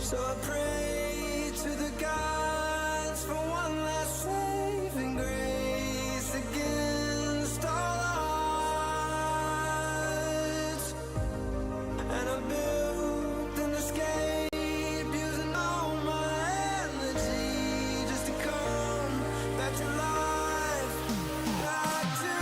So I pray to the gods for one last saving grace against all odds. And I built an escape using all my energy just to come back to life, back to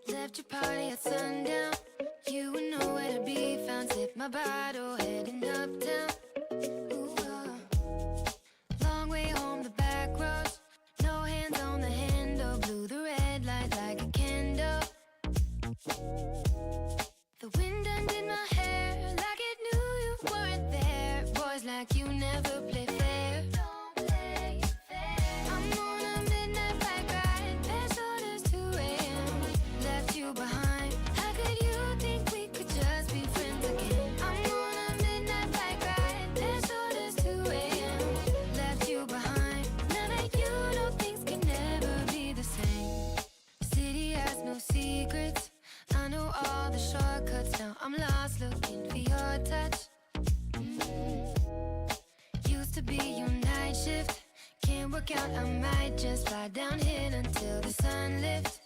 left your party at sundown. You were nowhere to be found. Sip my bottle, heading uptown. Long way home, the back roads. No hands on the handle. Blew the red light like a candle. The wind undid my hair like it knew you weren't there. Boys like you never play fair. Don't play fair. I'm on a midnight bike ride. There's orders 2 a.m. Left you behind. How could you think we could just be friends again? I'm on a midnight bike ride. There's orders 2 a.m. Left you behind. Now that you know things can never be the same. City has no secrets. I know all the shortcuts. Now I'm lost looking for your touch. Used to be your night shift. Can't work out, I might just fly down here until the sun lifts.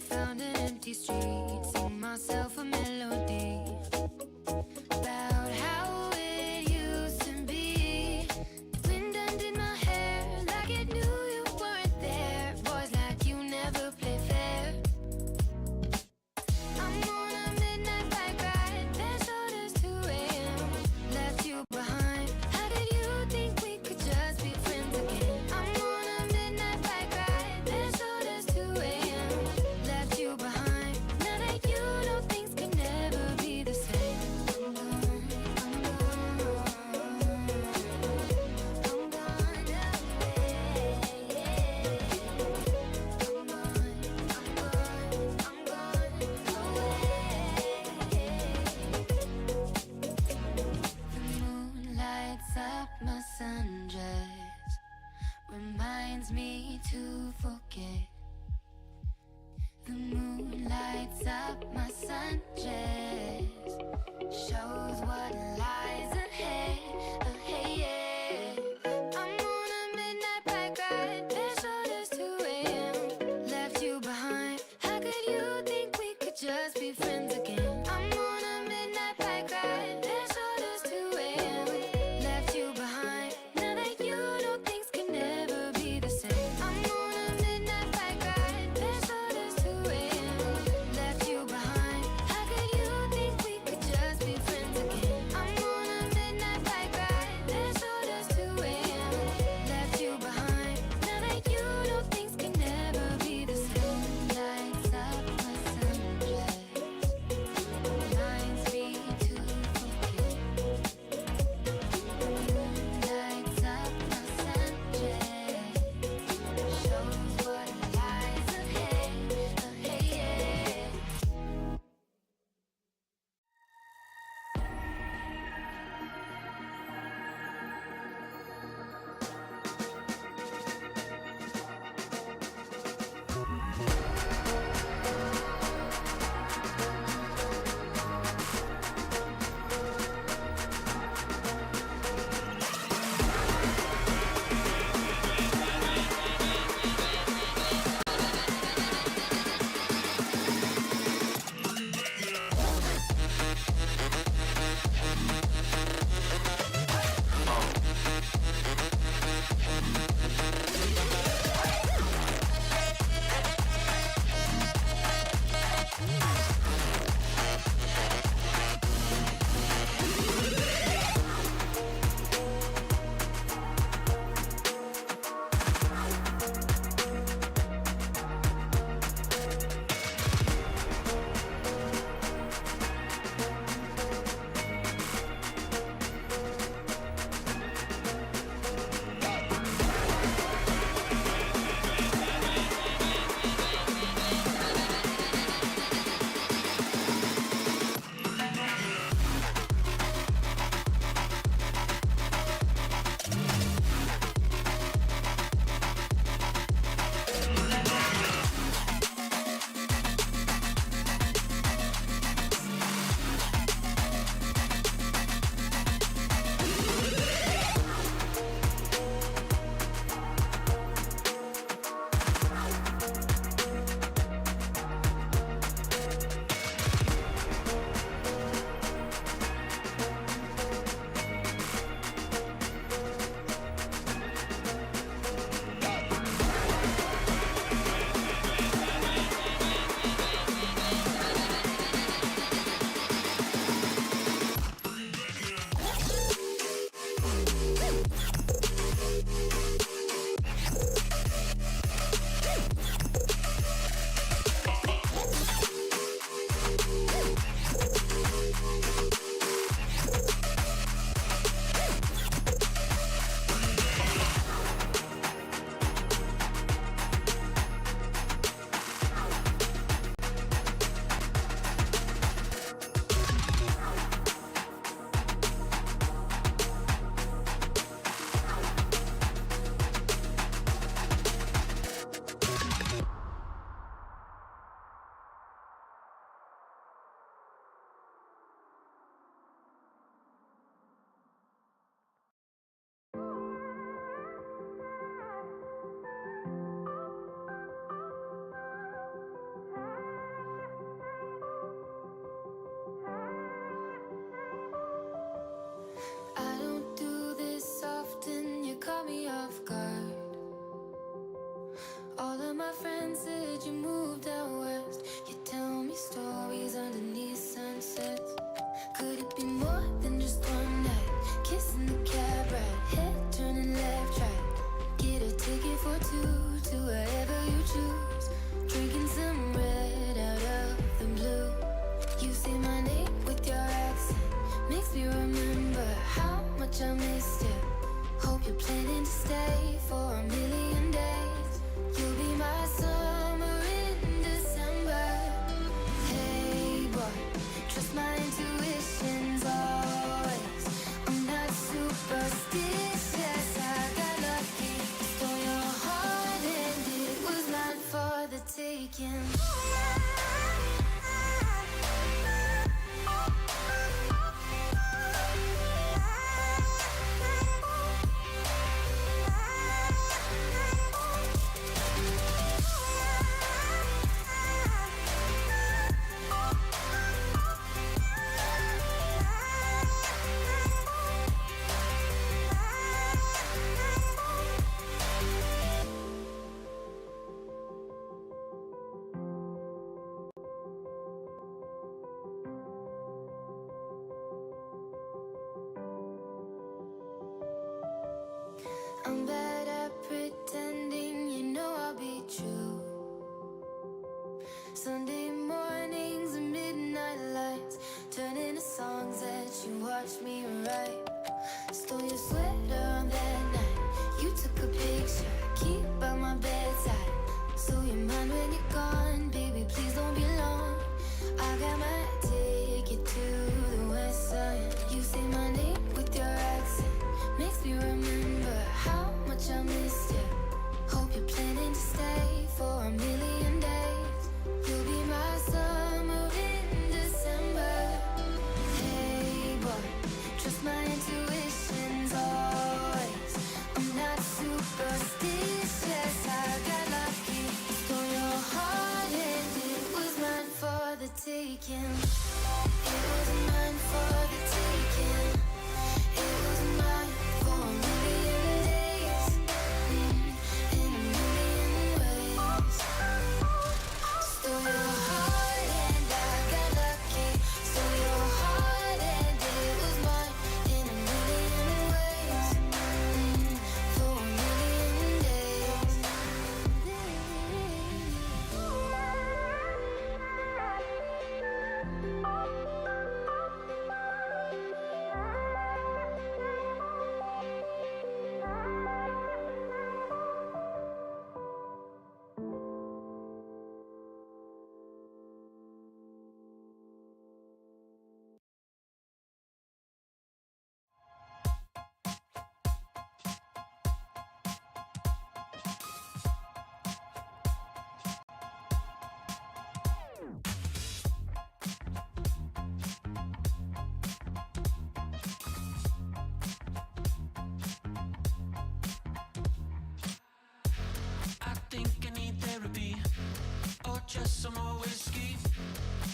Found an empty street, sing myself a melody about how it used to be. Wind undid my hair like it knew you weren't there. Boys like you never play fair. I'm on a midnight bike ride. There's orders 2 a.m. Left you behind. How did you think we could just be friends again? I'm on a midnight bike ride. There's orders 2 a.m. Left you behind. Now that you know things can never be the same. I'm gone, I'm gone, I'm gone away. I'm gone, I'm gone, I'm gone away. The moon lights up my sundress, reminds me to forget. The moon lights up my sundress, shows what lies ahead, ahead. I'm on a midnight bike ride. There's orders 2 a.m. Left you behind. How could you think we could just be friends again? I'm on a midnight bike ride. There's orders 2 a.m. Left you behind. Now that you know things can never be the same. I'm bad at pretending, you know I'll be true. Sunday mornings and midnight lights turn into songs that you watch me write. Stole your sweater on that night. You took a picture, keep by my bedside. So you're mine when you're gone, baby, please don't be long. I got my ticket to the west side. You say my name with your accent, makes me remember how much I missed you. Hope you're planning to stay for a million days. You'll be my summer in December. Hey boy, trust my intuitions always. I'm not superstitious, I got lucky. Stole your heart and it was mine for the taking. It was mine for the taking. It was mine for a million days, in a million ways. Stole your heart and I got lucky. Stole your heart and it was mine in a million ways, for a million days. I think I need therapy or just some more whiskey.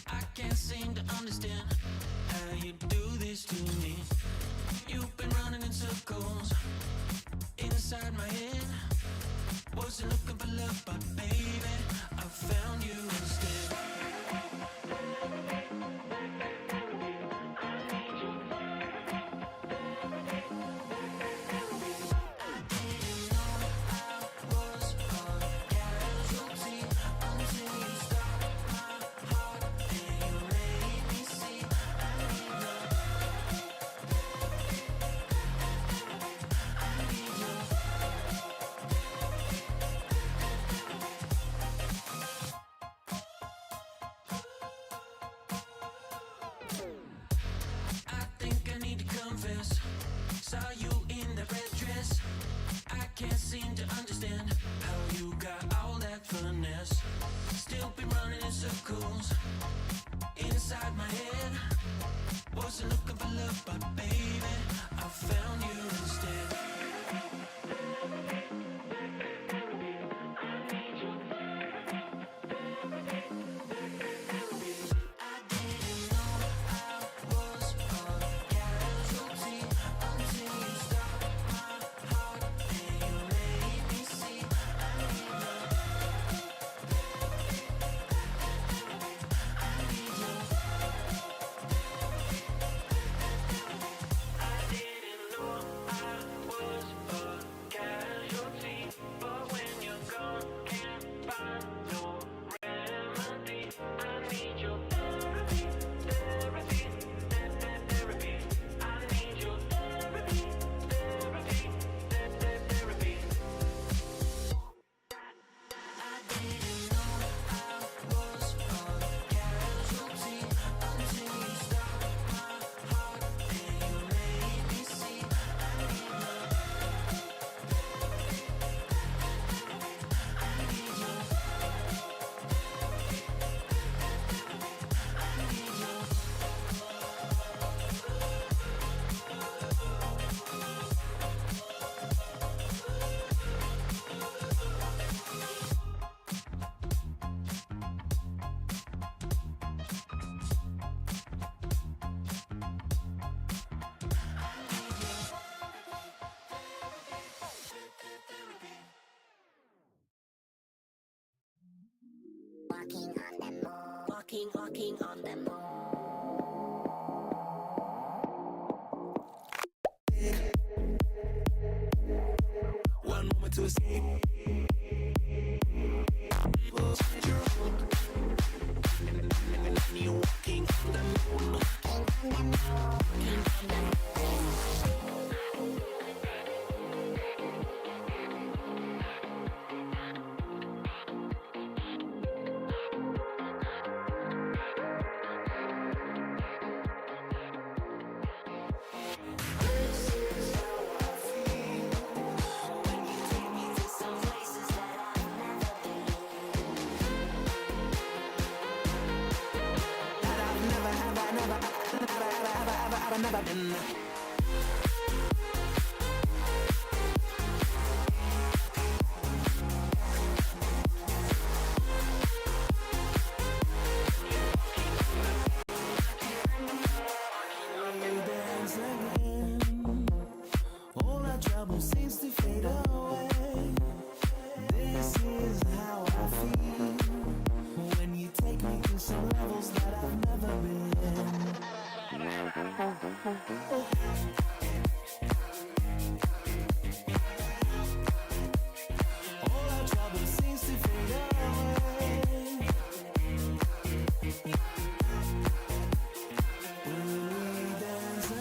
I can't seem to understand how you do this to me. You've been running in circles inside my head. Wasn't looking for love, but baby, I found you instead. I think I need to confess. Saw you in that red dress. I can't seem to understand how you got all that finesse. Still been running in circles inside my head. Wasn't looking for love, but baby, I found you instead. Walking on the moon. All our trouble seems to fade away. This is how I feel when you take me to some levels that I've never been. All our trouble seems to fade away. When we dance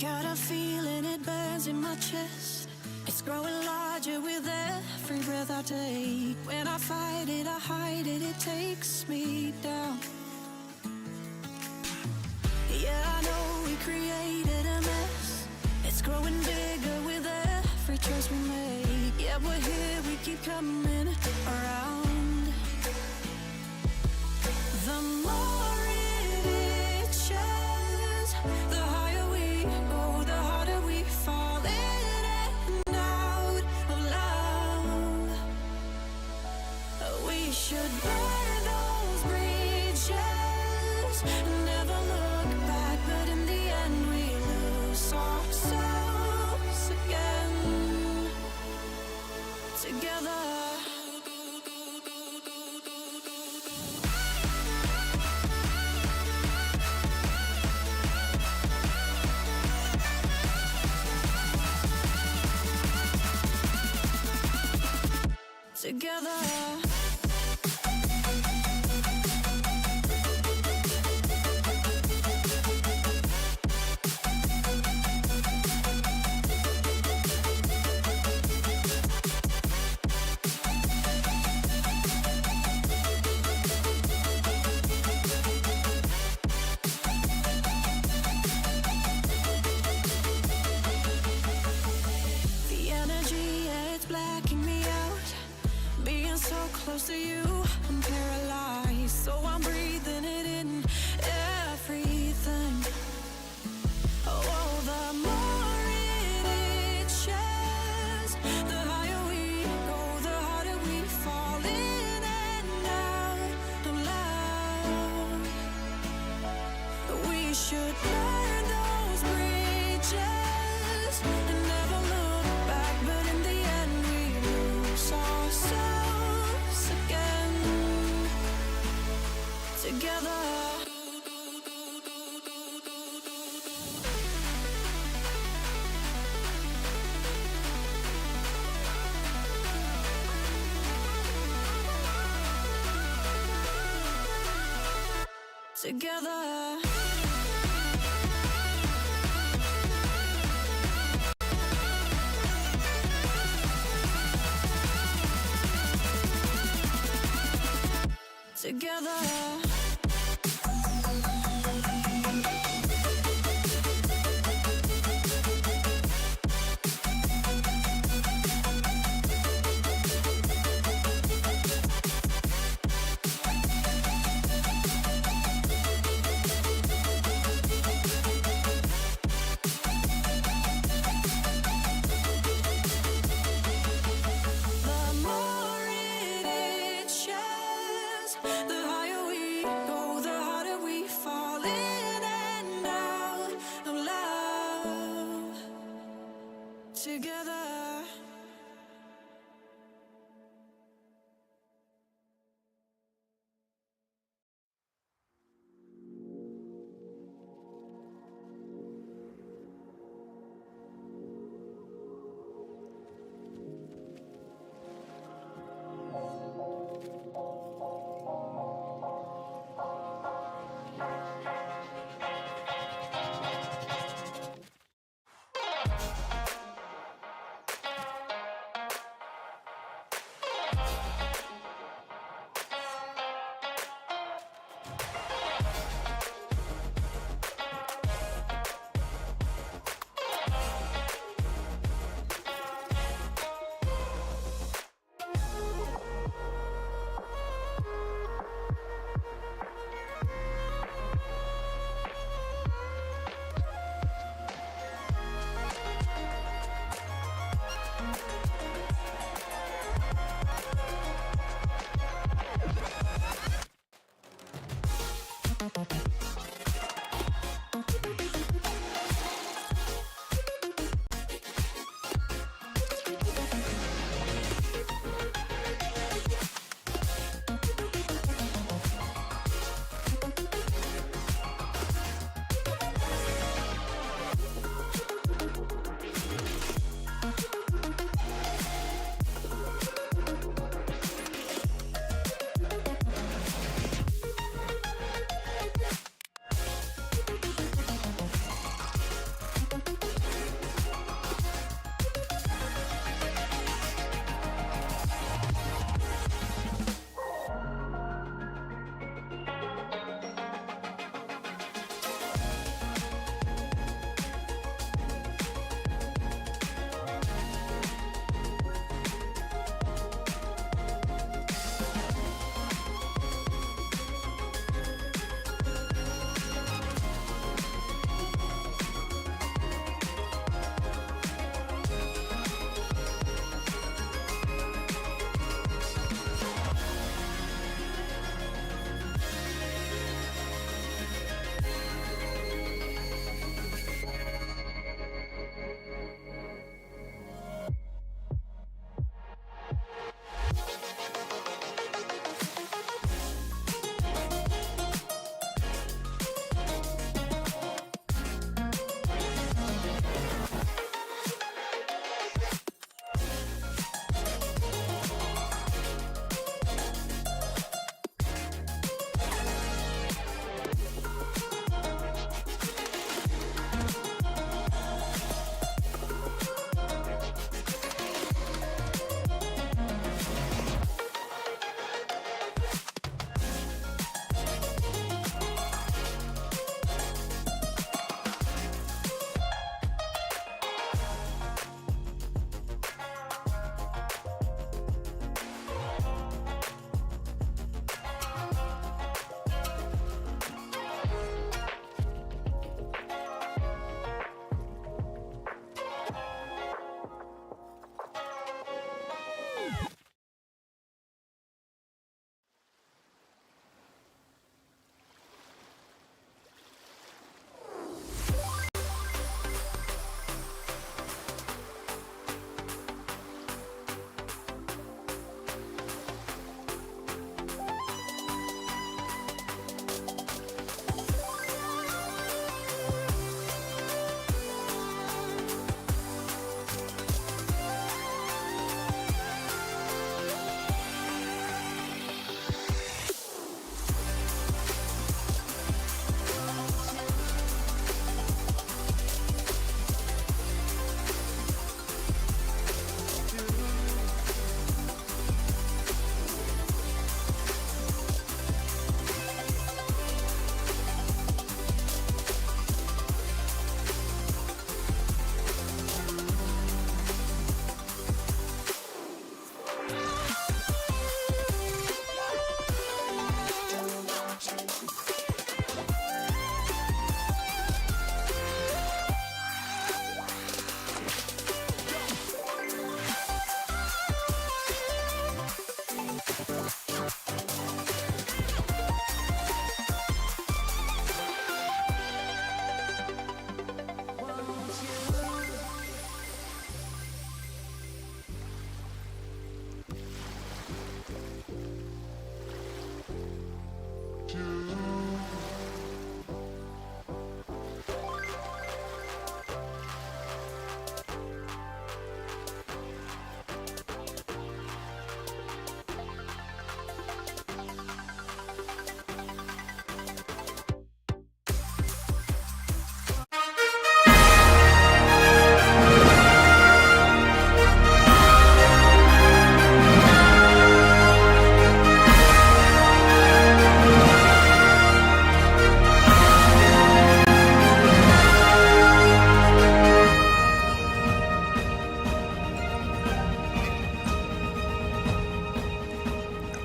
got a feeling it burns in my chest. It's growing larger with every breath I take. When I fight it, I hide it, it takes me down. Yeah, I know we created a mess. It's growing bigger with every choice we make. Yeah, we're here, we keep coming around. The more it itches, the higher we go, the harder we fall in and out of love. We should burn those bridges and never look back, but in the end we lose ourselves again. Together. Together. The energy, yeah, it's blacking me out. Being so close to you, I'm paralyzed. So I'm breathing it in, everything. Oh, the more it itches, the higher we go, the harder we fall in and out of love. We should burn those bridges and never look back, but in the end we lose ourselves again. Together. Together. Together. The more it itches, the higher we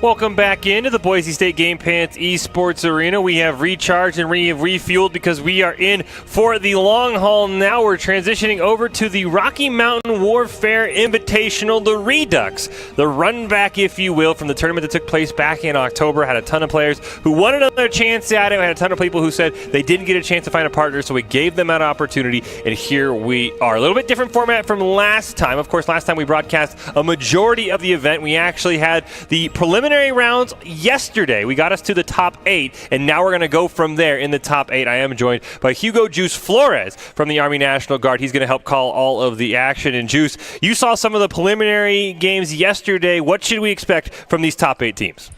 Welcome back into the Boise State Game Pants Esports Arena. We have recharged and refueled because we are in for the long haul now. We're transitioning over to the Rocky Mountain Warfare Invitational, the Redux, the run back, if you will, from the tournament that took place back in October. Had a ton of players who wanted another chance at it. Had a ton of people who said they didn't get a chance to find a partner, so we gave them that opportunity, and here we are. A little bit different format from last time. Of course, last time we broadcast a majority of the event. We actually had the preliminary rounds yesterday. We got us to the top 8, and now we're going to go from there in the top 8. I am joined by Hugo Juice Flores from the Army National Guard. He's going to help call all of the action. And Juice, you saw some of the preliminary games yesterday. What should we expect from these top 8 teams?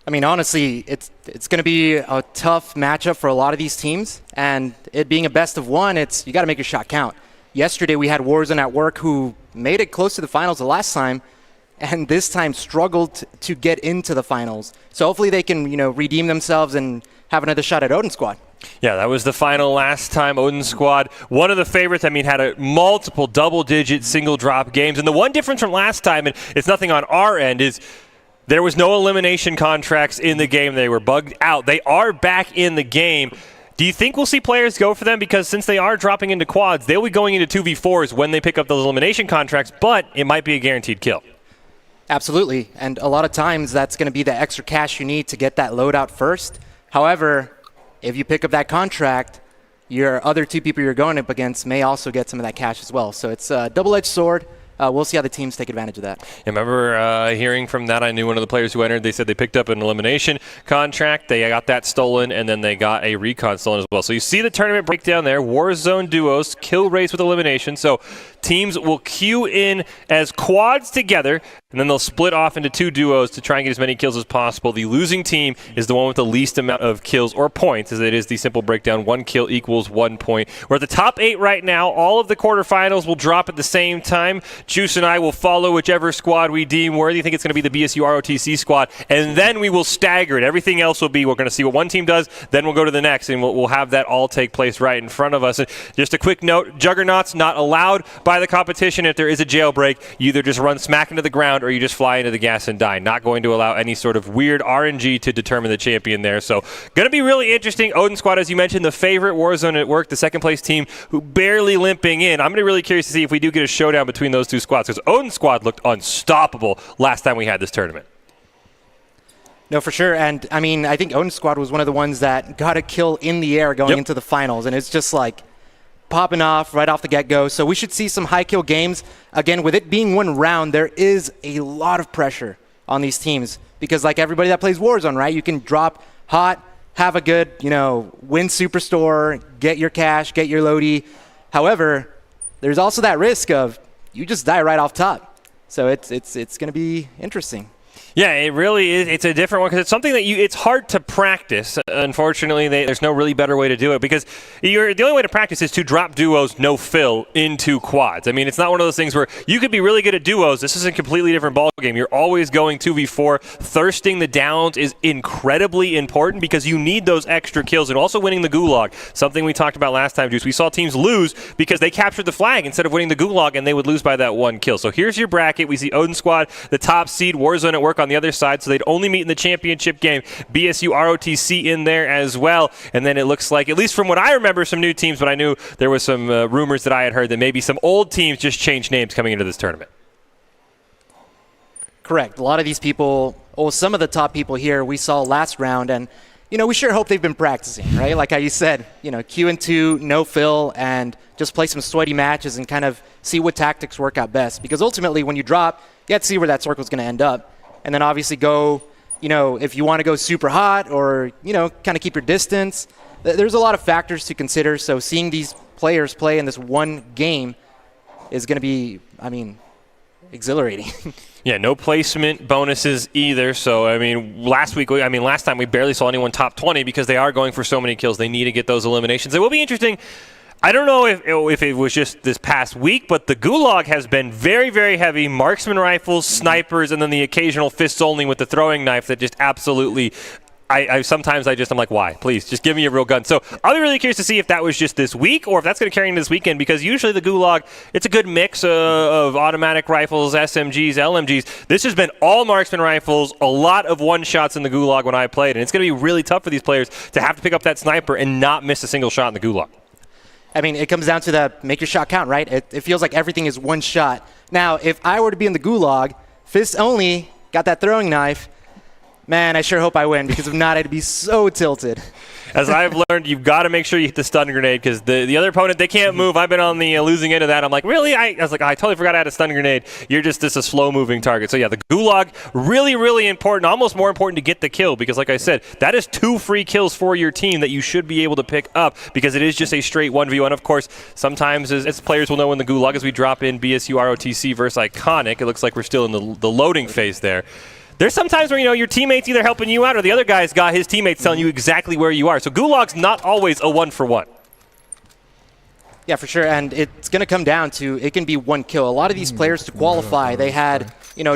I mean, honestly, it's going to be a tough matchup for a lot of these teams, and it being a best of one, you got to make your shot count. Yesterday we had Warzone at Work, who made it close to the finals the last time, and this time struggled to get into the finals. So hopefully they can, redeem themselves and have another shot at Odin Squad. Yeah, that was the final last time. Odin Squad, one of the favorites, had a multiple double-digit single-drop games. And the one difference from last time, and it's nothing on our end, is there was no elimination contracts in the game. They were bugged out. They are back in the game. Do you think we'll see players go for them? Because since they are dropping into quads, they'll be going into 2v4s when they pick up those elimination contracts, but it might be a guaranteed kill. Absolutely, and a lot of times that's going to be the extra cash you need to get that loadout first. However, if you pick up that contract, your other 2 people you're going up against may also get some of that cash as well. So it's a double-edged sword. We'll see how the teams take advantage of that. I remember hearing from that. I knew one of the players who entered. They said they picked up an elimination contract. They got that stolen, and then they got a recon stolen as well. So you see the tournament breakdown there. Warzone duos, kill race with elimination. So teams will queue in as quads together, and then they'll split off into 2 duos to try and get as many kills as possible. The losing team is the one with the least amount of kills or points, as it is the simple breakdown. 1 kill equals 1 point. We're at the top 8 right now. All of the quarterfinals will drop at the same time. Juice and I will follow whichever squad we deem worthy. I think it's going to be the BSU ROTC squad, and then we will stagger it. Everything else will be, we're going to see what one team does, then we'll go to the next, and we'll have that all take place right in front of us. And just a quick note, Juggernauts not allowed by the competition. If there is a jailbreak, you either just run smack into the ground or you just fly into the gas and die. Not going to allow any sort of weird RNG to determine the champion there. So going to be really interesting. Odin Squad, as you mentioned, the favorite. Warzone at Work, the second place team who barely limping in. I'm going to be really curious to see if we do get a showdown between those 2 squads, because Odin Squad looked unstoppable last time we had this tournament. No, for sure. And, I think Odin Squad was one of the ones that got a kill in the air going into the finals. And it's just like popping off right off the get-go. So we should see some high-kill games. Again, with it being 1 round, there is a lot of pressure on these teams. Because like everybody that plays Warzone, right, you can drop hot, have a good, win Superstore, get your cash, get your Lodi. However, there's also that risk of you just die right off top. So it's going to be interesting. Yeah, it really is. It's a different one because it's something that it's hard to practice. Unfortunately, there's no really better way to do it because the only way to practice is to drop duos no fill into quads. It's not one of those things where you could be really good at duos. This is a completely different ballgame. You're always going 2v4. Thirsting the downs is incredibly important because you need those extra kills, and also winning the gulag. Something we talked about last time, Juice. We saw teams lose because they captured the flag instead of winning the gulag, and they would lose by that 1 kill. So here's your bracket. We see Odin Squad, the top seed, Warzone at Work on the other side, so they'd only meet in the championship game. BSU ROTC in there as well, and then it looks like, at least from what I remember, some new teams, but I knew there was some rumors that I had heard that maybe some old teams just changed names coming into this tournament. Correct. A lot of these people, some of the top people here we saw last round, and we sure hope they've been practicing, right? Like how you said, Q and 2, no fill, and just play some sweaty matches and kind of see what tactics work out best. Because ultimately, when you drop, you have to see where that circle's going to end up. And then obviously go, if you want to go super hot or, kind of keep your distance. There's a lot of factors to consider. So seeing these players play in this one game is going to be, exhilarating. Yeah, no placement bonuses either. So, last time we barely saw anyone top 20 because they are going for so many kills. They need to get those eliminations. It will be interesting. I don't know if it was just this past week, but the gulag has been very, very heavy. Marksman rifles, snipers, and then the occasional fists only with the throwing knife that just absolutely I sometimes I'm like, why? Please, just give me a real gun. So I'll be really curious to see if that was just this week or if that's going to carry into this weekend, because usually the Gulag, it's a good mix of automatic rifles, SMGs, LMGs. This has been all marksman rifles, a lot of one-shots in the Gulag when I played, and it's going to be really tough for these players to have to pick up that sniper and not miss a single shot in the Gulag. I mean, it comes down to that make your shot count, right? It feels like everything is one shot. Now, if I were to be in the Gulag, fist only, got that throwing knife, man, I sure hope I win, because if not, I'd be so tilted. As I've learned, you've got to make sure you hit the stun grenade, because the other opponent, they can't move. I've been on the losing end of that. I'm like, really? I was like, I totally forgot I had a stun grenade. You're just a slow-moving target. So, yeah, the Gulag, really, really important, almost more important to get the kill, because, like I said, that is 2 free kills for your team that you should be able to pick up, because it is just a straight 1v1. Of course, sometimes, as players will know in the Gulag, as we drop in BSU ROTC versus Iconic, it looks like we're still in the loading phase there. There's some times where, your teammate's either helping you out or the other guy's got his teammates telling you exactly where you are. So Gulag's not always a 1-for-1. Yeah, for sure, and it's going to come down to it can be 1 kill. A lot of these players to qualify, they had,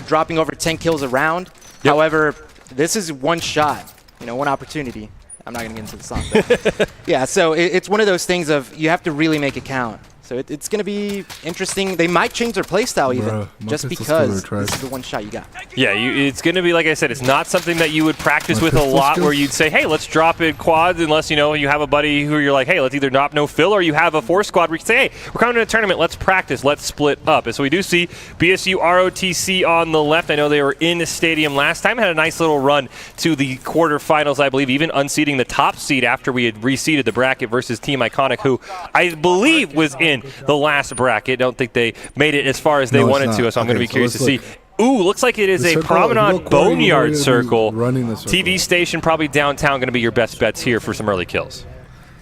dropping over 10 kills a round. Yep. However, this is 1 shot, 1 opportunity. I'm not going to get into the song. But yeah, so it's one of those things of you have to really make it count. So it's going to be interesting. They might change their playstyle even, just because this is the 1 shot you got. Yeah, it's going to be, like I said, it's not something that you would practice with a lot where you'd say, hey, let's drop in quads, unless, you have a buddy who you're like, hey, let's either drop no fill, or you have a 4 squad where you can say, hey, we're coming to a tournament, let's practice, let's split up. And so we do see BSU ROTC on the left. I know they were in the stadium last time, had a nice little run to the quarterfinals, I believe, even unseating the top seed after we had reseeded the bracket versus Team Iconic, who I believe was in the last bracket. Don't think they made it as far as they wanted to, so I'm going to be curious to see. Ooh, looks like it is a Promenade Boneyard circle. TV station probably downtown, going to be your best bets here for some early kills.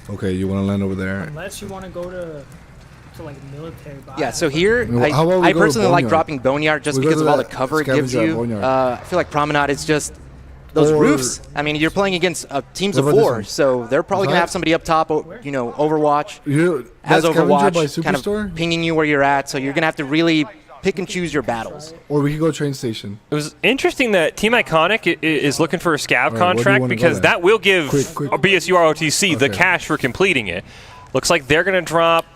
Okay, you want to land over there. Unless you want to go to like military base. Yeah, so here, I personally like dropping Boneyard just because of all the cover it gives you. I feel like Promenade is just those roofs. I mean, you're playing against teams of 4, so they're probably going to have somebody up top, Overwatch. Has Overwatch kind of pinging you where you're at, so you're going to have to really pick and choose your battles. Or we could go train station. It was interesting that Team Iconic is looking for a scav contract, because that will give BSU ROTC the cash for completing it. Looks like they're going to drop.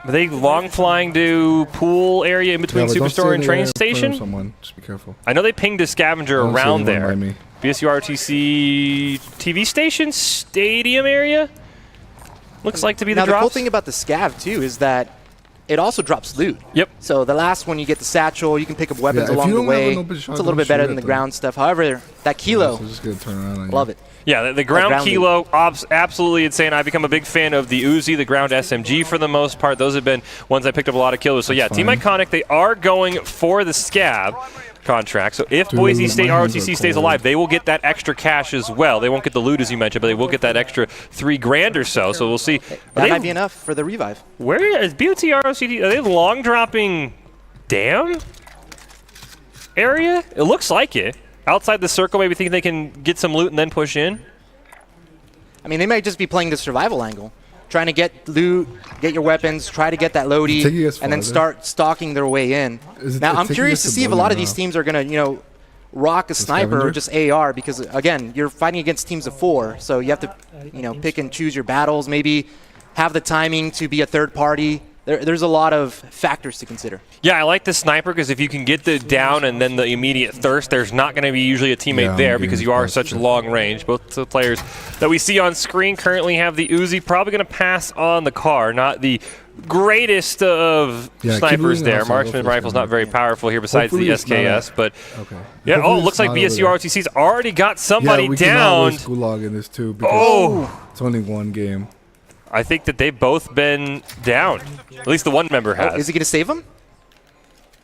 Are they long flying to pool area in between Superstore and train station? Just be careful. I know they pinged a scavenger around there. BSU ROTC TV station, stadium area? Looks like to be the drops. Now, the cool thing about the scav, too, is that it also drops loot. Yep. So the last one, you get the satchel. You can pick up weapons along the way. It's a little bit better than the ground stuff. However, that kilo, love it. Yeah, the ground kilo, absolutely insane. I've become a big fan of the Uzi, the ground SMG for the most part. Those have been ones I picked up a lot of kills. So, yeah, Team Iconic, they are going for the scav contract. So if Boise State ROTC stays alive, they will get that extra cash as well. They won't get the loot, as you mentioned, but they will get that extra $3,000 or so. So we'll see. That might be enough for the revive. Where is BOT ROTC? Are they long dropping down area? It looks like it. Outside the circle, maybe think they can get some loot and then push in. I mean, they might just be playing the survival angle, trying to get loot, get your weapons, try to get that Lodi, and then start stalking their way in. Now, I'm curious to see if a lot of these teams are going to, rock a sniper or just AR, because, again, you're fighting against teams of 4, so you have to, pick and choose your battles, maybe have the timing to be a third party. There's a lot of factors to consider. Yeah, I like the sniper, because if you can get the down and then the immediate thirst, there's not going to be usually a teammate there, because you are such long range. Both the players that we see on screen currently have the Uzi, probably going to pass on the car. Not the greatest of snipers there. Marksman rifle's not very powerful here besides the SKS, but yeah. Oh, looks like BSU ROTC's already got somebody down. Gulag in this too, because it's only 1 game. I think that they've both been down. At least the one member has. Is he going to save him?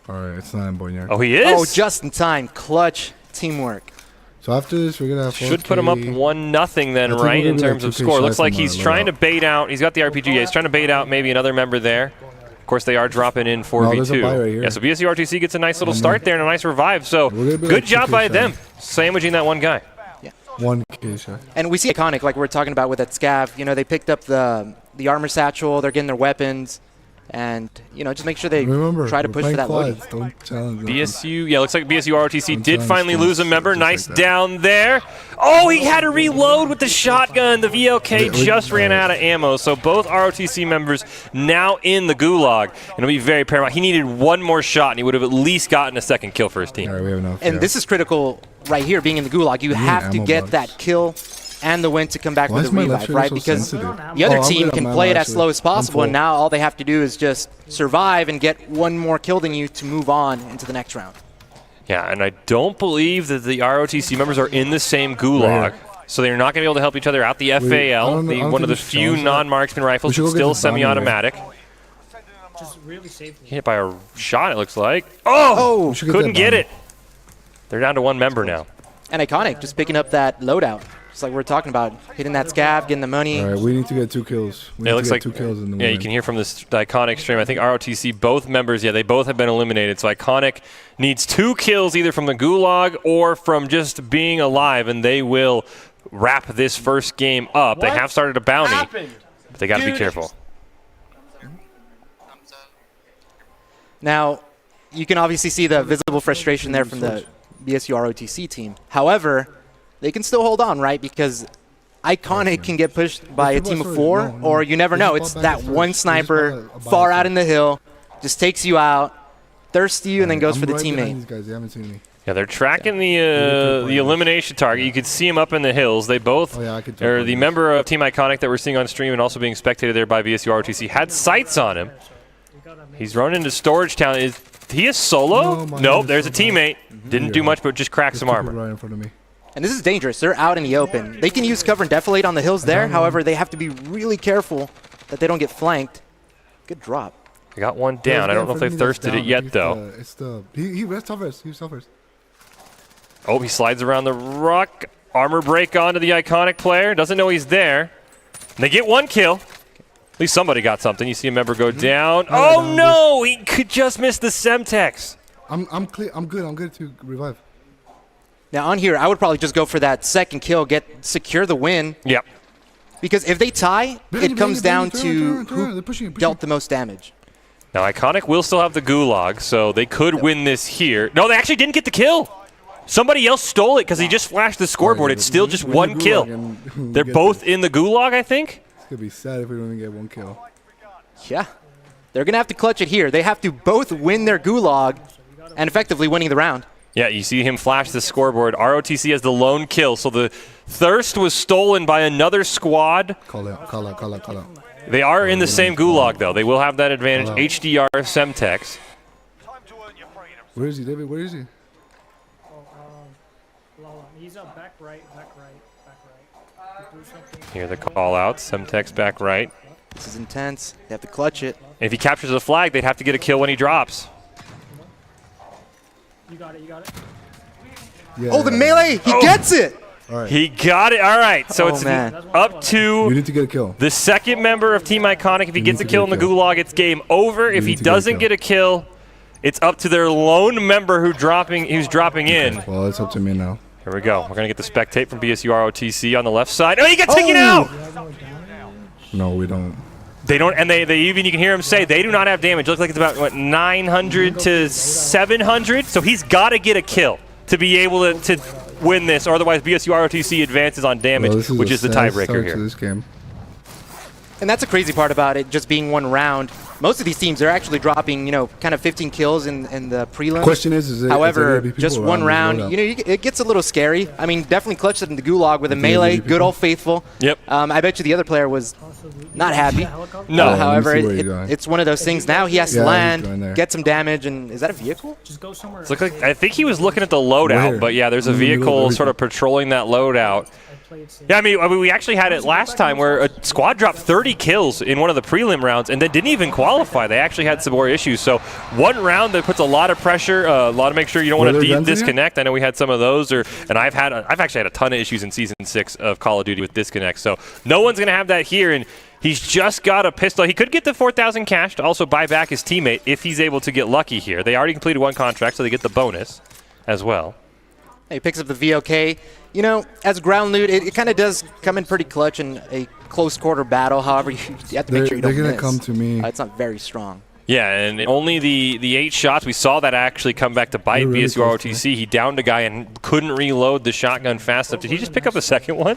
All right, it's not in Boneyard. Oh, he is? Oh, just in time. Clutch teamwork. So after this, we're going to have 4K. Should put him up 1-0 then, right, in terms of score. Looks like he's trying to bait out. He's got the RPG. He's trying to bait out maybe another member there. Of course, they are dropping in 4v2. Right, so BSU RTC gets a nice little start there and a nice revive. So good job by them, sandwiching that one guy. 1K shot. And we see Iconic, like we were talking about with that scav. They picked up the armor satchel. They're getting their weapons. And, you know, just make sure they Remember, try to we're push for playing that loading. quads. Don't challenge them. BSU, yeah, looks like BSU ROTC Don't did challenge finally things, lose a member. just Nice like that. down there. Oh, he had to reload with the shotgun. The VLK just ran out of ammo, so both ROTC members now in the gulag. And it'll be very paramount. He needed one more shot, and he would have at least gotten a second kill for his team. All right, we have enough. And this is critical right here, being in the gulag. You have to ammo get box. that kill and the win to come back Why with is a my revive, left shoulder right? so Because sensitive? the other Oh, I'm team good can on play ammo, it as actually. slow as possible, I'm and full. now all they have to do is just survive and get one more kill than you to move on into the next round. Yeah, and I don't believe that the ROTC members are in the same gulag. Right. So they're not going to be able to help each other out. The I FAL, don't know- I don't one of the think we should few challenge that. non-marksman rifles, We should but go get still this bounty, semi-automatic. Just really safely. Hit by a shot, it looks like. Oh! We should get Couldn't that get bounty. it. They're down to one member now. And Iconic just picking up that loadout. Just like we we're talking about, hitting that scav, getting the money. All right, we need to get 2 kills. We It need looks to like get 2 kills in the yeah, win. you can hear from this the Iconic stream. I think ROTC, both members, yeah, they both have been eliminated. So Iconic needs 2 kills either from the gulag or from just being alive, and they will wrap this first game up. They have started a bounty, but they got to be careful. Now, you can obviously see the visible frustration there from the BSU ROTC team. However, they can still hold on, right? Because Iconic can get pushed by a team of 4, or you never know. It's that one sniper far out in the hill, just takes you out, thirsts you, and then goes for the teammate. These guys, they haven't seen me. Yeah, they're tracking the elimination target. You could see him up in the hills. They both, Oh, yeah, I could or jump the on member of Team Iconic that we're seeing on stream and also being spectated there by BSU ROTC, had sights on him. He's run into Storage Town. Is he a solo? No, my Nope, hand is there's so a teammate. Didn't do much, but just cracked some There's 2 armor. people right in front of me. And this is dangerous. They're out in the open. They can use cover and defilate on the hills there. However, they have to be really careful that they don't get flanked. Good drop. They got one down. I don't know if they've thirsted it yet, though. He rests first. He was first. Oh, he slides around the rock. Armor break onto the Iconic player. Doesn't know he's there. And they get 1 kill. At least somebody got something. You see a member go down. Oh, no! He could just miss the Semtex. I'm clear. I'm good. I'm good to revive. Now on here, I would probably just go for that second kill, secure the win. Yep. Because if they tie, it comes down to who They're pushing. dealt the most damage. Now, Iconic will still have the gulag, so they could win this here. No, they actually didn't get the kill. Somebody else stole it because he just flashed the scoreboard. It's still just 1 kill. They're both in the gulag, I think. It's gonna be sad if we don't even get 1 kill. Yeah. They're going to have to clutch it here. They have to both win their gulag and effectively winning the round. Yeah, you see him flash the scoreboard. ROTC has the lone kill, so the thirst was stolen by another squad. Call out. They are in the same gulag, though. They will have that advantage. Hello. HDR Semtex. Where is he, David? Where is he? He's up back right. He threw something. Here the call out. Semtex back right. This is intense. They have to clutch it. And if he captures a flag, they'd have to get a kill when he drops. You got it. Yeah. Oh, the melee! He gets it! All right. He got it. All right, so Oh, it's man. up You to need to get a kill. the second member of Team Iconic. If he You gets need a to kill in get the a kill. gulag, it's game over. If You he need to get a doesn't kill. get a kill, it's up to their lone member who's dropping in. Well, it's up to me now. Here we go. We're going to get the spectate from BSU ROTC on the left side. Oh, he got taken out! No, we don't. They don't, and they even, you can hear him say, they do not have damage. It looks like it's about, 900 to 700? So he's got to get a kill to be able to win this, or otherwise BSU ROTC advances on damage, Well, this which a is the sad tiebreaker start to here. this game. And that's the crazy part about it, just being 1 round. Most of these teams are actually dropping, kind of 15 kills in the prelims. Question is it, However, is there just people 1 around round, the loadout? it gets a little scary. I mean, definitely clutched it in the gulag with a Is there melee, really good people? old faithful. Yep. I bet you the other player was not happy. No. let me However, see where you're going. it's one of those things. Now he has to Yeah, he's land, going there. get some damage, and is that a vehicle? Just go somewhere. Look like, I think he was looking at the loadout, Where? but yeah, there's a In the middle of vehicle everything. sort of patrolling that loadout. Yeah, I mean, we actually had it last time where a squad dropped 30 kills in one of the prelim rounds and then didn't even qualify. They actually had some more issues. So 1 round that puts a lot of pressure, a lot to make sure you don't Were want there to guns in here? disconnect. I know we had some of those, and I've actually had a ton of issues in Season 6 of Call of Duty with disconnect. So no one's going to have that here, and he's just got a pistol. He could get the 4,000 cash to also buy back his teammate if he's able to get lucky here. They already completed 1 contract, so they get the bonus as well. He picks up the VOK. You know, as ground loot, it kind of does come in pretty clutch in a close quarter battle. However, you have to make sure you don't They're gonna miss. come to me. It's not very strong. Yeah, and only the 8 shots, we saw that actually come back to bite Really BSU close to ROTC. He downed a guy and couldn't reload the shotgun fast enough. Did he just pick up a second one?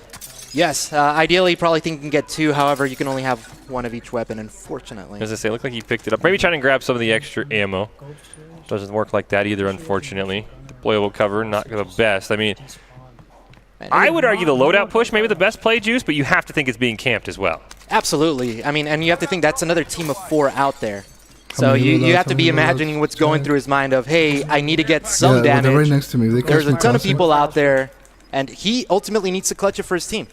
Yes, ideally, probably think you can get 2. However, you can only have 1 of each weapon, unfortunately. As I say, it looked like he picked it up. Maybe trying to grab some of the extra ammo. Doesn't work like that either, unfortunately. Deployable cover, not the best. I mean, I would argue the loadout push, maybe the best play, Juice, but you have to think it's being camped as well. Absolutely. I mean, and you have to think that's another team of 4 out there. So you have to be imagining what's going through his mind of, hey, I need to get some damage. They're right next to me. They There's a catch me ton of crossing. people out there, and he ultimately needs to clutch it for his team.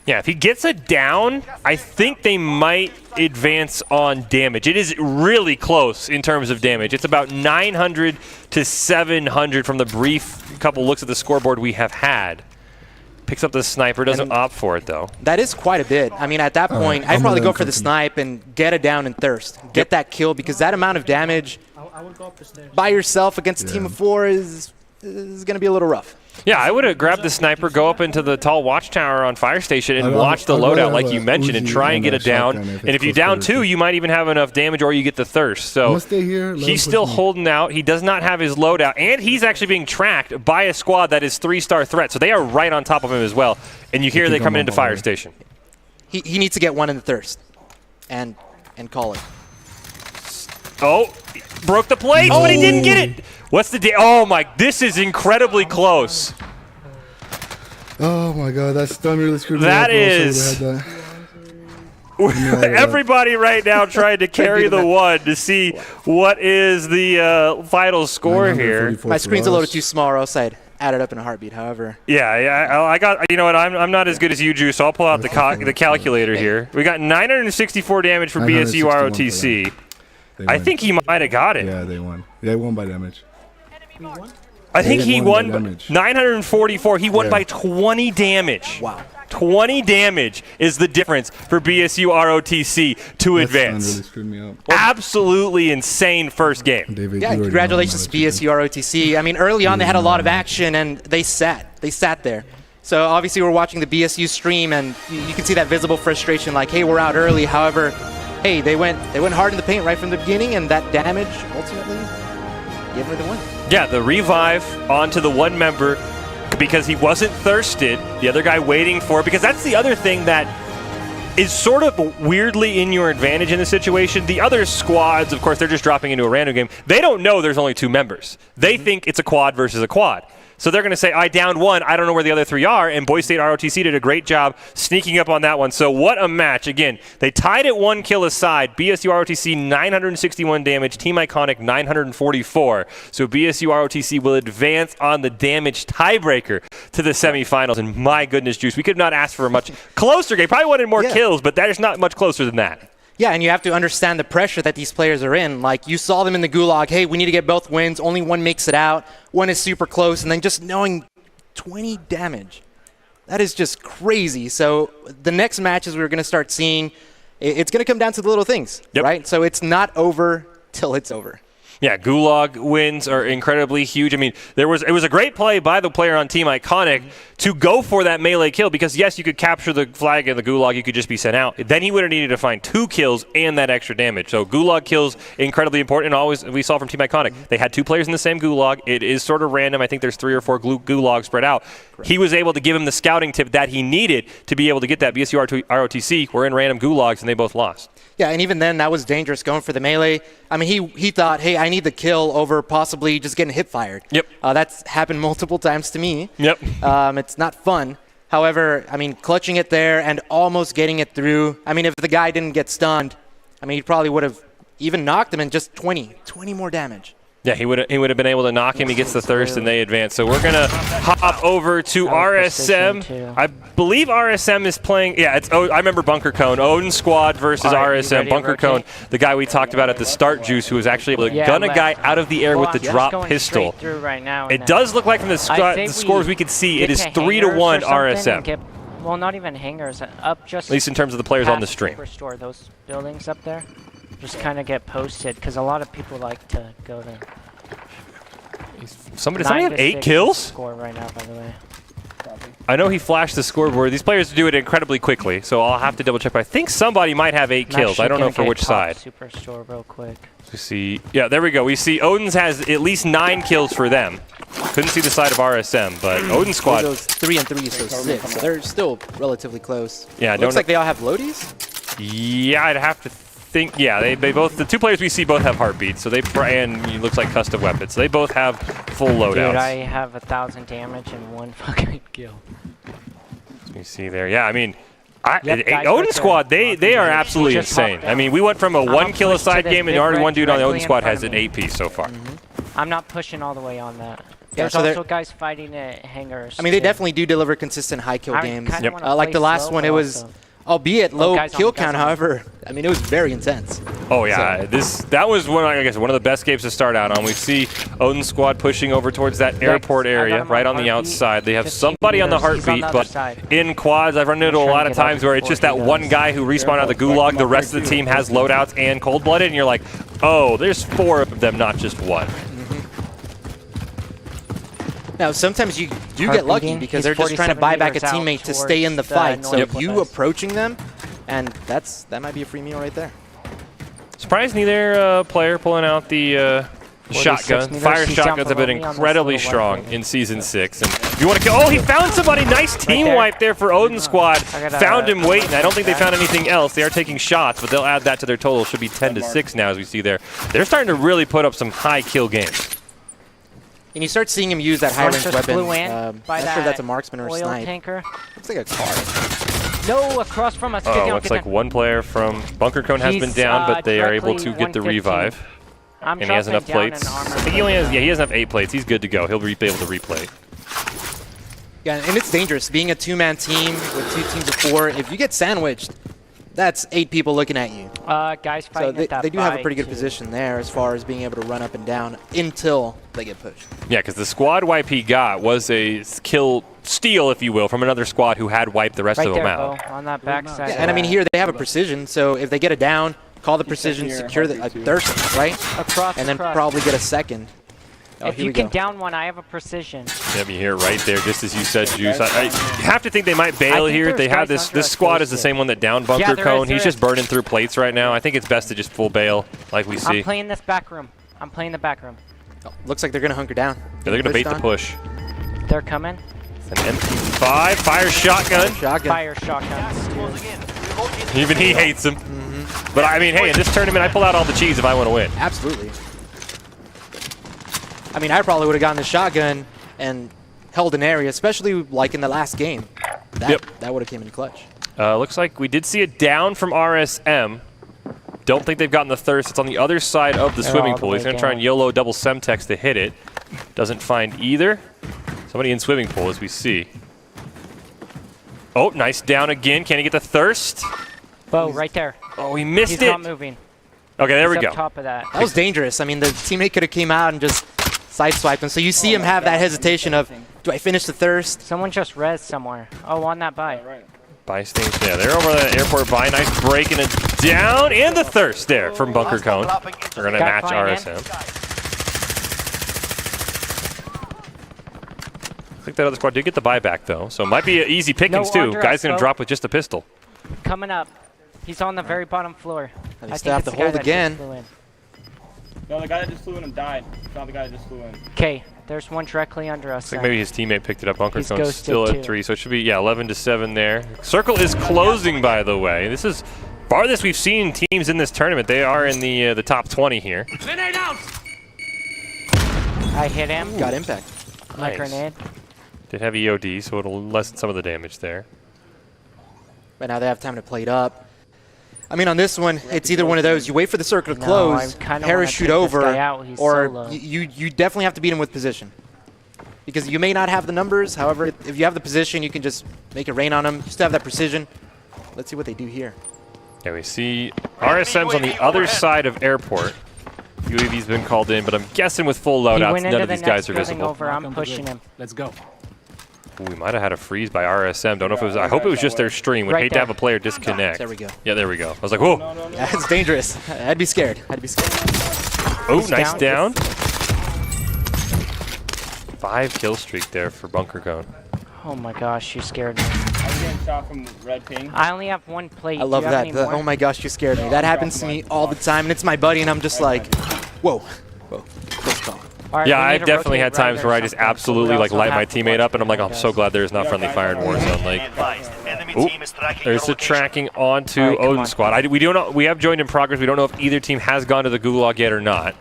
Yeah, if he gets it down, I think they might advance on damage. It is really close in terms of damage. It's about 900 to 700 from the brief couple looks at the scoreboard we have had. Picks up the sniper, doesn't opt for it, though. That is quite a bit. I mean, at that point, I'd probably go for the snipe and get it down in thirst. Get that kill, because that amount of damage I would go up the stairs. by yourself against a team of 4 is going to be a little rough. Yeah, I would have grabbed the sniper, go up into the tall watchtower on Fire Station and watch the I'd rather loadout like have you a mentioned and Uzi try and get a it down. shotgun if And it's if you close down quarters. 2, you might even have enough damage or you get the thirst. So Let's stay here. Let him he's push still me. holding out. He does not have his loadout. And he's actually being tracked by a squad that is 3-star threat. So they are right on top of him as well. And you hear they think coming I'm into on my Fire way. Station. He needs to get 1 in the thirst and call it. Oh, broke the plates, but he didn't get it. What's the oh my, this is incredibly close. Oh my god, that stun really screwed me That up. I wish I is- would've had that. Everybody right now trying to carry the 1 to see what is the final score here. 944 My for screen's a little us. too small, or else I'd add it up in a heartbeat. However, Yeah, I got. You know what? I'm not as good as you, Juice. So I'll pull out the calculator here. We got 964 damage for BSU 961 for ROTC. They I won. think he might have got it. Yeah, they won. They won by damage. I think They he won by won damage. 944. He won Yeah. by 20 damage. wow. 20 damage is the difference for BSU ROTC to That stun advance. really screwed me up. Absolutely insane first game. David, Yeah, you already know congratulations, what you did. BSU ROTC. I mean, early on they had a lot of action, and they sat there. So obviously we're watching the BSU stream, and you can see that visible frustration, like, hey, we're out early. However, hey, they went hard in the paint right from the beginning, and that damage ultimately gave them the win. Yeah, the revive onto the 1 member because he wasn't thirsted. The other guy waiting for it, because that's the other thing that is sort of weirdly in your advantage in this situation. The other squads, of course, they're just dropping into a random game. They don't know there's only 2 members. They think it's a quad versus a quad. So they're going to say, I downed 1. I don't know where the other 3 are. And Boise State ROTC did a great job sneaking up on that one. So what a match. Again, they tied at 1 kill aside. BSU ROTC 961 damage. Team Iconic 944. So BSU ROTC will advance on the damage tiebreaker to the semifinals. And my goodness, Juice, we could not ask for a much closer game. Probably wanted more kills, but that is not much closer than that. Yeah, and you have to understand the pressure that these players are in. Like, you saw them in the gulag. Hey, we need to get both wins. Only 1 makes it out. 1 is super close. And then just knowing 20 damage. That is just crazy. So the next matches we're going to start seeing, it's going to come down to the little things, right? So it's not over till it's over. Yeah, Gulag wins are incredibly huge. I mean, it was a great play by the player on Team Iconic to go for that melee kill because, yes, you could capture the flag in the Gulag. You could just be sent out. Then he would have needed to find 2 kills and that extra damage. So Gulag kills incredibly important. And always, we saw from Team Iconic, they had 2 players in the same Gulag. It is sort of random. I think there's 3 or 4 Gulags spread out. Correct. He was able to give him the scouting tip that he needed to be able to get that. BSU ROTC were in random Gulags, and they both lost. Yeah, and even then, that was dangerous going for the melee. I mean, he thought, hey, I need the kill over possibly just getting hip fired. Yep. That's happened multiple times to me. Yep. It's not fun. However, I mean, clutching it there and almost getting it through. I mean, if the guy didn't get stunned, I mean, he probably would have even knocked him in just 20 more damage. Yeah, he would have been able to knock him. He gets the thirst, and they advance. So we're going to hop over to RSM. I believe RSM is playing. Yeah, I remember Bunker Cone. Odin Squad versus RSM. Bunker Cone, the guy we talked about at the start, Juice, who was actually able to gun a guy out of the air with the drop pistol. Right now, it does look like from the scores we can see, it is 3-1 RSM. Well, not even hangers, up just. At least in terms of the players on the stream. Superstore, those buildings up there. Just kind of get posted because a lot of people like to go there. Somebody have 8 kills? Score right now, by the way. I know he flashed the scoreboard. These players do it incredibly quickly, so I'll have to double check. But I think somebody might have 8 kills. I don't know for which side. Superstore real quick. We see, yeah, there we go. We see Odin's has at least 9 kills for them. Couldn't see the side of RSM, but Odin squad. Goes 3 and 3, so 6. So they're still relatively close. Yeah, looks like they all have loadies. Yeah, I'd have to think. Yeah, they both. The 2 players we see both have heartbeats. So they and it looks like custom weapons. So they both have full loadouts. Dude, I have 1,000 damage and 1 fucking kill. You see there, yeah. I mean, Yep, Odin squad, they are absolutely insane. I mean, we went from a 1 kill a side game, and already one dude on the Odin squad has an 8 piece so far. I'm not pushing all the way on that. Yeah, There's so also guys fighting at hangars. I mean, they too. definitely do deliver consistent high kill I games. kinda wanna Like the play last slow, one, it but was, also- albeit low guys on, kill guys count. on. However, I mean, it was very intense. Oh yeah, that was one of the best games to start out on. We see Odin squad pushing over towards that airport area, right on the outside. They have somebody on the heartbeat, but in quads, I've run into a lot of times where it's just that one guy who respawned out of the gulag. The rest of the team has loadouts and cold-blooded, and you're like, oh, there's 4 of them, not just 1. Now, sometimes you do get lucky because they're just trying to buy back a teammate to stay in the fight. So you approaching them, and that might be a free meal right there. Surprised neither player pulling out the shotgun. Fire shotguns have been incredibly strong in Season 6. And if you want to kill, oh, he found somebody. Nice team wipe there for Odin squad. Found him waiting. I don't think they found anything else. They are taking shots, but they'll add that to their total. Should be 10-6 now, as we see there. They're starting to really put up some high kill games. And you start seeing him use that high-range weapon. By not sure if that's a marksman or a snipe. Tanker. Looks like a car. No, across from us. Oh, looks like one player from Bunker Cone has been down, but they are able to get the revive. And he has enough plates. I think he only has, he has enough 8 plates. He's good to go. He'll be able to replate. Yeah, and it's dangerous. Being a 2-man team with 2 teams of 4, if you get sandwiched, that's 8 people looking at you. Guys So fighting they do have a pretty good position there as far as being able to run up and down until they get pushed. Yeah, because the squad wipe he got was a kill steal, if you will, from another squad who had wiped the rest of them out. On that backside. Yeah, and I mean, here they have a precision, so if they get it down, call the precision, secure the thirst, right? And then probably get a second. Oh, if you can down one, I have a precision. Yep, you hear right there, just as you said, Juice. I have to think they might bail here. They have this squad is the same one that downed Bunker Cone. He's just burning through plates right now. I think it's best to just full bail, like we see. I'm playing this back room. I'm playing the back room. Oh, looks like they're going to hunker down. Yeah, they're going to bait the push. They're coming. An MP5, fire shotgun. Fire shotguns. Even he hates him. But I mean, hey, in this tournament, I pull out all the cheese if I want to win. Absolutely. I mean, I probably would have gotten the shotgun and held an area, especially like in the last game. That would have came in clutch. Looks like we did see it down from RSM. Don't think they've gotten the thirst. It's on the other side of the swimming pool. He's going to try and YOLO double Semtex to hit it. Doesn't find either. Somebody in swimming pool, as we see. Oh, nice down again. Can he get the thirst? Bo, right there. Oh, he missed it. He's not moving. Okay, there we He's go. up top of that. That was dangerous. I mean, the teammate could have came out and just sideswiped him. So you see him have that hesitation of, do I finish the thirst? Someone just res somewhere. Oh, on that buy. Buy stage, yeah, they're over the airport buy. Nice break and a down, and the thirst there from Bunker Cone. They're going to match RSM. I think that other squad did get the buyback, though, so it might be easy pickings, too. Guy's going to drop with just a pistol. Coming up. He's on the very bottom floor. And they still have to hold again. No, the guy that just flew in and died. It's not the guy that just flew in. Okay, there's one directly under us. Looks like maybe his teammate picked it up. Bunker Cone's still too. at 3, so it should be, yeah, 11-7 there. Circle is closing, by the way. This is farthest we've seen teams in this tournament. They are in the top 20 here. Grenade out! I hit him. Got impact. My Nice. grenade. Did have EOD, so it'll lessen some of the damage there. But now they have time to play it up. I mean, on this one, it's either one of those. You wait for the circle to close, parachute over, or you definitely have to beat him with position. Because you may not have the numbers. However, if you have the position, you can just make it rain on them. Just have that precision. Let's see what they do here. Yeah, we see RSM's on the other side of airport. UAV's been called in, but I'm guessing with full loadouts, none of these guys are visible. Over. I'm pushing him. Let's go. Ooh, we might have had a freeze by RSM. Don't know if it was. I hope it was just their stream. Would hate to have a player disconnect. There we go. Yeah, there we go. I was like, whoa. That's dangerous. I'd be scared. I'd be scared. Oh, nice down. 5-kill streak there for Bunker Cone. Oh my gosh, you scared me. I'm getting shot from red ping. I only have 1 plate. I love Do you have that. any more? Oh my gosh, you scared me. That happens to me all the time, and it's my buddy, and I'm just like, whoa, whoa, close call. All right, Yeah, we need I've to definitely had rotate right times or where I just something, so we absolutely like also light my have to teammate watch up, and I'm like, what I'm he so does. glad there's not friendly fire in Warzone. Like, oop, there's the tracking onto All right, come Odin on. Squad. We have joined in progress. We don't know if either team has gone to the Gulag yet or not.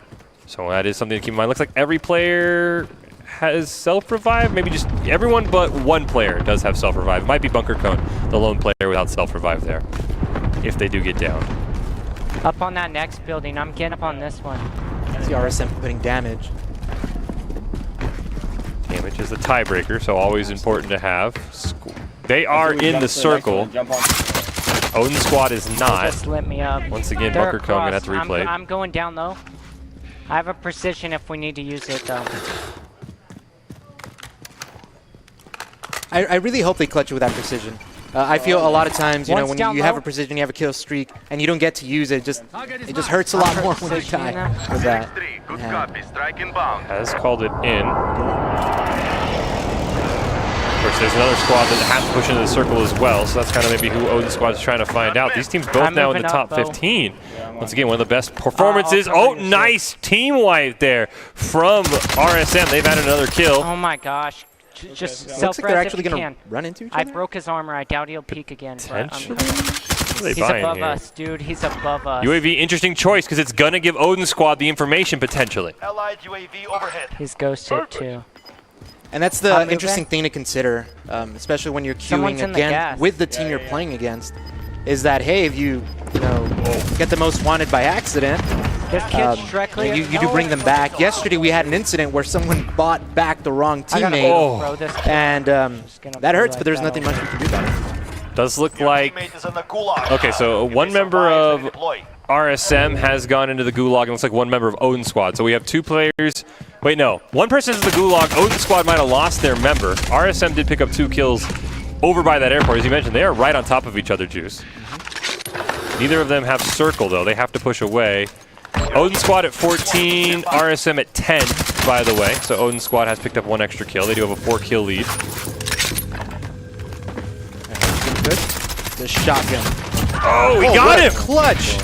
So that is something to keep in mind. Looks like every player has self-revive. Maybe just everyone but one player does have self-revive. It might be Bunker Cone, the lone player without self-revive there, if they do get down. Up on that next building. I'm getting up on this one. It's the RSM putting damage. Damage is the tiebreaker, so always important to have. They are in the circle. Odin Squad is not. Just lit me up. Once again, They're Bunker Cone gonna have to across. replay. I'm going down low. I have a precision if we need to use it though. I really hope they clutch it with that precision. I feel a lot of times, you know, One's when down you have low. a precision, you have a kill streak, and you don't get to use it, it just hurts a lot more when you die with that. Yeah. Has called it in. Of course, there's another squad that has to push into the circle as well, so that's kind of maybe who Odin Squad is trying to find out. These teams both I'm now in the moving top up, Bo. 15. Once again, one of the best performances. I'll cover Oh, your nice team wipe there from RSM. They've had another kill. Oh my gosh. Just Looks self like they're res if actually you going can. to run into each I other. broke his armor. I doubt he'll peek again. But Potentially. What are they he's buying above here? us, dude. He's above us. UAV, interesting choice because it's going to give Odin Squad the information potentially. Allied UAV overhead. He's ghosted too. And that's I'm the moving. interesting thing to consider, especially when you're Someone's queuing in the again gas. with the team you're playing against, is that, hey, if you get the most wanted by accident, This kid's directly. you do bring them back. Yesterday we had an incident where someone bought back the wrong I gotta teammate, throw this kid. and Just gonna that be hurts, like but there's that nothing all much we can do about it. Does look like... Teammate is in the gulag. Okay, so If one they member survive, of they deploy. RSM has gone into the Gulag, and looks like one member of Odin Squad. So we have 2 players. Wait, no. One person's in the Gulag. Odin Squad might have lost their member. RSM did pick up 2 kills over by that airport. As you mentioned, they are right on top of each other, Juice. Neither of them have circle, though. They have to push away. Odin Squad at 14, RSM at 10, by the way. So Odin Squad has picked up 1 extra kill. They do have a 4-kill lead. Good. The shotgun. Oh, we Oh, got what a him! clutch!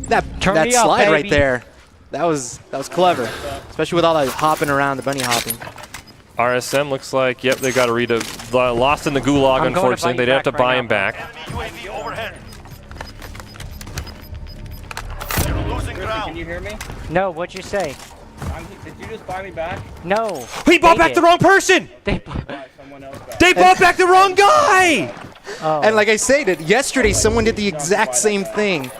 That Turn that me up, slide right baby. there, that was clever, especially with all that hopping around, the bunny hopping. RSM looks like, yep, they got to read lost in the Gulag, I'm going to buy unfortunately. you They'd have to back buy right him now. back. Enemy UAV overhead. You're losing Can ground. you hear me? No, what'd you say? Did you just buy me back? No. He bought they back did. the wrong person! They Buy someone else back. They bought back the wrong guy! oh. And like I said, yesterday someone did the exact same thing.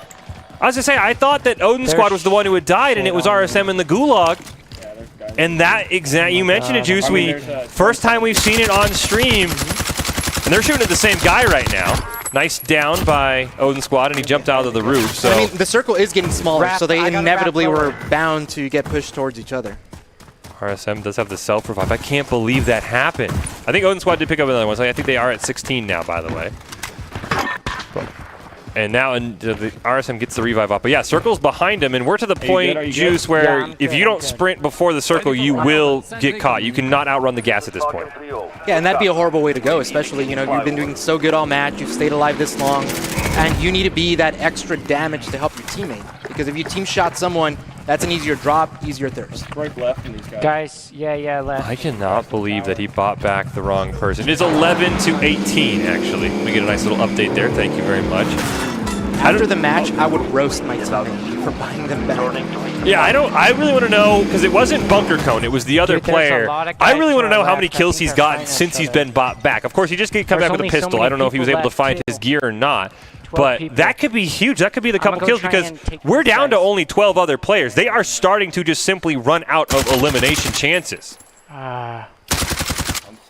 I was gonna say, I thought that Odin There's Squad was the one who had died, and it was RSM in the Gulag. Yeah, there's guys. And that exact, you mentioned it, Juice. I mean, there's a- First time we've seen it on stream, and they're shooting at the same guy right now. Nice down by Odin Squad, and he jumped out of the roof. So I mean, the circle is getting smaller, Wrap- so they I gotta inevitably wrap were forward. bound to get pushed towards each other. RSM does have the self-revive. I can't believe that happened. I think Odin Squad did pick up another one, so I think they are at 16 now, by the way. And now the RSM gets the revive up. But yeah, Circle's behind him, and we're to the Are you point, good? Are you Juice, good? where Yeah, I'm if good, you I'm don't good. sprint before the circle, you will get caught. You cannot outrun the gas at this point. Yeah, and that'd be a horrible way to go, especially, you know, you've been doing so good all match, you've stayed alive this long, and you need to be that extra damage to help your teammate. Because if you team shot someone, that's an easier drop, easier thirst. Break left from these guys. Guys, yeah, left. I cannot believe that he bought back the wrong person. It's 11 to 18, actually. We get a nice little update there. Thank you very much. After the match, I would roast my teammate for buying them back. Yeah, I really want to know, because it wasn't Bunker Cone, it was the other Dude, there's a player. lot of I guys really want to to our know how many left. I kills think he's they're gotten fighting since each he's other. been bought back. Of course, he just did come There's back with a only so pistol. many I don't know if he was people able to left, find too. his gear or not. 12 But people. that could be huge. That could be the I'ma couple go kills try because and take we're these down to guys. only 12 other players. They are starting to just simply run out of elimination chances. I'm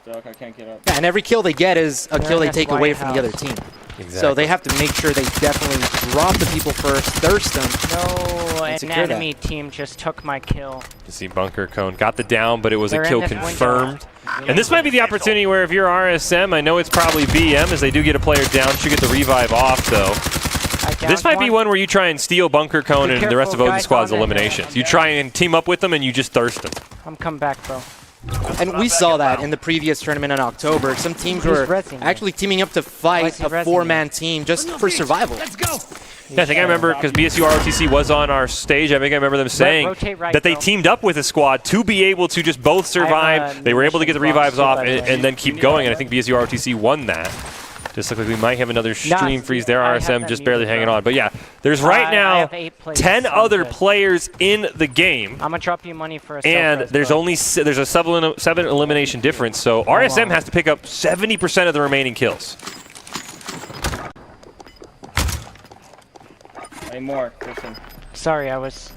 stuck. I can't get up. Yeah, and every kill they get is a They're kill in they this take away White from the other House. team. Exactly. So they have to make sure they definitely drop the people first, thirst them. No, And an secure that. enemy team just took my kill. You see Bunker Cone got the down, but it was They're a in kill this window. confirmed. And this might be the opportunity where if you're RSM, I know it's probably BM, as they do get a player down, should get the revive off, though. I This might be one where you try and steal Bunker Cone Be and the rest of careful, Odin guys, Squad's on it. eliminations. You try and team up with them and you just thirst them. I'm coming back, bro. And we saw that in the previous tournament in October. Some teams Who's were rezzing actually teaming up to fight he a rezzing 4-man team just for survival. Yeah, I think I remember because BSU ROTC was on our stage. I think I remember them saying rotate right, that they bro. teamed up with a squad to be able to just both survive. They were able to get the revives off and then keep going, and I think BSU ROTC won that. Just look like we might have another stream freeze there. I have RSM that just barely muted, hanging bro. on. But yeah, there's right I now have 8 plays, 10 so other good. players in the game. I'm gonna drop you money for a And self-res, there's bro. only there's a 7 elimination difference, so RSM has to pick up 70% of the remaining kills. Any more, listen. Sorry, I was.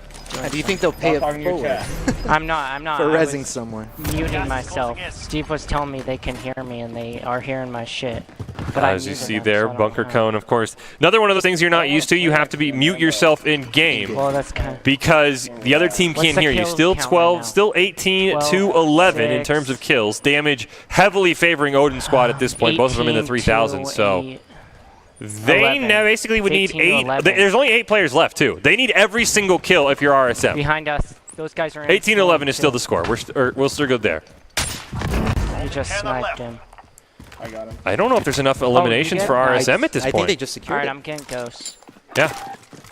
Do you think they'll pay Stop it talking to your forward chat. I'm not. for I rezzing was someone? muting myself. Steve was telling me they can hear me and they are hearing my shit. But I As you muted see them, there, so I don't Bunker know. Cone, of course. Another one of those things you're not used to. You have to mute yourself in game Well, that's kind of. because the other team What's can't the hear you. kills Still count 12, right now? still 18 to 12, 11 in 6, terms of kills. Damage heavily favoring Odin Squad at this point. Both of them in the 3,000. So they 11. now basically would need 18 to 8. 11. There's only 8 players left too. They need every single kill if you're RSM. Behind us, those guys are in. 18 to 11 is still the score. We'll still go there. You just sniped him. I got him. I don't know if there's enough eliminations did? for RSM at this I point. think they just All secured right, it. I'm getting ghosts. Yeah.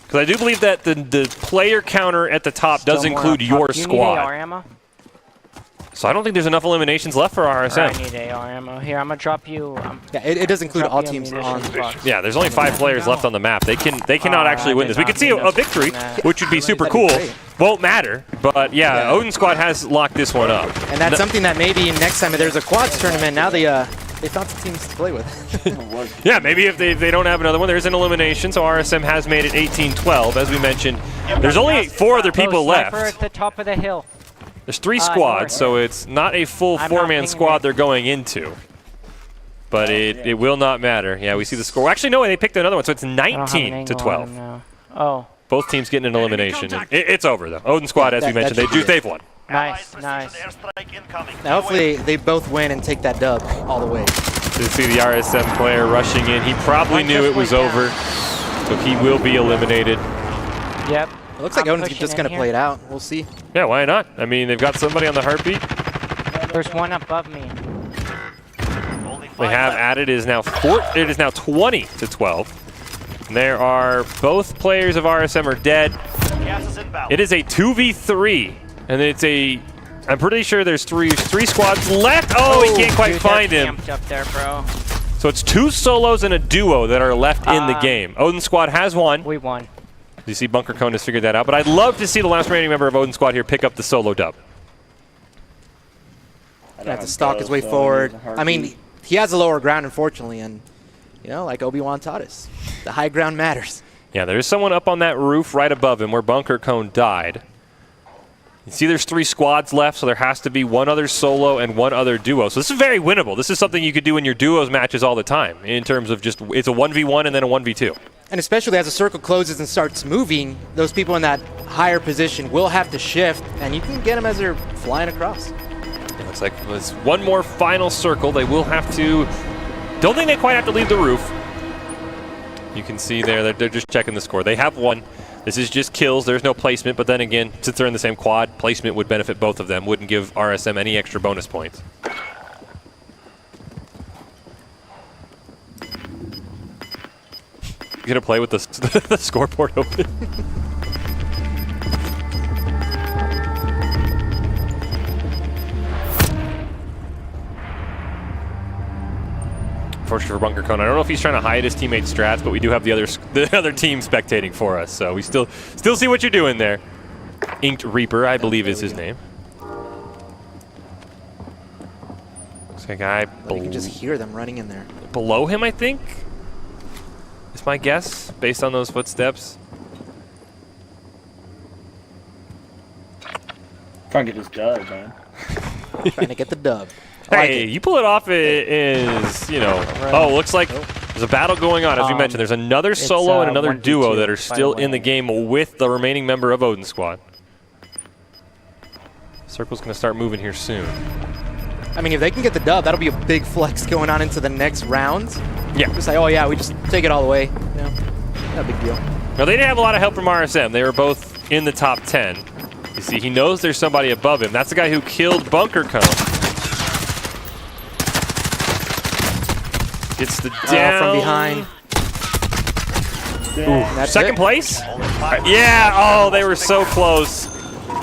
Because I do believe that the player counter at the top does Still more include up your top. You need squad. AR ammo? So I don't think there's enough eliminations left for Or I RSM. need AR ammo. Here, I'm gonna drop you. Yeah, it does include drop all you a teams munitions on. box. Yeah, there's only 5 players left on the map. They cannot actually I win did this. We not could see mean a to victory, that. which would be super That'd be cool. great. Won't matter, but yeah, Yeah. Odin Squad has locked this one up. And that's something that maybe next time if there's a quads tournament, now they found some teams to play with. Yeah, maybe if they don't have another one, there's an elimination. So RSM has made it 18-12, as we mentioned. There's only 4 other people Sniper left. at the top of the hill. There's 3 north. squads, so it's not a full I'm not 4-man pinging squad it. they're going into. But it will not matter. Yeah, we see the score. Actually, no, they picked another one, so it's I don't have an 19 to angle on 12. him now. Oh, Both teams getting an elimination. And it's over, though. Odin Squad, as we That mentioned, should be it. they've won. nice, nice. Airstrike incoming. Now hopefully they both win and take that dub all the way. To see the RSM player rushing in, he probably One knew it just was went over, so he will be eliminated. Yep. It looks like I'm Odin's pushing just in going to here. play it out. We'll see. Yeah, why not? I mean, they've got somebody on the heartbeat. There's one above me. Only 5 They have left. added it is now 20 to 12. And there are both players of RSM are dead. Gas is inbound. It is a 2v3, and it's a. I'm pretty sure there's three squads left. Oh, he can't quite Dude, find they're him. camped up there, bro. So it's 2 solos and a duo that are left in the Um, game. Odin Squad has won. We won. You see Bunker Cone has figured that out, but I'd love to see the last remaining member of Odin Squad here pick up the solo dub. I Have to stalk his way forward. I mean, he has a lower ground, unfortunately, and like Obi-Wan taught us, the high ground matters. Yeah, there's someone up on that roof right above him where Bunker Cone died. You see there's 3 squads left, so there has to be one other solo and one other duo. So this is very winnable. This is something you could do in your duos matches all the time in terms of just, it's a 1v1 and then a 1v2. And especially as the circle closes and starts moving, those people in that higher position will have to shift, and you can get them as they're flying across. Looks like there's one more final circle. They will have to, don't think they quite have to leave the roof. You can see there that they're just checking the score. They have won. This is just kills. There's no placement, but then again, since they're in the same quad, placement would benefit both of them. Wouldn't give RSM any extra bonus points. You gonna play with the scoreboard open? Unfortunately for Bunker Cone, I don't know if he's trying to hide his teammates' strats, but we do have the other team spectating for us, so we still see what you're doing there. Inked Reaper, I believe, is his name. Looks like a guy But you can just hear them running in there. below him, I think. Is my guess based on those footsteps. Trying to get this dub, man. Trying to get the dub. I like Hey, it. you pull it off is, oh, looks like there's a battle going on. As we mentioned, there's another solo and another 1v2, duo that are by the still in way. the game with the remaining member of Odin Squad. Circle's going to start moving here soon. I mean, if they can get the dub, that'll be a big flex going on into the next round. Yeah. Just like, oh yeah, we just take it all the way. No big deal. Now, they didn't have a lot of help from RSM. They were both in the top 10. You see, he knows there's somebody above him. That's the guy who killed Bunker Cone. Gets the down. From behind. Ooh, second place? Yeah, oh, they were so close.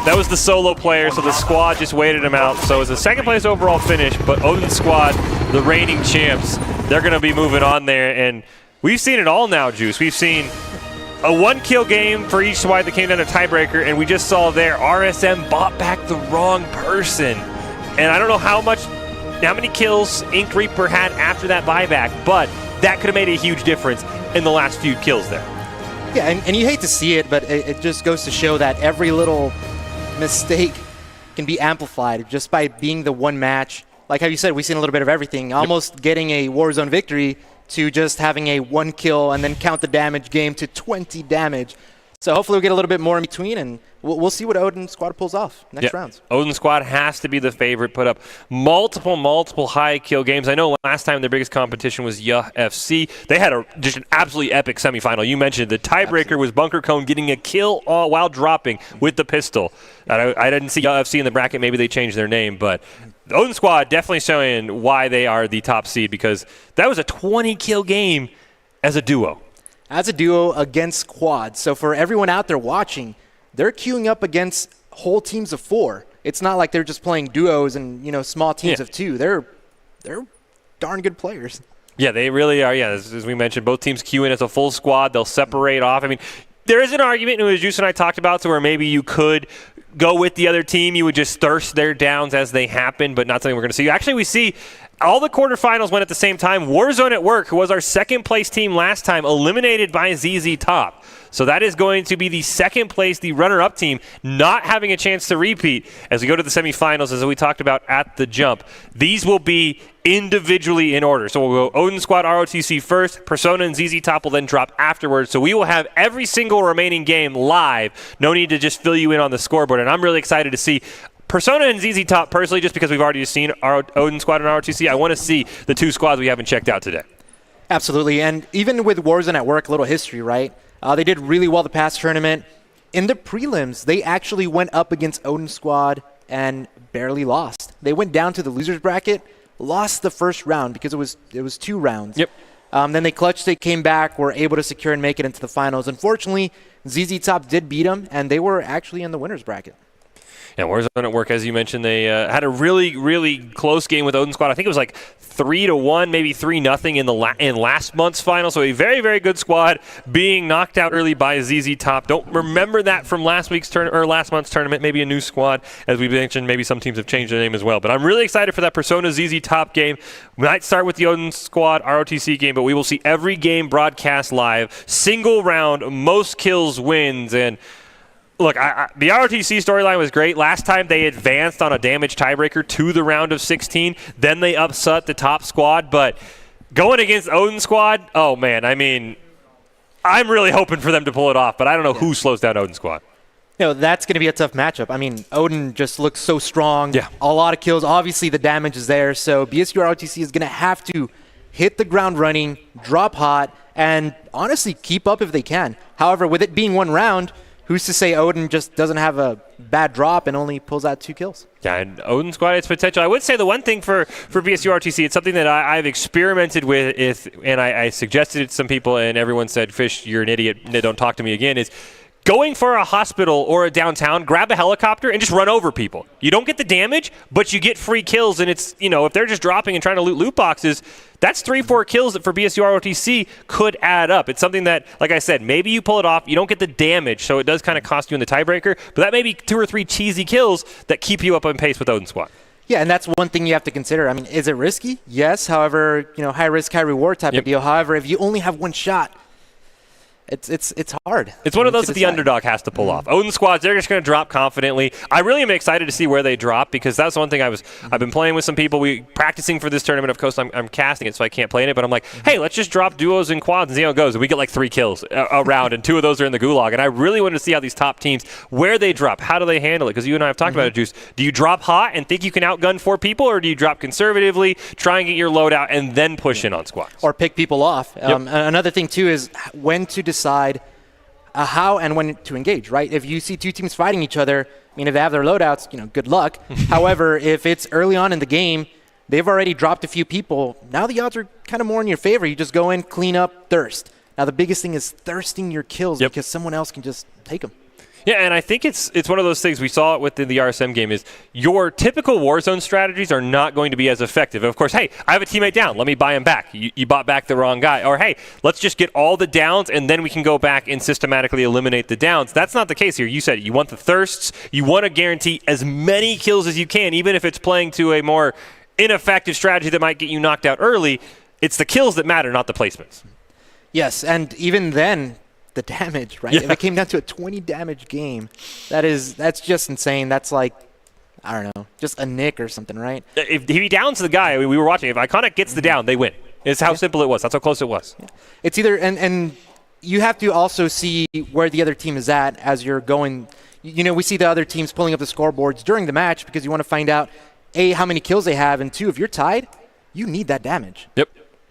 That was the solo player, so the squad just waited him out. So it's a second place overall finish, but Odin squad, the reigning champs, they're going to be moving on there. And we've seen it all now, Juice. We've seen a 1-kill game for each squad that came down to tiebreaker, and we just saw there RSM bought back the wrong person. And I don't know how many kills Ink Reaper had after that buyback, but that could have made a huge difference in the last few kills there. Yeah, and you hate to see it, but it just goes to show that every little mistake can be amplified just by being the one match. Like how you said, we've seen a little bit of everything. Almost getting a Warzone victory to just having a 1 kill and then count the damage game to 20 damage. So hopefully we'll get a little bit more in between, and we'll see what Odin squad pulls off next rounds. Odin squad has to be the favorite, put up multiple high kill games. I know last time their biggest competition was FC. They had just an absolutely epic semifinal. You mentioned the tiebreaker was Bunker Cone getting a kill while dropping with the pistol. I didn't see FC in the bracket. Maybe they changed their name, but the Odin squad definitely showing why they are the top seed, because that was a 20-kill game as a duo. As a duo against squads. So for everyone out there watching, they're queuing up against whole teams of 4. It's not like they're just playing duos and small teams of 2. They're darn good players. Yeah, they really are. Yeah, as we mentioned, both teams queue in as a full squad. They'll separate off. I mean, there is an argument, as Juice and I talked about, to where maybe you could go with the other team. You would just thirst their downs as they happen, but not something we're going to see. Actually, we see all the quarterfinals went at the same time. Warzone at Work, who was our second place team last time, eliminated by ZZ Top. So that is going to be the second place, the runner-up team, not having a chance to repeat as we go to the semifinals, as we talked about at the jump. These will be individually in order. So we'll go Odin Squad ROTC first, Persona and ZZ Top will then drop afterwards. So we will have every single remaining game live. No need to just fill you in on the scoreboard. And I'm really excited to see Persona and ZZ Top personally, just because we've already seen Odin Squad and ROTC. I want to see the 2 squads we haven't checked out today. Absolutely. And even with Warzone at Work, a little history, right? They did really well the past tournament. In the prelims, they actually went up against Odin Squad and barely lost. They went down to the losers bracket, lost the first round because it was 2 rounds. Yep. Then they clutched, they came back, were able to secure and make it into the finals. Unfortunately, ZZ Top did beat them, and they were actually in the winners bracket. Yeah, Warzone at Work, as you mentioned, they had a really close game with Odin Squad. I think it was like 3-1, maybe 3-0 in last month's final. So a very good squad being knocked out early by ZZ Top. Don't remember that from last month's tournament. Maybe a new squad, as we mentioned. Maybe some teams have changed their name as well. But I'm really excited for that Persona ZZ Top game. We might start with the Odin Squad ROTC game, but we will see every game broadcast live. Single round, most kills wins, and look, the ROTC storyline was great. Last time they advanced on a damage tiebreaker to the round of 16. Then they upset the top squad. But going against Odin Squad, oh, man, I mean, I'm really hoping for them to pull it off. But I don't know who slows down Odin Squad. That's going to be a tough matchup. I mean, Odin just looks so strong. Yeah. A lot of kills. Obviously, the damage is there. So BSU ROTC is going to have to hit the ground running, drop hot, and honestly keep up if they can. However, with it being 1 round, who's to say Odin just doesn't have a bad drop and only pulls out 2 kills? Yeah, and Odin Squad, its potential. I would say the one thing for BSU RTC, it's something that I've experimented with, and I suggested it to some people, and everyone said, Fish, you're an idiot, don't talk to me again, is going for a hospital or a downtown, grab a helicopter and just run over people. You don't get the damage, but you get free kills, and it's, if they're just dropping and trying to loot boxes, that's 3-4 kills that for BSU ROTC could add up. It's something that, like I said, maybe you pull it off, you don't get the damage, so it does kind of cost you in the tiebreaker, but that may be 2 or 3 cheesy kills that keep you up on pace with Odin Squad. Yeah, and that's one thing you have to consider. I mean, is it risky? Yes. However, high risk, high reward type of deal. However, if you only have 1 shot, it's hard. It's one of those that the underdog has to pull off. Odin squads, they're just going to drop confidently. I really am excited to see where they drop, because that's one thing I've been playing with some people. We practicing for this tournament. Of course, I'm casting it, so I can't play in it. But I'm like, hey, let's just drop duos and quads and see how it goes. And we get like 3 kills a round, and 2 of those are in the gulag. And I really wanted to see how these top teams, where they drop, how do they handle it? Because you and I have talked about it, Juice. Do you drop hot and think you can outgun 4 people, or do you drop conservatively, try and get your load out, and then push in on squads? Or pick people off. Another thing, too, is when to decide decide how and when to engage, right? If you see two teams fighting each other, I mean, if they have their loadouts, good luck. However, if it's early on in the game, they've already dropped a few people. Now the odds are kind of more in your favor. You just go in, clean up, thirst. Now the biggest thing is thirsting your kills because someone else can just take them. Yeah, and I think it's one of those things, we saw it within the RSM game, is your typical Warzone strategies are not going to be as effective. Of course, hey, I have a teammate down. Let me buy him back. You bought back the wrong guy. Or, hey, let's just get all the downs, and then we can go back and systematically eliminate the downs. That's not the case here. You said you want the thirsts. You want to guarantee as many kills as you can, even if it's playing to a more ineffective strategy that might get you knocked out early. It's the kills that matter, not the placements. Yes, and even then, the damage, right? If it came down to a 20 damage game, that's just insane. That's like, I don't know, just a nick or something, right? If he downs the guy, we were watching, if Iconic gets the down, they win. It's how simple it was. That's how close it was. Yeah. It's either, and you have to also see where the other team is at as you're going. We see the other teams pulling up the scoreboards during the match because you want to find out, A, how many kills they have, and 2, if you're tied, you need that damage. Yep.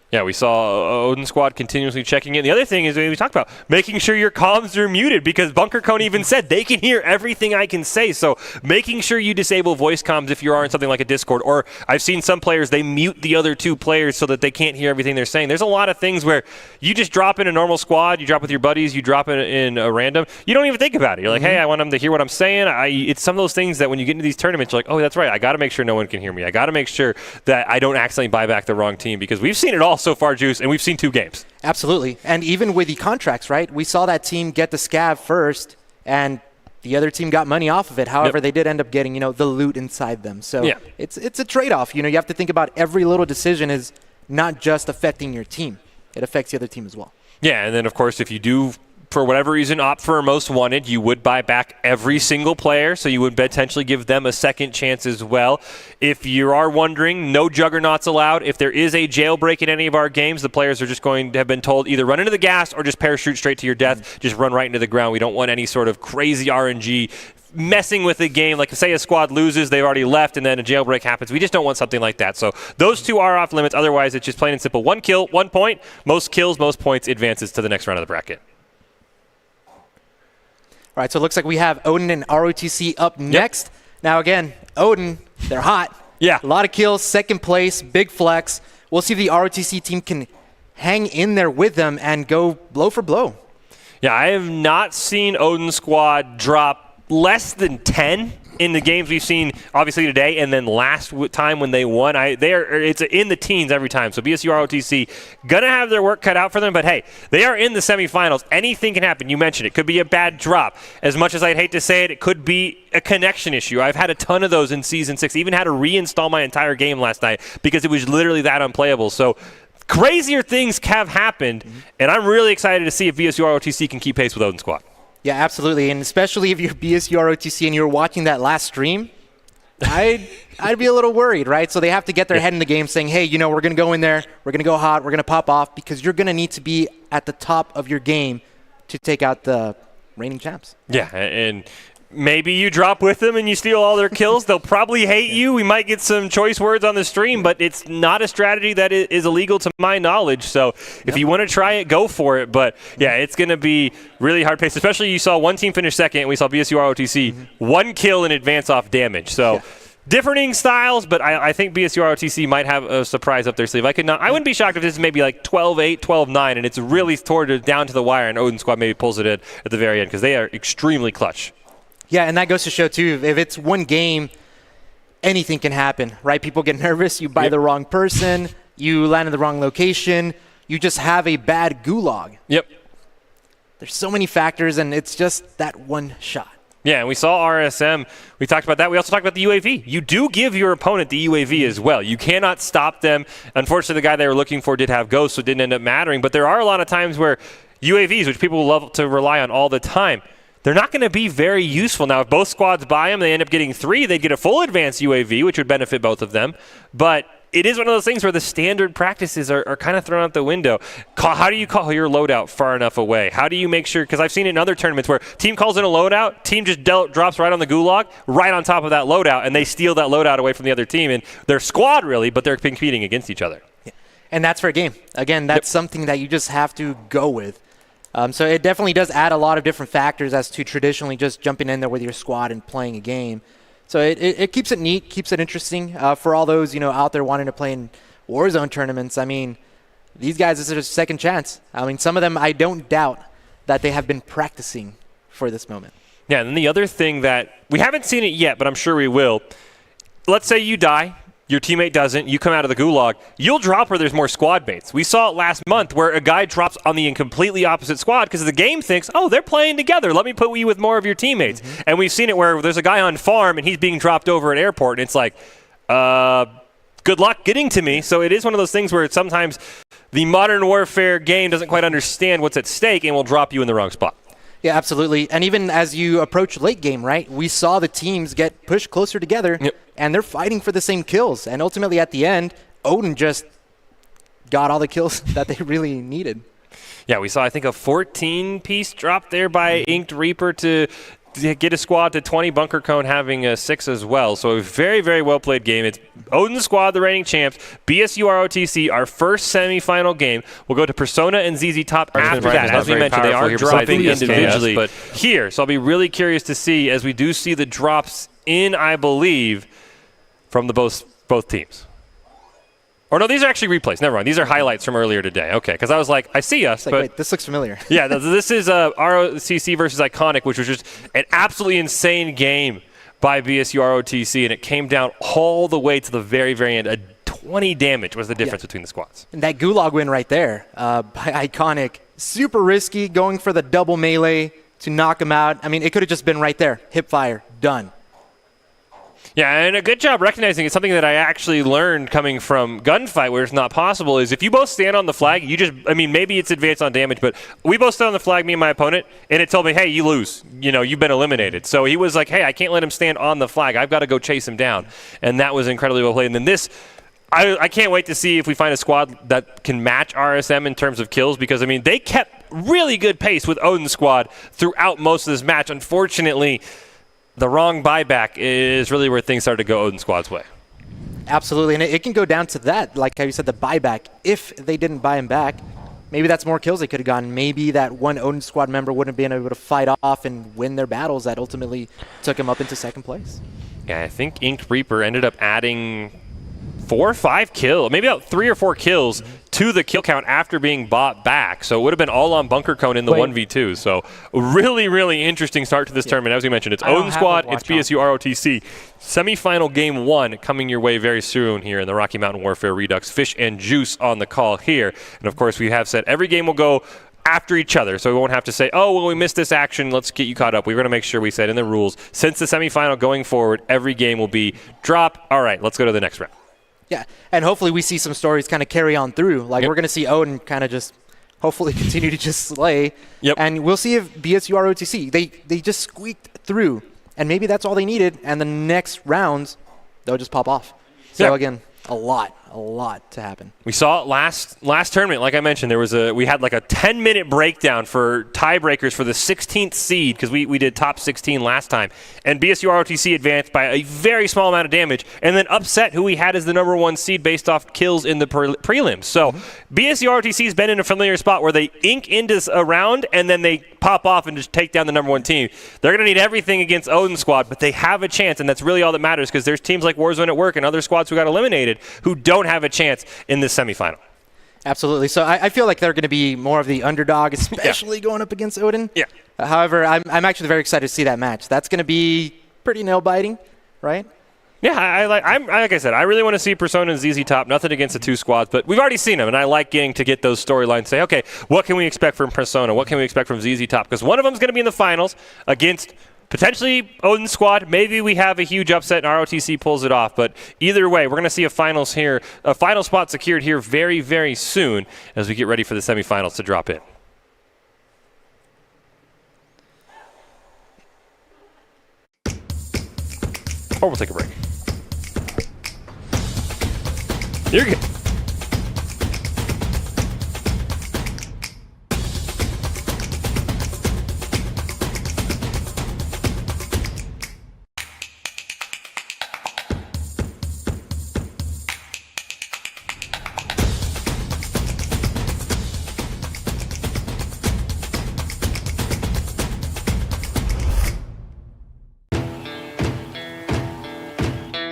Yeah, we saw Odin Squad continuously checking in. The other thing is we talked about making sure your comms are muted because Bunker Cone even said they can hear everything I can say. So making sure you disable voice comms if you are in something like a Discord. Or I've seen some players, they mute the other 2 players so that they can't hear everything they're saying. There's a lot of things where you just drop in a normal squad, you drop with your buddies, you drop in a random. You don't even think about it. You're like, hey, I want them to hear what I'm saying. It's some of those things that when you get into these tournaments, you're like, oh, that's right. I got to make sure no one can hear me. I got to make sure that I don't accidentally buy back the wrong team because we've seen it all so far, Juice, and we've seen 2 games. Absolutely. And even with the contracts, right? We saw that team get the scav first, and the other team got money off of it. However, they did end up getting, the loot inside them. So it's a trade-off. You have to think about every little decision is not just affecting your team. It affects the other team as well. Yeah, and then, of course, if you do, for whatever reason, opt for a most wanted, you would buy back every single player, so you would potentially give them a second chance as well. If you are wondering, no juggernauts allowed. If there is a jailbreak in any of our games, the players are just going to have been told either run into the gas or just parachute straight to your death. Just run right into the ground. We don't want any sort of crazy RNG messing with the game. Like, say a squad loses, they've already left, and then a jailbreak happens. We just don't want something like that. So those 2 are off limits. Otherwise, it's just plain and simple. 1 kill, 1 point. Most kills, most points advances to the next round of the bracket. All right, so it looks like we have Odin and ROTC up next. Now, again, Odin, they're hot. Yeah. A lot of kills, second place, big flex. We'll see if the ROTC team can hang in there with them and go blow for blow. Yeah, I have not seen Odin Squad drop less than 10 in the games we've seen, obviously today, and then last time when they won. It's in the teens every time. So BSU ROTC gonna have their work cut out for them, but hey, they are in the semifinals. Anything can happen. You mentioned it could be a bad drop. As much as I'd hate to say it, it could be a connection issue. I've had a ton of those in Season 6. Even had to reinstall my entire game last night because it was literally that unplayable. So crazier things have happened, and I'm really excited to see if BSU ROTC can keep pace with Odin Squad. Yeah, absolutely, and especially if you're BSU ROTC and you're watching that last stream, I'd be a little worried, right? So they have to get their head in the game saying, hey, we're going to go in there, we're going to go hot, we're going to pop off, because you're going to need to be at the top of your game to take out the reigning champs. Yeah, and maybe you drop with them and you steal all their kills. They'll probably hate you. We might get some choice words on the stream, but it's not a strategy that is illegal to my knowledge. So if you want to try it, go for it. But yeah, it's going to be really hard paced, especially you saw one team finish second and we saw BSU ROTC 1 kill in advance off damage. So differing styles, but I think BSU ROTC might have a surprise up their sleeve. I wouldn't be shocked if this is maybe like 12-8, 12-9, and it's really down to the wire and Odin Squad maybe pulls it in at the very end because they are extremely clutch. Yeah, and that goes to show, too, if it's one game, anything can happen, right? People get nervous. You buy the wrong person. You land in the wrong location. You just have a bad gulag. Yep. There's so many factors, and it's just that one shot. Yeah, and we saw RSM. We talked about that. We also talked about the UAV. You do give your opponent the UAV as well. You cannot stop them. Unfortunately, the guy they were looking for did have ghosts, so it didn't end up mattering. But there are a lot of times where UAVs, which people love to rely on all the time, they're not going to be very useful. Now, if both squads buy them, they end up getting 3. They'd get a full advanced UAV, which would benefit both of them. But it is one of those things where the standard practices are kind of thrown out the window. How do you call your loadout far enough away? How do you make sure? Because I've seen it in other tournaments where team calls in a loadout, team just drops right on the gulag, right on top of that loadout, and they steal that loadout away from the other team. And their squad, really, but they're competing against each other. Yeah. And that's for a game. Again, that's something that you just have to go with. So it definitely does add a lot of different factors as to traditionally just jumping in there with your squad and playing a game. So it keeps it neat, keeps it interesting for all those out there wanting to play in Warzone tournaments. I mean, these guys, this is a second chance. I mean, some of them, I don't doubt that they have been practicing for this moment. Yeah, and then the other thing that we haven't seen it yet, but I'm sure we will. Let's say you die. Your teammate doesn't, you come out of the gulag, you'll drop where there's more squad mates. We saw it last month where a guy drops on the completely opposite squad because the game thinks, oh, they're playing together. Let me put you with more of your teammates. And we've seen it where there's a guy on farm and he's being dropped over at airport, and it's like, good luck getting to me. So it is one of those things where sometimes the Modern Warfare game doesn't quite understand what's at stake and will drop you in the wrong spot. Yeah, absolutely. And even as you approach late game, right, we saw the teams get pushed closer together, and they're fighting for the same kills. And ultimately, at the end, Odin just got all the kills that they really needed. Yeah, we saw, I think, a 14-piece drop there by Inked Reaper to get a squad to 20, Bunker Cone having a 6 as well. So a very, very well-played game. It's Odin Squad, the reigning champs, BSU ROTC, our first semifinal game. We'll go to Persona and ZZ Top after that. As we mentioned, they are dropping individually. But here, so I'll be really curious to see, as we do see the drops in, I believe, from the both teams. Or no, these are actually replays. Never mind. These are highlights from earlier today. Okay, because I was like, I see us, like, but wait, this looks familiar. Yeah, this is ROTC versus Iconic, which was just an absolutely insane game by BSU ROTC, and it came down all the way to the very, very end. A 20 damage was the difference between the squads. And that Gulag win right there by Iconic, super risky, going for the double melee to knock him out. I mean, it could have just been right there. Hip fire, done. Yeah, and a good job recognizing it's something that I actually learned coming from Gunfight, where it's not possible, is if you both stand on the flag, maybe it's advanced on damage, but we both stood on the flag, me and my opponent, and it told me, hey, you lose. You've been eliminated. So he was like, hey, I can't let him stand on the flag. I've got to go chase him down. And that was incredibly well played. And then this, I can't wait to see if we find a squad that can match RSM in terms of kills, because, they kept really good pace with Odin Squad throughout most of this match. Unfortunately, the wrong buyback is really where things started to go Odin Squad's way. Absolutely, and it can go down to that, like how you said, the buyback. If they didn't buy him back, maybe that's more kills they could have gotten. Maybe that one Odin Squad member wouldn't have been able to fight off and win their battles that ultimately took him up into second place. Yeah, I think Inked Reaper ended up adding 4 or 5 kills, maybe about 3 or 4 kills to the kill count after being bought back. So it would have been all on Bunker Cone in the 1v2. So really, really interesting start to this tournament. As we mentioned, it's Odin Squad, it's BSU ROTC. Semifinal game 1 coming your way very soon here in the Rocky Mountain Warfare Redux. Fish and Juice on the call here. And of course, we have said every game will go after each other, so we won't have to say, oh, well, we missed this action, let's get you caught up. We're going to make sure we said in the rules, since the semifinal going forward, every game will be drop. All right, let's go to the next round. Yeah, and hopefully we see some stories kind of carry on through. Like, we're going to see Odin kind of just hopefully continue to just slay. And we'll see if BSU ROTC, they just squeaked through, and maybe that's all they needed, and the next rounds, they'll just pop off. So, again, a lot to happen. We saw it last tournament. Like I mentioned, we had like a 10-minute breakdown for tiebreakers for the 16th seed, because we did top 16 last time, and BSU ROTC advanced by a very small amount of damage and then upset who we had as the number 1 seed based off kills in the prelims. So BSU ROTC has been in a familiar spot where they ink into a round and then they pop off and just take down the number 1 team. They're going to need everything against Odin Squad, but they have a chance, and that's really all that matters, because there's teams like Warzone at Work and other squads who got eliminated who don't have a chance in this semifinal. Absolutely. So I feel like they're going to be more of the underdog, especially going up against Odin. Yeah. However, I'm actually very excited to see that match. That's going to be pretty nail-biting, right? Yeah, like I said, I really want to see Persona and ZZ Top. Nothing against the 2 squads, but we've already seen them, and I like getting to get those storylines. Say, okay, what can we expect from Persona? What can we expect from ZZ Top? Because one of them is going to be in the finals against potentially Odin Squad. Maybe we have a huge upset and ROTC pulls it off. But either way, we're going to see a final spot secured here very, very soon as we get ready for the semifinals to drop in. Or we'll take a break. You're good.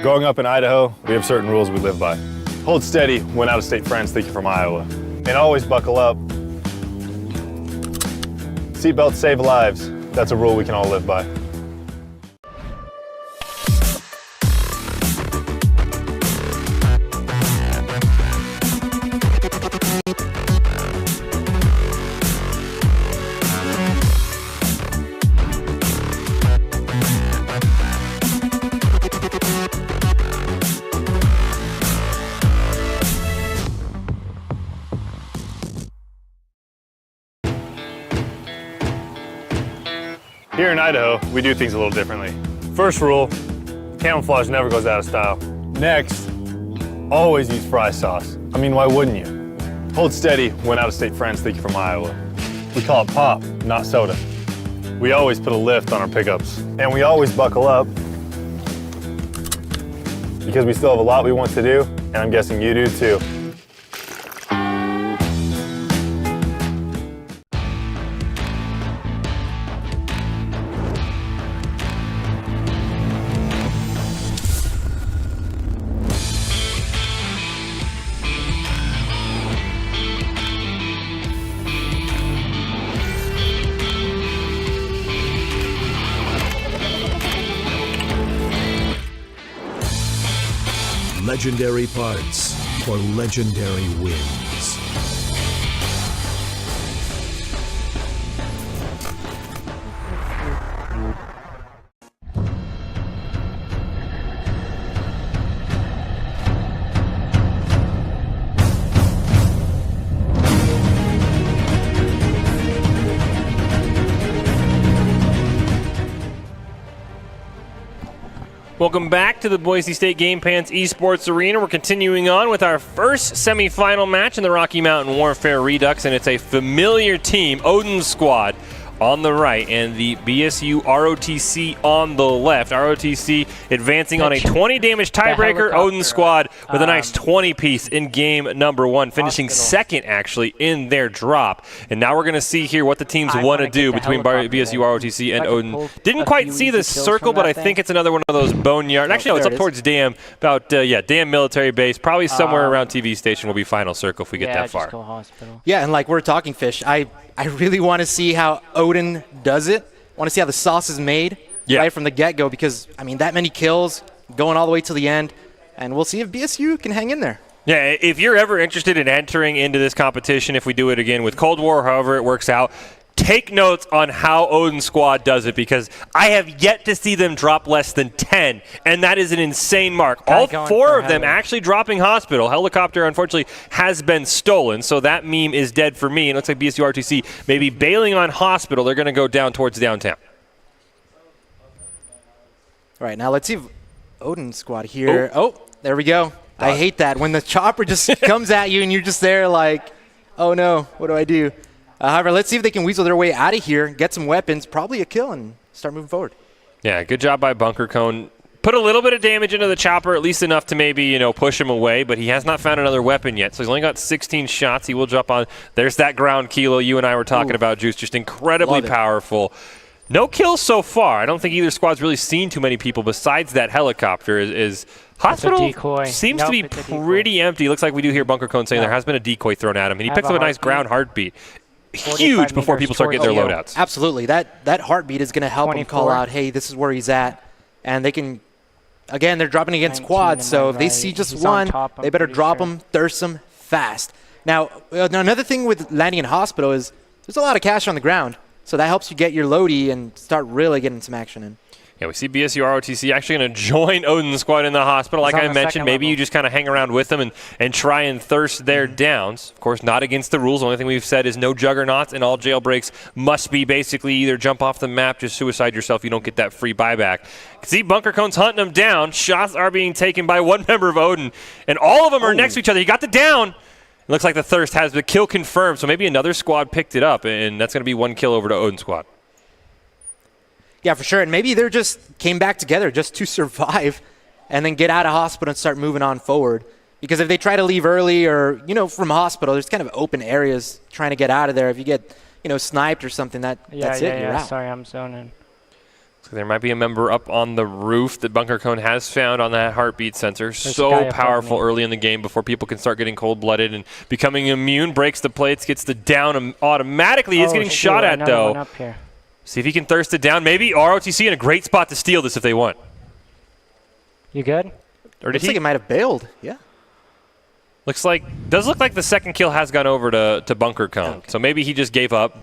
Growing up in Idaho, we have certain rules we live by. Hold steady when out-of-state friends think you're from Iowa. And always buckle up. Seatbelts save lives. That's a rule we can all live by. Here in Idaho, we do things a little differently. First rule, camouflage never goes out of style. Next, always use fry sauce. I mean, why wouldn't you? Hold steady when out-of-state friends think you're from Iowa. We call it pop, not soda. We always put a lift on our pickups. And we always buckle up because we still have a lot we want to do, and I'm guessing you do too. Legendary parts for legendary wins. Welcome back to the Boise State Game Pants Esports Arena. We're continuing on with our first semifinal match in the Rocky Mountain Warfare Redux, and it's a familiar team, Odin's squad, on the right and the BSU ROTC on the left. ROTC advancing on a 20 damage tiebreaker. Odin's squad with a nice 20-piece in game number one, finishing second actually in their drop. And now we're going to see here what the teams want to do between BSU ROTC and Odin. Didn't quite see the circle, but I think it's another one of those boneyard. Actually, no, it's up towards Dam, about Dam military base. Probably somewhere around TV station will be final circle if we get that far. Just go hospital. Yeah, and like we're talking, Fish, I really want to see how Odin does it. I want to see how the sauce is made right from the get-go because, I mean, that many kills going all the way to the end, and we'll see if BSU can hang in there. Yeah, if you're ever interested in entering into this competition, if we do it again with Cold War, however it works out, take notes on how Odin Squad does it because I have yet to see them drop less than 10, and that is an insane mark. All four of them actually dropping hospital. Helicopter, unfortunately, has been stolen, so that meme is dead for me. It looks like BSU RTC may be bailing on hospital. They're going to go down towards downtown. All right, now let's see if Odin Squad here. Oh, there we go. I hate that when the chopper just comes at you and you're just there like, oh no, what do I do? However, let's see if they can weasel their way out of here, get some weapons, probably a kill, and start moving forward. Yeah, good job by Bunker Cone. Put a little bit of damage into the chopper, at least enough to maybe, push him away, but he has not found another weapon yet. So he's only got 16 shots. He will jump on. There's that ground kilo you and I were talking about, Juice. Just incredibly powerful. No kills so far. I don't think either squad's really seen too many people besides that helicopter. Hospital seems to be pretty empty. Looks like we do hear Bunker Cone saying there has been a decoy thrown at him, and he picks up a nice ground heartbeat. Huge before people start getting their loadouts. Absolutely. That heartbeat is going to help him call out, hey, this is where he's at. And they can, again, they're dropping against quads, so if they see just one, they better drop them, thirst them fast. Now, another thing with landing in hospital is there's a lot of cash on the ground, so that helps you get your loadie and start really getting some action in. Yeah, we see BSU ROTC actually going to join Odin's squad in the hospital. Like I mentioned, maybe you just kind of hang around with them and try and thirst their downs. Of course, not against the rules. The only thing we've said is no juggernauts, and all jailbreaks must be basically either jump off the map, just suicide yourself. You don't get that free buyback. See, Bunker Cone's hunting them down. Shots are being taken by one member of Odin, and all of them are next to each other. He got the down. It looks like the thirst has the kill confirmed, so maybe another squad picked it up, and that's going to be one kill over to Odin squad. Yeah, for sure. And maybe they just came back together just to survive and then get out of hospital and start moving on forward. Because if they try to leave early or, from hospital, there's kind of open areas trying to get out of there. If you get, sniped or something, that's it. You're out. Sorry, I'm zoning. So there might be a member up on the roof that Bunker Cone has found on that heartbeat sensor. There's a guy So above powerful me. early in the game before people can start getting cold-blooded and becoming immune. Breaks the plates, gets the down automatically. He's getting shot at, another though. one up here. See if he can thirst it down. Maybe ROTC in a great spot to steal this if they want. You good? Or did Looks he? like it might have bailed. Yeah. Does look like the second kill has gone over to Bunker Cone. So maybe he just gave up.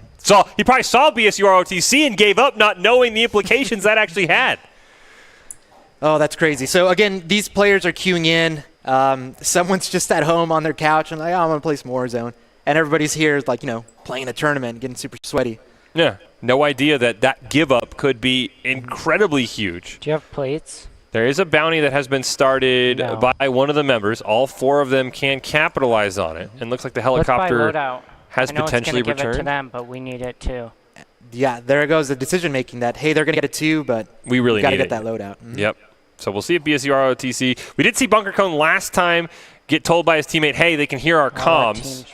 He probably saw BSU ROTC and gave up, not knowing the implications that actually had. Oh, that's crazy. So again, these players are queuing in. Someone's just at home on their couch and like, oh, I'm gonna play some Warzone, and everybody's here like, you know, playing a tournament, getting super sweaty. Yeah, no idea that give up could be incredibly huge. Do you have plates? There is a bounty that has been started by one of the members. All 4 of them can capitalize on it, and looks like the helicopter Let's buy loadout. has I know potentially it's gonna give it to returned. them, but we need it too. Yeah, there goes the decision making that, hey, they're going to get it too, but We really got to need get it. that loadout. Mhm. Yep. So we'll see if BSU ROTC. We did see Bunker Cone last time get told by his teammate, hey, they can hear our comms,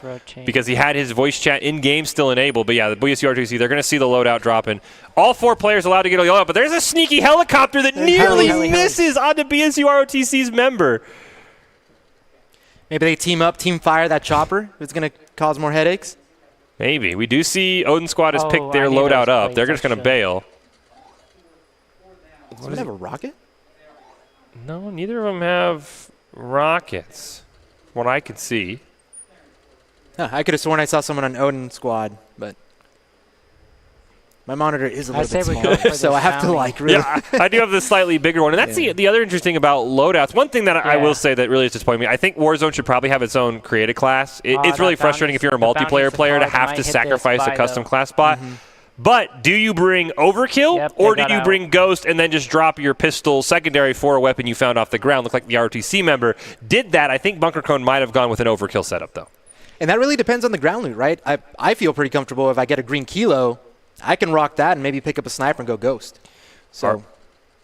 because he had his voice chat in-game still enabled. But yeah, the BSU ROTC, they're going to see the loadout dropping. All 4 players allowed to get a loadout, but there's a sneaky helicopter that nearly misses onto BSU ROTC's member. Maybe they team up, team fire that chopper. It's going to cause more headaches. Maybe. We do see Odin Squad has picked I their need loadout those up. They're plates, just going to bail. Does someone have a rocket? No, neither of them have rockets, what I could see. Huh, I could have sworn I saw someone on Odin Squad, but my monitor is a little bit smaller, so I have to like really. Yeah, I do have the slightly bigger one, and that's the other interesting about loadouts. One thing that I will say that really is disappointing me, I think Warzone should probably have its own created class. It's really frustrating if you're a multiplayer player to have to sacrifice a custom class spot. But do you bring Overkill, or do you bring Ghost and then just drop your pistol secondary for a weapon you found off the ground? Look like the ROTC member did that. I think Bunker Cone might have gone with an Overkill setup, though. And that really depends on the ground loot, right? I feel pretty comfortable if I get a green kilo, I can rock that and maybe pick up a sniper and go Ghost. So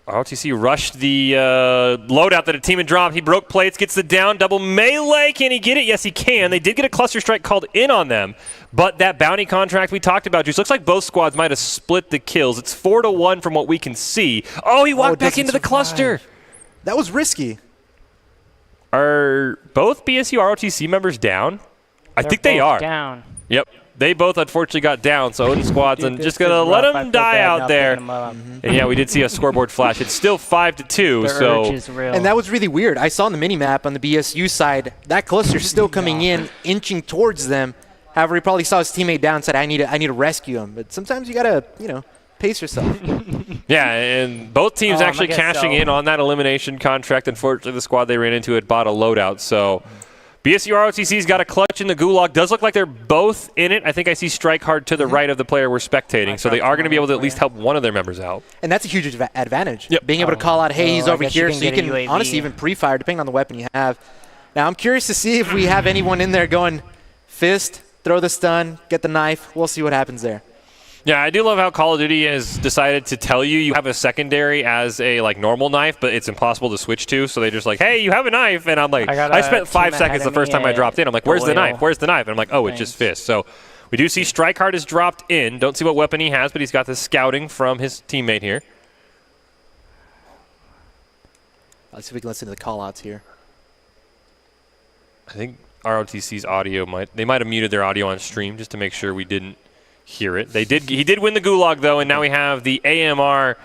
ROTC rushed the loadout that a team had dropped. He broke plates, gets the down, double melee. Can he get it? Yes, he can. They did get a cluster strike called in on them, but that bounty contract we talked about, Juice, looks like both squads might have split the kills. It's 4-1 from what we can see. Oh, he walked back into the cluster. That was risky. Are both BSU ROTC members down? I think they are. Down. Yep. They both unfortunately got down, so Odin Squad's just going to let them die out there. And yeah, we did see a scoreboard flash. It's still 5-2. So and that was really weird. I saw on the mini-map on the BSU side, that cluster's still coming in, inching towards them. However, he probably saw his teammate down and said, I need to rescue him. But sometimes you got to, pace yourself. Yeah, and both teams actually cashing in on that elimination contract. Unfortunately, the squad they ran into had bought a loadout, so BSU ROTC's got a clutch in the gulag. Does look like they're both in it. I think I see Strike Hard to the right of the player we're spectating, so they are going to be able to at least help one of their members out. And that's a huge advantage. Being able to call out, hey, he's over here, so you can UAV. honestly even pre-fire, depending on the weapon you have. Now, I'm curious to see if we have anyone in there going fist, throw the stun, get the knife. We'll see what happens there. Yeah, I do love how Call of Duty has decided to tell you have a secondary as a normal knife, but it's impossible to switch to. So they're just like, hey, you have a knife. And I'm like, I spent 5 seconds the first time I dropped in. I'm like, where's the knife? Where's the knife? And I'm like, oh, it's just fist. So we do see Strike Hard has dropped in. Don't see what weapon he has, but he's got the scouting from his teammate here. Let's see if we can listen to the call-outs here. I think ROTC's audio they might have muted their audio on stream just to make sure we didn't hear it. He did win the gulag though, and now we have the AMR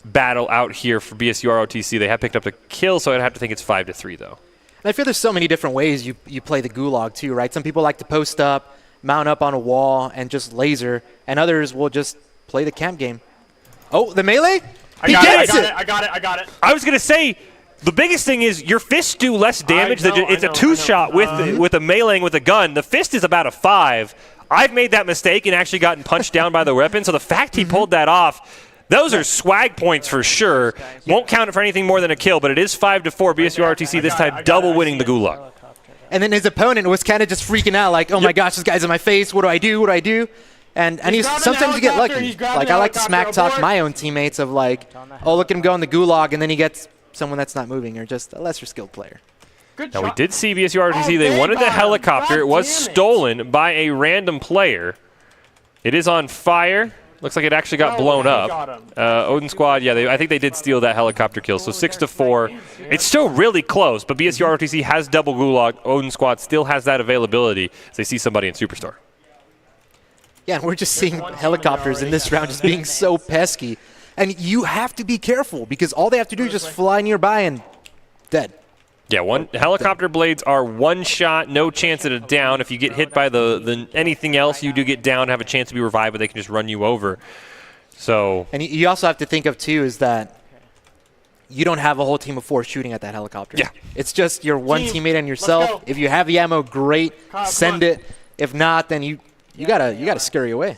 battle out here for BSU ROTC. They have picked up the kill, so I'd have to think it's 5-3 though. And I feel there's so many different ways you play the gulag too, right? Some people like to post up, mount up on a wall, and just laser, and others will just play the camp game. Oh, the melee? I got it. I was gonna say, the biggest thing is your fists do less damage. It's a two-shot with a meleeing with a gun. The fist is about a 5. I've made that mistake and actually gotten punched down by the weapon, so the fact he pulled that off, those are swag points for sure. Won't count it for anything more than a kill, but it is 5-4. BSU ROTC this time double winning the gulag. And then his opponent was kind of just freaking out, like, oh my gosh, this guy's in my face. What do I do? What do I do? And sometimes you get lucky. Like, I like to smack talk my own teammates of like, oh, look at him go in the gulag, and then he gets someone that's not moving or just a lesser skilled player. Now, we did see BSU ROTC. They wanted the helicopter. It was stolen by a random player. It is on fire. Looks like it actually got blown up. Odin Squad, yeah, I think they did steal that helicopter kill. So 6-4. It's still really close, but BSU ROTC has double gulag. Odin Squad still has that availability as they see somebody in Superstore. Yeah, and we're just seeing helicopters in this round just being so pesky. And you have to be careful because all they have to do is just fly nearby and dead. Yeah, helicopter blades are one shot, no chance at a down. If you get hit by the anything else, you do get down, have a chance to be revived, but they can just run you over. So. And you also have to think of too is that you don't have a whole team of 4 shooting at that helicopter. Yeah. It's just your one teammate and yourself. If you have the ammo, great, send it. If not, then you gotta scurry away.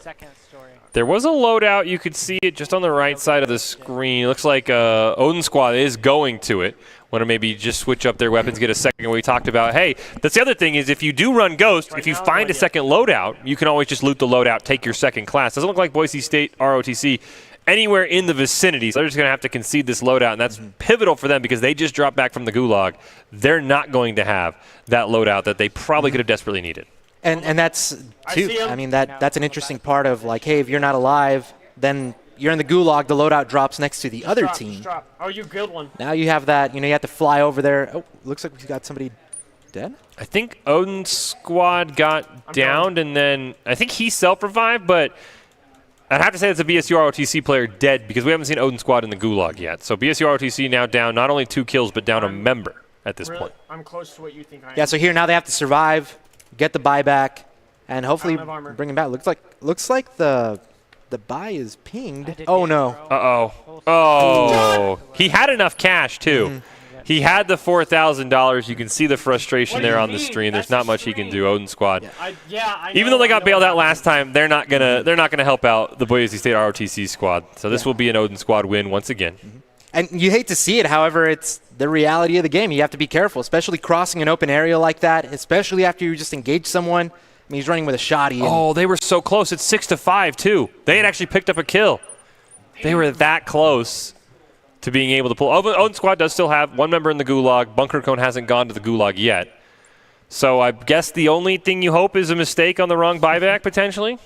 There was a loadout. You could see it just on the right side of the screen. It looks like Odin Squad is going to it. Want to maybe just switch up their weapons, get a second. We talked about, hey, that's the other thing is if you do run Ghost, if you find a second loadout, you can always just loot the loadout, take your second class. Doesn't look like Boise State ROTC anywhere in the vicinity. So they're just going to have to concede this loadout, and that's pivotal for them because they just dropped back from the gulag. They're not going to have that loadout that they probably could have desperately needed. And that's too. I mean that's an interesting part of like, hey, if you're not alive, then you're in the gulag. The loadout drops next to the other team. Oh, you killed one. Now you have that. You have to fly over there. Oh, looks like we got somebody dead. I think Odin Squad got downed, and then I think he self-revived, but I'd have to say it's a BSU ROTC player dead because we haven't seen Odin Squad in the gulag yet. So BSU ROTC now down not only 2 kills, but down a member at this point. I'm close to what you think I am. Yeah, so here now they have to survive, get the buyback, and hopefully bring him back. Looks like the buy is pinged. Oh no. Uh-oh. Oh. He had enough cash too. He had the $4,000. You can see the frustration there on the stream. There's not much he can do. Odin Squad. Even though they got bailed out last time, they're not gonna help out the Boise State ROTC squad. So this will be an Odin Squad win once again. And you hate to see it, however, it's the reality of the game. You have to be careful, especially crossing an open area like that, especially after you just engage someone. I mean, he's running with a shotty. Oh, they were so close. It's 6-5 too. They had actually picked up a kill. They were that close to being able to pull. Odin Squad does still have one member in the gulag. Bunker Cone hasn't gone to the gulag yet. So I guess the only thing you hope is a mistake on the wrong buyback, potentially?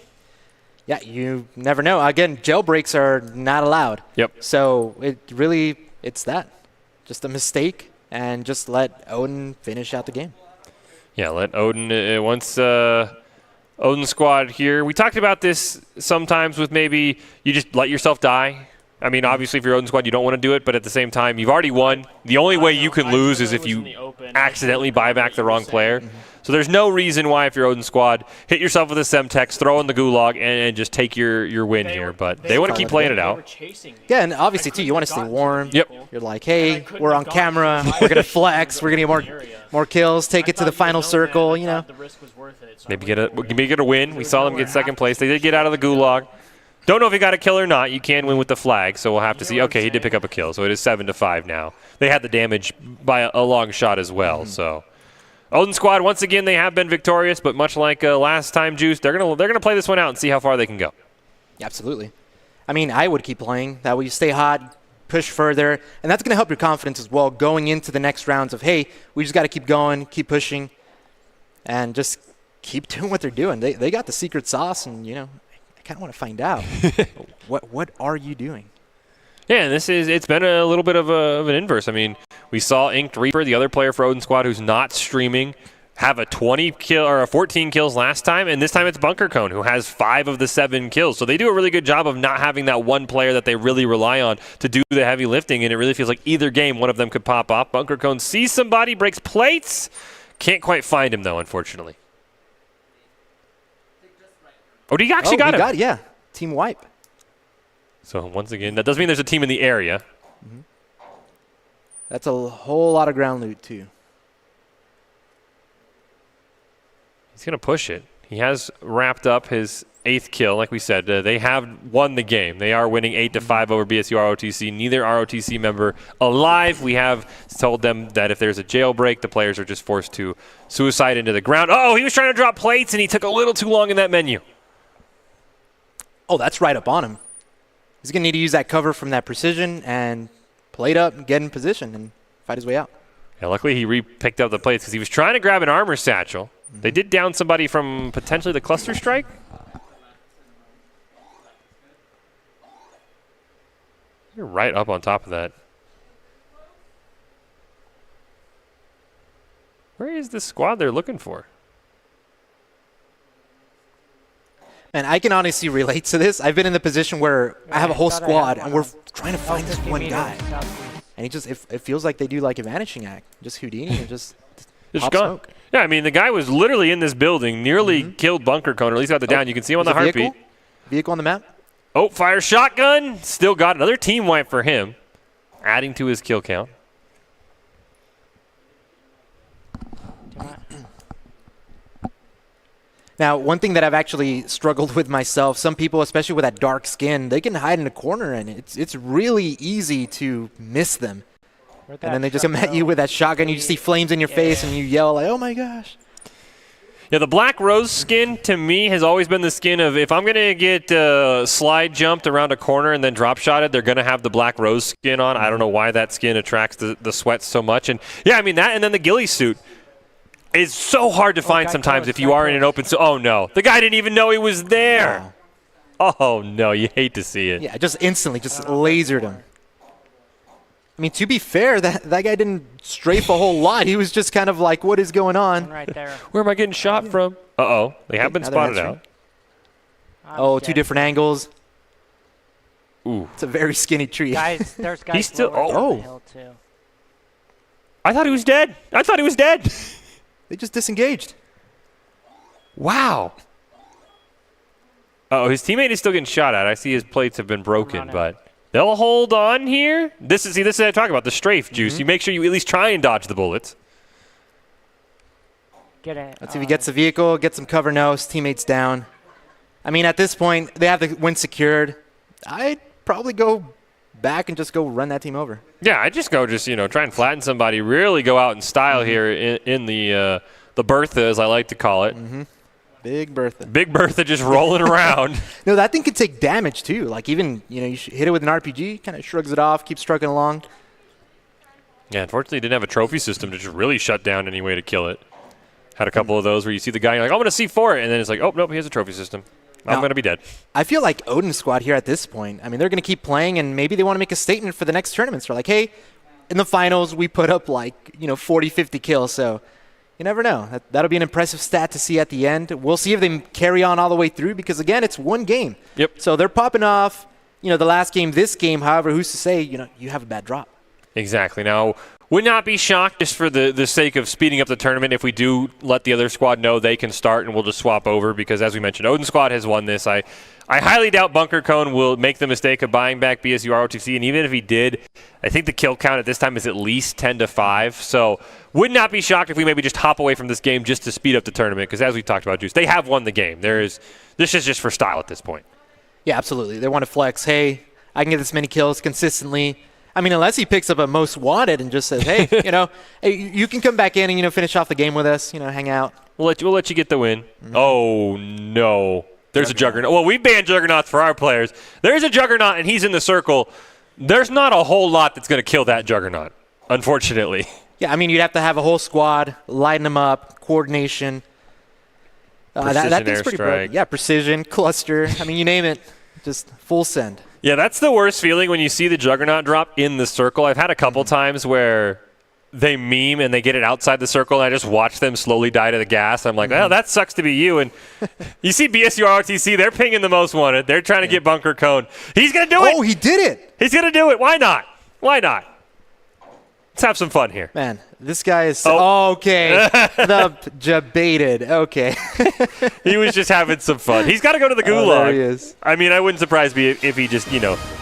Yeah, you never know. Again, jailbreaks are not allowed. Yep. So it's that. Just a mistake, and just let Odin finish out the game. Yeah, let Odin, once Odin Squad here. We talked about this sometimes with maybe you just let yourself die. I mean, obviously, if you're Odin Squad, you don't want to do it, but at the same time, you've already won. The only way you can lose is if you accidentally buy back the wrong player. So there's no reason why, if you're Odin Squad, hit yourself with a Semtex, throw in the gulag, and just take your win here. But they want to keep playing it out. Yeah, and obviously, too, you want to stay warm. Yep. You're like, hey, we're on camera. We're going to flex. We're going to get more kills, take it to the final circle, you know. Maybe get a win. We saw them get second place. They did get out of the gulag. Don't know if he got a kill or not. You can win with the flag, so we'll have to see. Okay, he did pick up a kill, so it is 7-5 now. They had the damage by a long shot as well. So Odin Squad, once again, they have been victorious, but much like last time, Juice, they're gonna play this one out and see how far they can go. Absolutely. I mean, I would keep playing. That way you stay hot, push further, and that's going to help your confidence as well going into the next rounds of, hey, we just got to keep going, keep pushing, and just keep doing what they're doing. They got the secret sauce, and, you know, I kind of want to find out. What are you doing? Yeah, and it's been a little bit of an inverse. I mean, we saw Inked Reaper, the other player for Odin Squad who's not streaming, have a 20 kill or a 14 kills last time, and this time it's Bunker Cone who has 5 of the 7 kills. So they do a really good job of not having that one player that they really rely on to do the heavy lifting, and it really feels like either game one of them could pop off. Bunker Cone sees somebody, breaks plates, can't quite find him though, unfortunately. Oh, he actually got him. Yeah, team wipe. So once again, that doesn't mean there's a team in the area. That's a whole lot of ground loot too. He's going to push it. He has wrapped up his 8th kill. Like we said, they have won the game. They are winning 8-5 over BSU ROTC. Neither ROTC member alive. We have told them that if there's a jailbreak, the players are just forced to suicide into the ground. Oh, he was trying to drop plates, and he took a little too long in that menu. Oh, that's right up on him. He's going to need to use that cover from that precision and plate up, get in position, and fight his way out. Yeah, luckily he picked up the plates because he was trying to grab an armor satchel. They did down somebody from potentially the cluster strike. You're right up on top of that. Where is the squad they're looking for? And I can honestly relate to this. I've been in the position where I have a whole squad and we're trying to find this one guy. And it feels like they do like a vanishing act. Just Houdini and just pop gone. smoke. Yeah, I mean, the guy was literally in this building, nearly killed Bunker Cone, or at least got the down. You can see him on the heartbeat. Vehicle on the map. Oh, fire shotgun. Still got another team wipe for him, adding to his kill count. Now, one thing that I've actually struggled with myself, some people, especially with that dark skin, they can hide in a corner, and it's really easy to miss them. And then they just come at you with that shotgun. You just see flames in your face, and you yell like, "Oh my gosh!" Yeah, the Black Rose skin to me has always been the skin of if I'm gonna get slide jumped around a corner and then drop shotted, they're gonna have the Black Rose skin on. I don't know why that skin attracts the sweats so much. And yeah, I mean that, and then the ghillie suit. It's so hard to find sometimes if you are in an open. Oh no, the guy didn't even know he was there. No. Oh no, you hate to see it. Yeah, just instantly, just lasered him. I mean, to be fair, that guy didn't strafe a whole lot. He was just kind of like, "What is going on?" Right there. Where am I getting shot from? Uh-oh, they have been spotted out. Oh, two different angles. Ooh, it's a very skinny tree. Guys, there's guys. He's still. The hill too. I thought he was dead. I thought he was dead. They just disengaged. Wow. Oh, his teammate is still getting shot at. I see his plates have been broken, but they'll hold on here. This is what I talk about, the strafe juice. You make sure you at least try and dodge the bullets. Get it. Let's see if he gets the vehicle, get some cover. No, his teammate's down. I mean, at this point, they have the win secured. I'd probably go back and just go run that team over. Yeah, I just go try and flatten somebody, really go out in style here in the Bertha, as I like to call it. Big Bertha. Big Bertha just rolling around. No, that thing could take damage too. Like even, you hit it with an RPG, kind of shrugs it off, keeps trucking along. Yeah, unfortunately, didn't have a trophy system to just really shut down any way to kill it. Had a couple of those where you see the guy, you're like, I'm going to C4 it, and then it's like, oh, nope, he has a trophy system. I'm going to be dead. I feel like Odin squad here at this point, I mean, they're going to keep playing, and maybe they want to make a statement for the next tournaments. They're like, hey, in the finals, we put up 40, 50 kills, so you never know. That'll be an impressive stat to see at the end. We'll see if they carry on all the way through, because, again, it's one game. Yep. So they're popping off, the last game, this game. However, who's to say, you have a bad drop. Exactly. Now, would not be shocked just for the sake of speeding up the tournament if we do let the other squad know they can start and we'll just swap over because, as we mentioned, Odin squad has won this. I highly doubt Bunker Cone will make the mistake of buying back BSU ROTC, and even if he did, I think the kill count at this time is at least 10-5. So would not be shocked if we maybe just hop away from this game just to speed up the tournament because, as we talked about, Juice, they have won the game. This is just for style at this point. Yeah, absolutely. They want to flex, hey, I can get this many kills consistently. I mean, unless he picks up a most wanted and just says, hey, hey, you can come back in and, finish off the game with us, hang out. We'll let you get the win. Oh, no. There's a Juggernaut. Well, we banned Juggernauts for our players. There's a Juggernaut, and he's in the circle. There's not a whole lot that's going to kill that Juggernaut, unfortunately. Yeah, I mean, you'd have to have a whole squad, lighten them up, coordination. That thing's pretty broken. Yeah, precision, cluster. I mean, you name it, just full send. Yeah, that's the worst feeling when you see the Juggernaut drop in the circle. I've had a couple times where they meme and they get it outside the circle, and I just watch them slowly die to the gas. I'm like, well, that sucks to be you. And you see BSU ROTC, they're pinging the most wanted. They're trying to get Bunker Cone. He's going to do it. Oh, he did it. He's going to do it. Why not? Why not? Let's have some fun here. Man, this guy is okay. The debated. Okay. He was just having some fun. He's got to go to the gulag. There he is. I mean, I wouldn't surprise me if he just,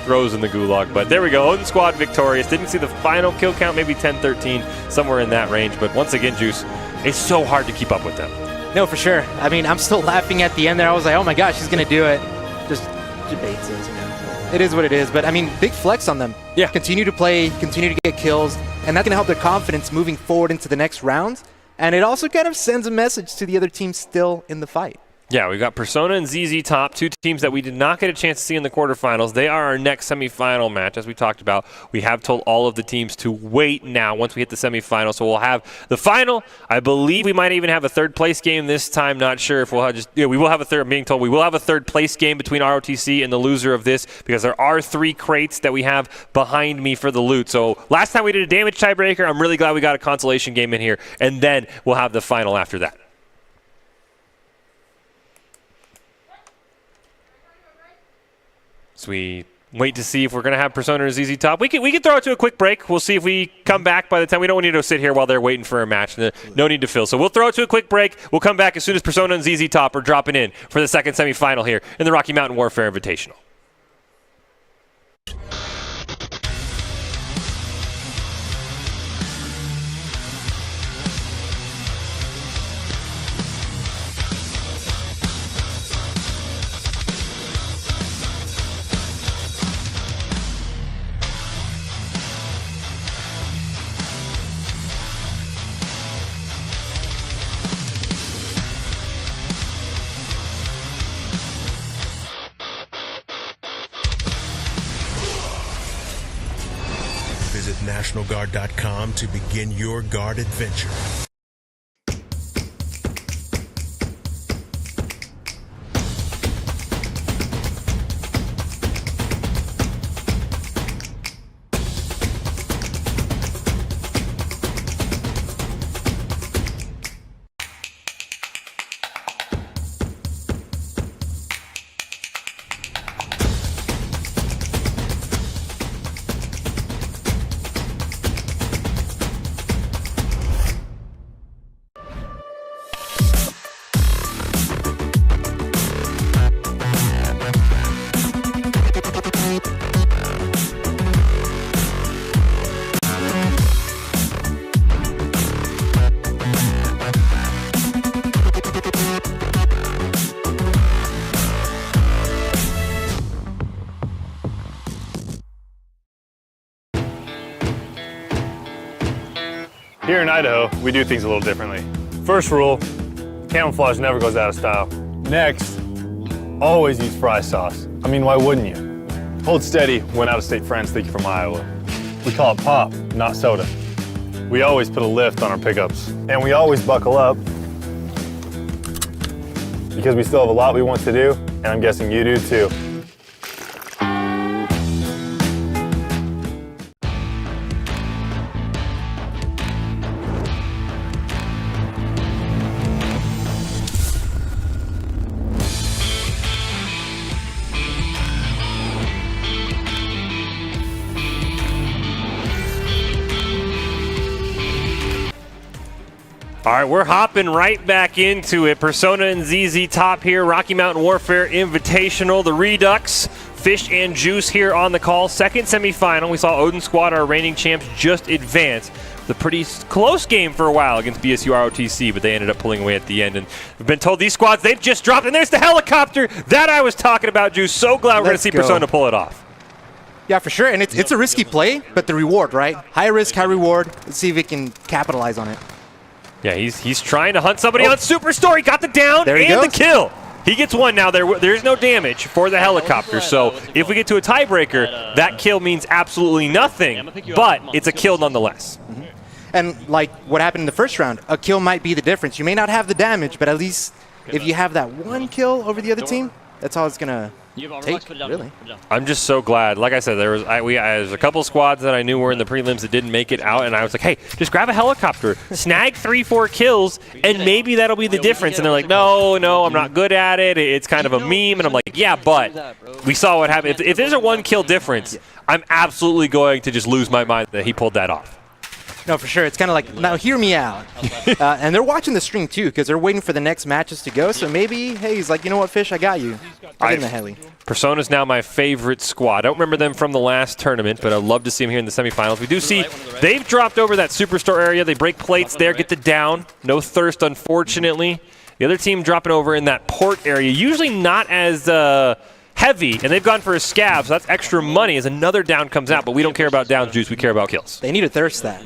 throws in the gulag. But there we go. Odin squad victorious. Didn't see the final kill count, maybe 10-13, somewhere in that range. But once again, Juice, it's so hard to keep up with them. No, for sure. I mean, I'm still laughing at the end there. I was like, oh my gosh, he's going to do it. Just debates us, It is what it is. But, I mean, big flex on them. Yeah. Continue to play, continue to get kills. And that's going to help their confidence moving forward into the next round. And it also kind of sends a message to the other team still in the fight. Yeah, we've got Persona and ZZ Top, two teams that we did not get a chance to see in the quarterfinals. They are our next semifinal match, as we talked about. We have told all of the teams to wait now once we hit the semifinal. So we'll have the final. I believe we might even have a third place game this time. Not sure if we'll have we will have a third. I'm being told we will have a third place game between ROTC and the loser of this, because there are 3 crates that we have behind me for the loot. So last time we did a damage tiebreaker. I'm really glad we got a consolation game in here, and then we'll have the final after that. So we wait to see if we're going to have Persona or ZZ Top. We can throw it to a quick break. We'll see if we come back by the time. We don't need to sit here while they're waiting for a match. No need to fill. So we'll throw it to a quick break. We'll come back as soon as Persona and ZZ Top are dropping in for the second semifinal here in the Rocky Mountain Warfare Invitational. Visit NationalGuard.com to begin your Guard adventure. Here in Idaho, we do things a little differently. First rule, camouflage never goes out of style. Next, always use fry sauce. I mean, why wouldn't you? Hold steady when out-of-state friends think you're from Iowa. We call it pop, not soda. We always put a lift on our pickups. And we always buckle up, because we still have a lot we want to do, and I'm guessing you do too. All right, we're hopping right back into it. Persona and ZZ Top here, Rocky Mountain Warfare Invitational, the Redux, Fish and Juice here on the call. Second semifinal. We saw Odin Squad, our reigning champs, just advance. The pretty close game for a while against BSU ROTC, but they ended up pulling away at the end. And we've been told these squads, they've just dropped, and there's the helicopter that I was talking about, Juice. So glad we're going to see Persona pull it off. Yeah, for sure, and it's a risky play, but the reward, right? High risk, high reward. Let's see if we can capitalize on it. Yeah, he's trying to hunt somebody on Superstore. He got the down and the kill. He gets one now. There's no damage for the helicopter. So if we get to a tiebreaker, that kill means absolutely nothing, but it's a kill nonetheless. Mm-hmm. And like what happened in the first round, a kill might be the difference. You may not have the damage, but at least if you have that one kill over the other team, that's all it's going to take, really. I'm just so glad. Like I said, there's a couple squads that I knew were in the prelims that didn't make it out, and I was like, hey, just grab a helicopter, snag 3-4 kills, and maybe that'll be the difference. And they're like, no, I'm not good at it. It's kind of a meme. And I'm like, yeah, but we saw what happened. If there's a one-kill difference, I'm absolutely going to just lose my mind that he pulled that off. No, for sure. It's kind of like, now hear me out. And they're watching the stream, too, because they're waiting for the next matches to go. So maybe, hey, he's like, you know what, Fish, I got you. I'm in the heli. Persona's now my favorite squad. I don't remember them from the last tournament, but I'd love to see them here in the semifinals. We do see they've dropped over that Superstore area. They break plates there, get the down. No thirst, unfortunately. The other team dropping over in that port area, usually not as heavy, and they've gone for a scab, so that's extra money as another down comes out, but we don't care about downs, Juice. We care about kills. They need to thirst that.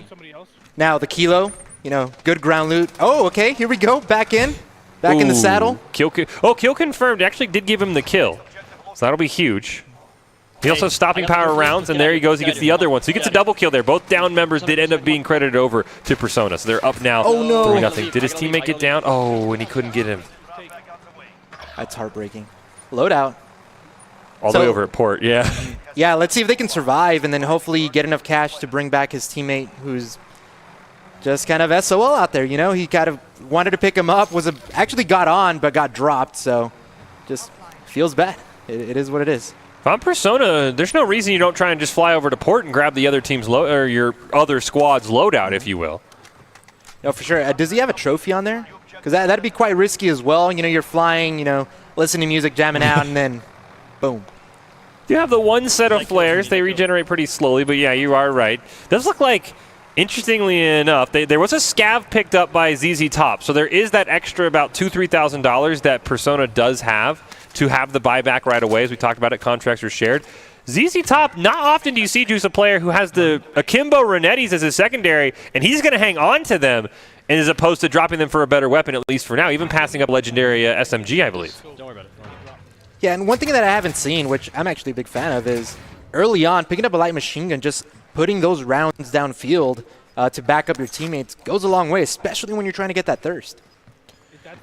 Now the Kilo, good ground loot. Oh, okay, here we go, back in. Back in the saddle. Kill confirmed. Actually did give him the kill. So that'll be huge. He also has stopping power rounds, and there he goes. He gets the other one. So he gets a double kill there. Both down members did end up being credited over to Persona. So they're up now 3-0. Did his teammate get down? Oh, and he couldn't get him. That's heartbreaking. Loadout. All the way over at port, yeah. Yeah, let's see if they can survive and then hopefully get enough cash to bring back his teammate who's just kind of SOL out there. You know, he kind of wanted to pick him up, actually got on but got dropped, so just feels bad. It is what it is. If I'm Persona, there's no reason you don't try and just fly over to port and grab the other team's or your other squad's loadout, if you will. No, for sure. Does he have a trophy on there? Because that'd be quite risky as well. You know, you're flying, you know, listening to music, jamming out, and then boom. You have the one set of flares. They regenerate pretty slowly, but yeah, you are right. Does look like, interestingly enough, there was a scav picked up by ZZ Top, so there is that extra about $2,000-$3,000 that Persona does have to have the buyback right away, as we talked about it. Contracts are shared. ZZ Top, not often do you see juice a player who has the Akimbo Renettis as his secondary, and he's going to hang on to them, and as opposed to dropping them for a better weapon, at least for now, even passing up legendary SMG, I believe. Don't worry about it. Yeah, and one thing that I haven't seen, which I'm actually a big fan of, is early on, picking up a light machine gun, just putting those rounds downfield to back up your teammates goes a long way, especially when you're trying to get that thirst.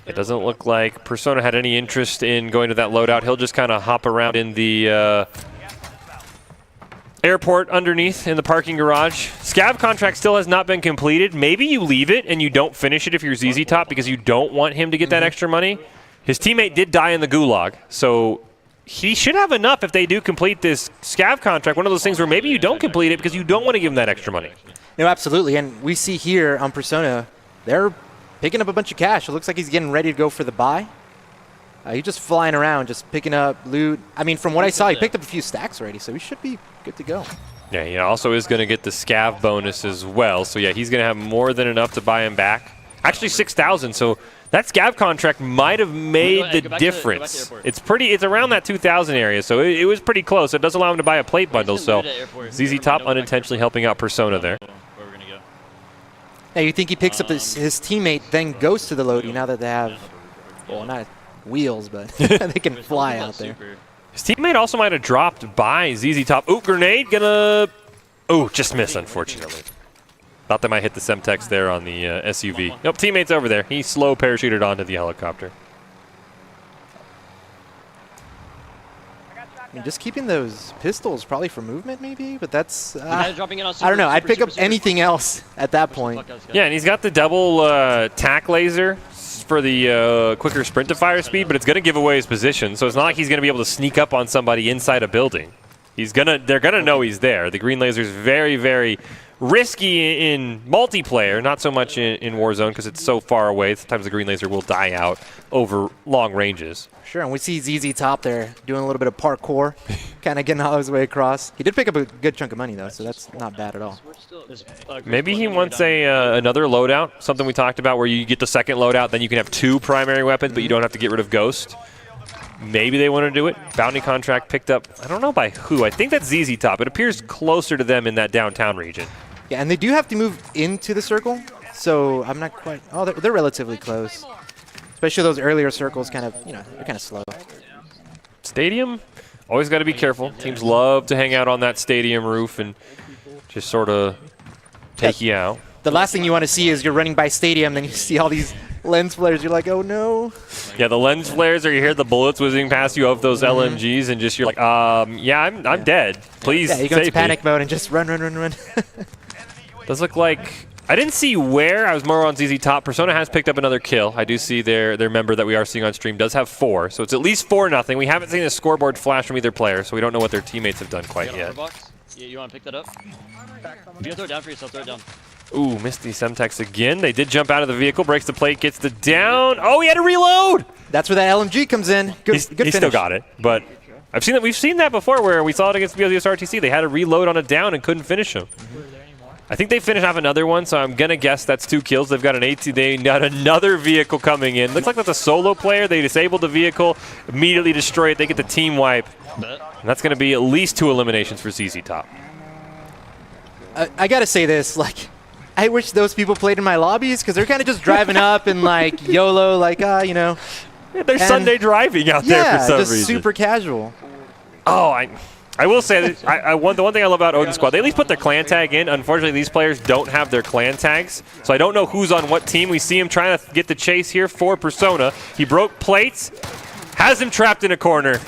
It doesn't look like Persona had any interest in going to that loadout. He'll just kind of hop around in the airport underneath in the parking garage. Scav contract still has not been completed. Maybe you leave it and you don't finish it if you're ZZ Top because you don't want him to get that extra money. His teammate did die in the gulag, so he should have enough if they do complete this scav contract. One of those things where maybe you don't complete it because you don't want to give him that extra money. No, absolutely. And we see here on Persona, they're picking up a bunch of cash. It looks like he's getting ready to go for the buy. He's just flying around, just picking up loot. I mean, from what I saw, he picked up a few stacks already, so he should be good to go. Yeah, he also is going to get the scav bonus as well. So, yeah, he's going to have more than enough to buy him back. Actually, 6,000. So that scav contract might have made the difference. It's around that 2,000 area, so it was pretty close. It does allow him to buy a plate bundle. So ZZ Top unintentionally helping out Persona there. Now, you think he picks up his teammate, then goes to the loading now that they have, well, not wheels, but they can fly out there. His teammate also might have dropped by ZZ Top. Ooh, grenade, gonna... Ooh, just miss, unfortunately. Thought they might hit the Semtex there on the SUV. Nope, teammate's over there. He slow parachuted onto the helicopter. I mean, just keeping those pistols probably for movement maybe, but that's... I don't know. I'd pick up anything else at that point. Yeah, and he's got the double tack laser for the quicker sprint to fire speed, but it's going to give away his position, so it's not like he's going to be able to sneak up on somebody inside a building. They're gonna know he's there. The green laser is very, very risky in multiplayer, not so much in Warzone because it's so far away. Sometimes the green laser will die out over long ranges. Sure, and we see ZZ Top there doing a little bit of parkour, kind of getting all his way across. He did pick up a good chunk of money though, so that's not bad at all. Maybe he wants another loadout, something we talked about where you get the second loadout, then you can have two primary weapons, but you don't have to get rid of Ghost. Maybe they want to do it. Bounty contract picked up, I don't know by who. I think that's ZZ Top. It appears closer to them in that downtown region. Yeah, and they do have to move into the circle, so I'm not quite... Oh, they're relatively close. Especially those earlier circles kind of, they're kind of slow. Stadium, always got to be careful. Teams love to hang out on that stadium roof and just sort of take you out. The last thing you want to see is you're running by stadium, then you see all these lens flares. You're like, oh no. Yeah, the lens flares, or you hear the bullets whizzing past you of those LMGs, and just you're like, yeah, I'm dead. Please save me. Yeah, you go into panic mode and just run. Does look like... I didn't see where. I was more on ZZ Top. Persona has picked up another kill. I do see their member that we are seeing on stream does have 4, so it's at least 4-0. We haven't seen a scoreboard flash from either player, so we don't know what their teammates have done quite yet. Yeah, you want to pick that up? You can throw it down for yourself. Throw it down. Ooh, missed the Semtex again. They did jump out of the vehicle, breaks the plate, gets the down. Oh, he had to reload! That's where that LMG comes in. Good he still got it, but we've seen that before where we saw it against BLDS RTC. They had to reload on a down and couldn't finish him. I think they finished off another one, so I'm going to guess that's 2 kills. They've got an 18. They got another vehicle coming in. Looks like that's a solo player. They disabled the vehicle, immediately destroy it. They get the team wipe. And that's going to be at least 2 eliminations for ZZ Top. I got to say this, like, I wish those people played in my lobbies because they're kind of just driving up and like YOLO, like you know. Yeah, they're Sunday driving out there for some reason. Yeah, just super casual. Oh, I will say that the one thing I love about Odin Squad, they at least put their clan tag in. Unfortunately, these players don't have their clan tags, so I don't know who's on what team. We see him trying to get the chase here for Persona. He broke plates, has him trapped in a corner.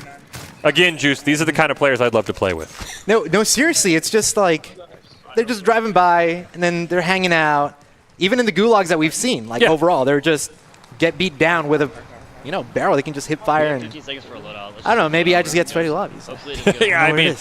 Again, Juice, these are the kind of players I'd love to play with. No, seriously, it's just like they're just driving by and then they're hanging out. Even in the gulags that we've seen, like overall, they're just get beat down with a barrel. They can just hip fire and 15 seconds for a loadout. I don't know, maybe I just get sweaty lobbies. Yeah, I mean,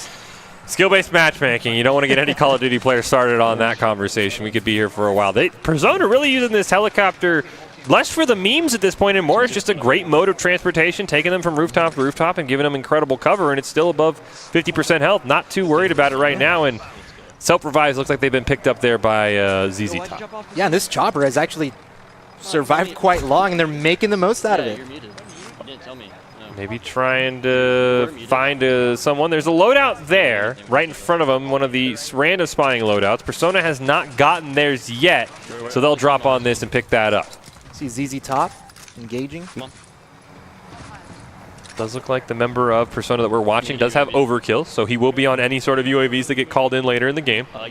skill-based matchmaking. You don't want to get any Call of Duty player started on that conversation. We could be here for a while. Persona really using this helicopter less for the memes at this point and more. It's just a great mode of transportation, taking them from rooftop to rooftop and giving them incredible cover, and it's still above 50% health. Not too worried about it right now, and self-revives looks like they've been picked up there by ZZ Top. Yeah, and this chopper has actually survived quite long, and they're making the most out of it. You're muted. You didn't tell me. No. Maybe trying to find someone. There's a loadout there, right in front of them, one of the random spawning loadouts. Persona has not gotten theirs yet, so they'll drop on this and pick that up. See ZZ Top engaging. Does look like the member of Persona that we're watching does have overkill, so he will be on any sort of UAVs that get called in later in the game. I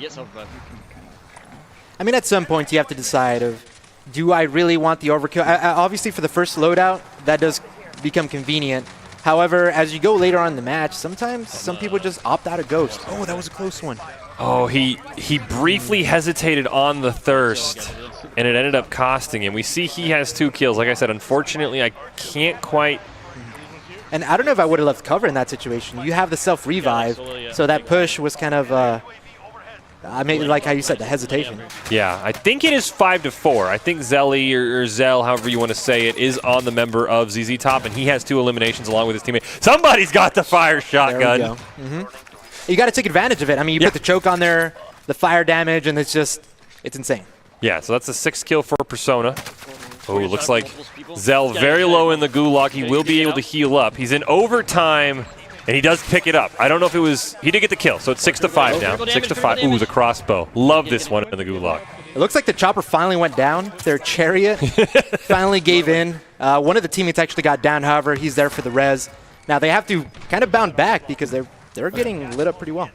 mean, at some point you have to decide of, do I really want the overkill? Obviously, for the first loadout, that does become convenient. However, as you go later on in the match, sometimes some people just opt out of Ghost. Oh, that was a close one. Oh, he briefly hesitated on the Thirst, and it ended up costing him. We see he has 2 kills. Like I said, unfortunately, I can't quite... And I don't know if I would have left cover in that situation. You have the self-revive, so that push was kind of... I mean, like how you said, the hesitation. Yeah, I think it is 5-4. I think Zelly or Zell, however you want to say it, is on the member of ZZ Top, and he has 2 eliminations along with his teammate. Somebody's got the fire shotgun. There we go. You got to take advantage of it. I mean, you put the choke on there, the fire damage, and it's insane. Yeah, so that's a 6 kill for Persona. Oh, looks like Zell very low in the gulag. He will be able to heal up. He's in overtime. And he does pick it up. I don't know if it was... He did get the kill, so it's 6-5 now. 6-5. Ooh, the crossbow. Love this one in the gulag. It looks like the chopper finally went down. Their chariot finally gave in. One of the teammates actually got down, however. He's there for the res. Now they have to kind of bound back because they're getting lit up pretty well.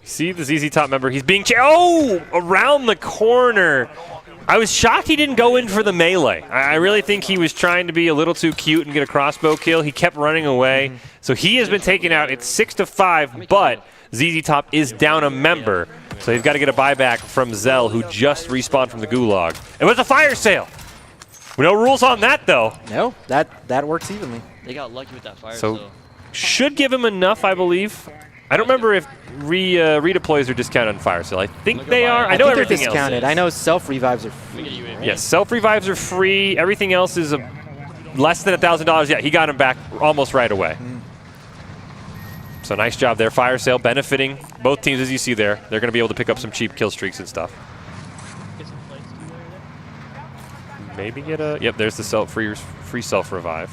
See the ZZ Top member. He's being... Around the corner. I was shocked he didn't go in for the melee. I really think he was trying to be a little too cute and get a crossbow kill. He kept running away. So he has been taken out. It's 6-5, but ZZ Top is down a member. So they've got to get a buyback from Zell, who just respawned from the gulag. It was a fire sale. No rules on that, though. No, that works evenly. They got lucky with that fire. So should give him enough, I believe. I don't remember if redeploys are discounted on fire sale. I think they are. I know think everything they're discounted. else is. I know self-revives are free. Yes, self-revives are free. Everything else is less than $1,000. Yeah, he got him back almost right away. So nice job there. Fire sale benefiting both teams, as you see there. They're going to be able to pick up some cheap kill streaks and stuff. Maybe get a... Yep, there's the free self-revive.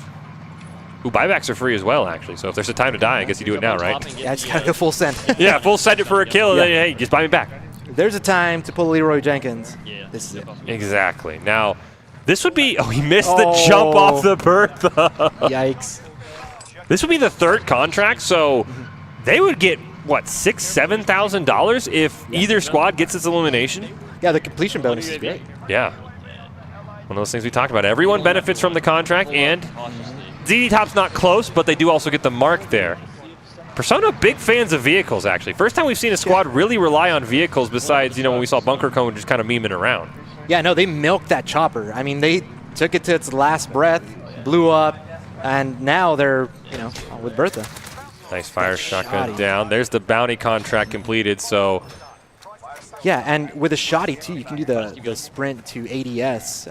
Ooh, buybacks are free as well, actually. So if there's a time to die, I guess you do it now, right? Yeah, I just got to go full send. Yeah, full send it for a kill, and then, hey, just buy me back. There's a time to pull Leroy Jenkins. Yeah, this is it. Exactly. Now, this would be... Oh, he missed the jump off the Bertha. Yikes. This would be the 3rd contract, so they would get, what, $6,000, $7,000 if either squad gets its elimination? Yeah, the completion bonus is great. Yeah. One of those things we talked about. Everyone benefits from the contract, and ZZ Top's not close, but they do also get the mark there. Persona, big fans of vehicles, actually. First time we've seen a squad really rely on vehicles besides, when we saw Bunker Cone just kind of memeing around. Yeah, no, they milked that chopper. I mean, they took it to its last breath, blew up, and now they're, with Bertha. Nice fire shotgun down. There's the bounty contract completed, so... Yeah, and with a shoddy, too, you can do the sprint to ADS.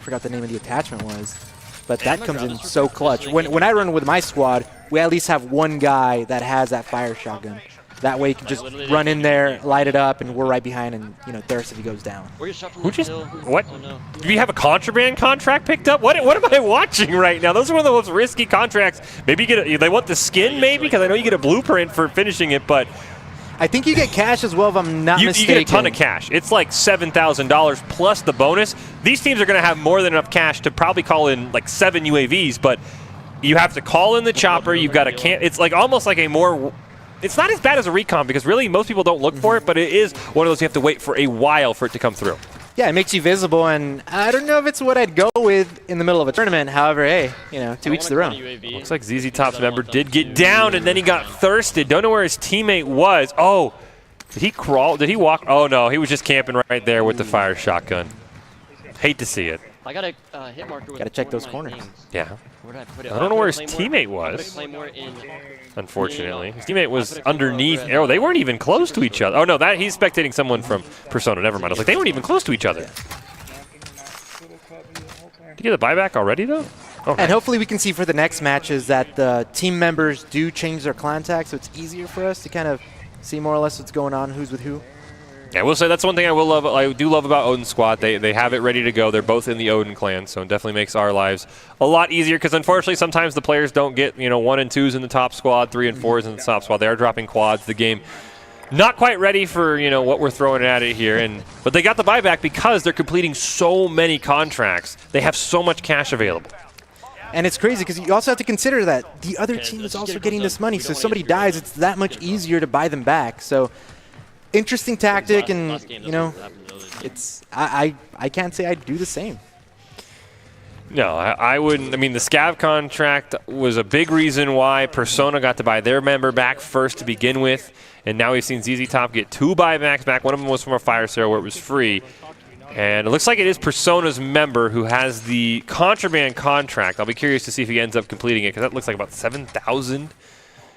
Forgot the name of the attachment was. But that comes in so clutch. When I run with my squad, we at least have one guy that has that fire shotgun. That way you can just run in there, light it up, and we're right behind and, Thirst if he goes down. Who just... What? Do we have a contraband contract picked up? What am I watching right now? Those are one of the most risky contracts. Maybe you get they want the skin, maybe? Because I know you get a blueprint for finishing it, but... I think you get cash as well, if I'm not You mistaken. get a ton of cash. It's like $7,000 plus the bonus. These teams are going to have more than enough cash to probably call in like 7 UAVs, but you have to call in the chopper. You've got to it's like almost like a more. It's not as bad as a recon because really most people don't look for it, but it is one of those you have to wait for a while for it to come through. Yeah, it makes you visible, and I don't know if it's what I'd go with in the middle of a tournament. However, hey, you know, to each their own. Looks like ZZ Top's member did get down, and then he got thirsted. Don't know where his teammate was. Oh, did he crawl? Did he walk? Oh, no, he was just camping right there with the fire shotgun. Hate to see it. I got a hit marker with Gotta check those corners. Yeah. Where did I put it? I don't know where his teammate was, unfortunately. His teammate was underneath. Oh, they weren't even close to each other. Oh, no, he's spectating someone from Persona. Never mind. I was like, they weren't even close to each other. Did you get the buyback already, though? Okay. And hopefully we can see for the next matches that the team members do change their clan tag, so it's easier for us to kind of see more or less what's going on, who's with who. Yeah, I will say that's one thing I do love about Odin Squad. They have it ready to go. They're both in the Odin clan, so it definitely makes our lives a lot easier because unfortunately sometimes the players don't get 1 and 2s in the top squad, 3 and 4s in the top squad. They are dropping quads. The game not quite ready for what we're throwing at it here, but they got the buyback because they're completing so many contracts. They have so much cash available. And it's crazy because you also have to consider that the other team is also getting this money. So if somebody dies, it's that much easier to buy them back. So interesting tactic, and it's I can't say I'd do the same. No, I wouldn't. I mean, the scav contract was a big reason why Persona got to buy their member back first to begin with, and now we've seen ZZ Top get 2 buybacks back. One of them was from a fire sale where it was free. And it looks like it is Persona's member who has the contraband contract. I'll be curious to see if he ends up completing it because that looks like about 7,000.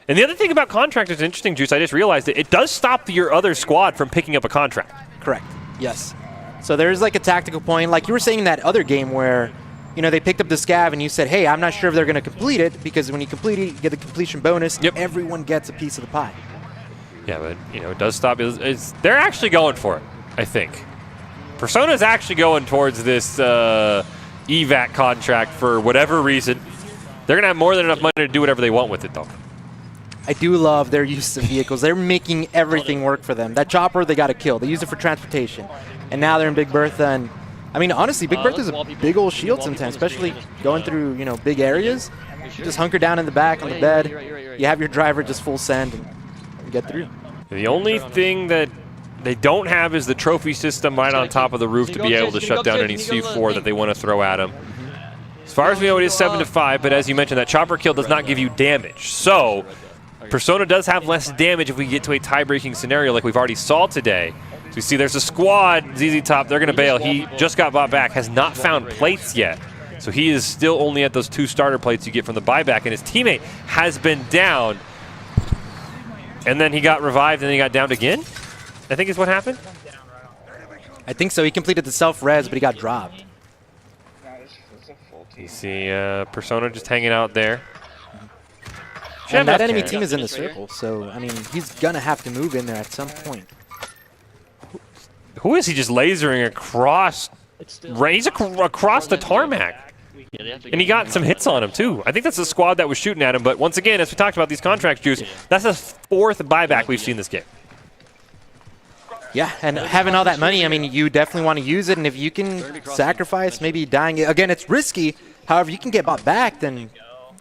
And the other thing about contractors, interesting, Juice, I just realized it does stop your other squad from picking up a contract. Correct. Yes. So there's like a tactical point. Like you were saying in that other game where, they picked up the scav and you said, hey, I'm not sure if they're going to complete it because when you complete it, you get the completion bonus. Yep. Everyone gets a piece of the pie. Yeah, but, it does stop. They're actually going for it, I think. Persona's actually going towards this evac contract for whatever reason. They're going to have more than enough money to do whatever they want with it, though. I do love their use of vehicles. They're making everything work for them. That chopper, they got to kill. They use it for transportation. And now they're in Big Bertha. And, I mean, honestly, Big Bertha's a big old shield sometimes, especially going through, big areas. You just hunker down in the back on the bed. You have your driver just full send and get through. The only thing that they don't have is the trophy system right on top of the roof to be able to shut down any C4 that they want to throw at them. As far as we know, it is 7-5, but as you mentioned, that chopper kill does not give you damage. So Persona does have less damage if we get to a tie-breaking scenario like we've already saw today. So you see there's a squad, ZZ Top, they're going to bail. He just got bought back, has not found plates yet. So he is still only at those 2 starter plates you get from the buyback, and his teammate has been down. And then he got revived and then he got downed again? I think is what happened. I think so. He completed the self-res, but he got dropped. You see Persona just hanging out there. And that enemy team is in the circle, so, I mean, he's going to have to move in there at some point. Who is he just lasering across? He's across the tarmac. And he got some hits on him, too. I think that's the squad that was shooting at him, but once again, as we talked about these contracts, Juice, that's the 4th buyback we've seen this game. Yeah, and having all that money, I mean, you definitely want to use it, and if you can sacrifice maybe dying, again, it's risky. However, you can get bought back, then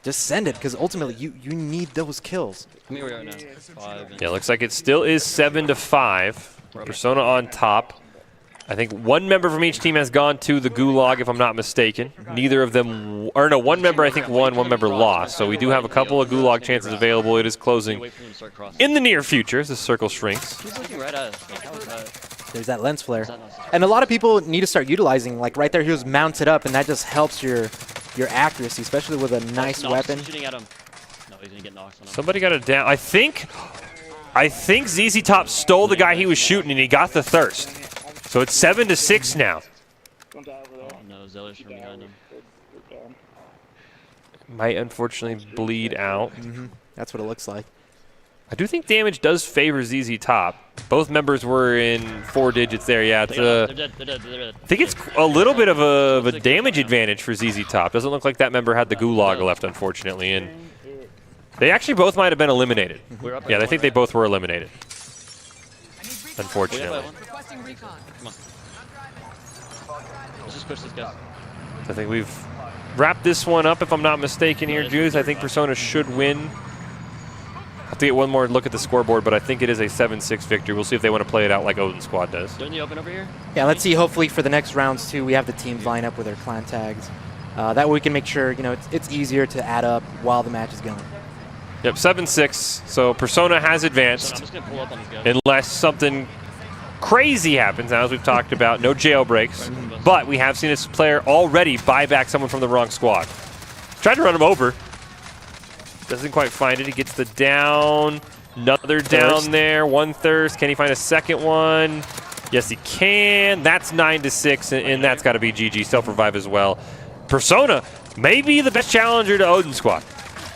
just send it, because ultimately you need those kills. Yeah, looks like it still is 7-5. Persona on top. I think one member from each team has gone to the gulag, if I'm not mistaken. Neither of them, or no, one member I think won, one member lost. So we do have a couple of gulag chances available. It is closing in the near future as the circle shrinks. There's that lens flare. And a lot of people need to start utilizing, like right there he was mounted up, and that just helps your accuracy, especially with a nice weapon. Somebody got it down. I think ZZ Top stole the guy he was shooting and he got the thirst. So it's 7-6 now. Might unfortunately bleed out. That's what it looks like. I do think damage does favor ZZ Top. Both members were in 4 digits there. Yeah, it's I think it's a little bit of a damage advantage for ZZ Top. Doesn't look like that member had the gulag left, unfortunately. And they actually both might have been eliminated. Yeah, I think they both were eliminated. unfortunately. Come on. Let's just push this guy. I think we've wrapped this one up, if I'm not mistaken here, Juice. I think Persona should win. I have to get one more look at the scoreboard, but I think it is a 7-6 victory. We'll see if they want to play it out like Odin Squad does. Don't you open over here? Yeah, let's see. Hopefully for the next rounds, too, we have the teams line up with their clan tags. That way we can make sure, it's easier to add up while the match is going. Yep, 7-6. So Persona has advanced. I'm just going to pull up on these guys. Unless something crazy happens. Now, as we've talked about, no jailbreaks. But we have seen this player already buy back someone from the wrong squad. Tried to run him over. Doesn't quite find it. He gets the down. Another down there. One thirst. Can he find a second one? Yes, he can. That's 9-6, and that's got to be GG. Self-revive as well. Persona may be the best challenger to Odin Squad.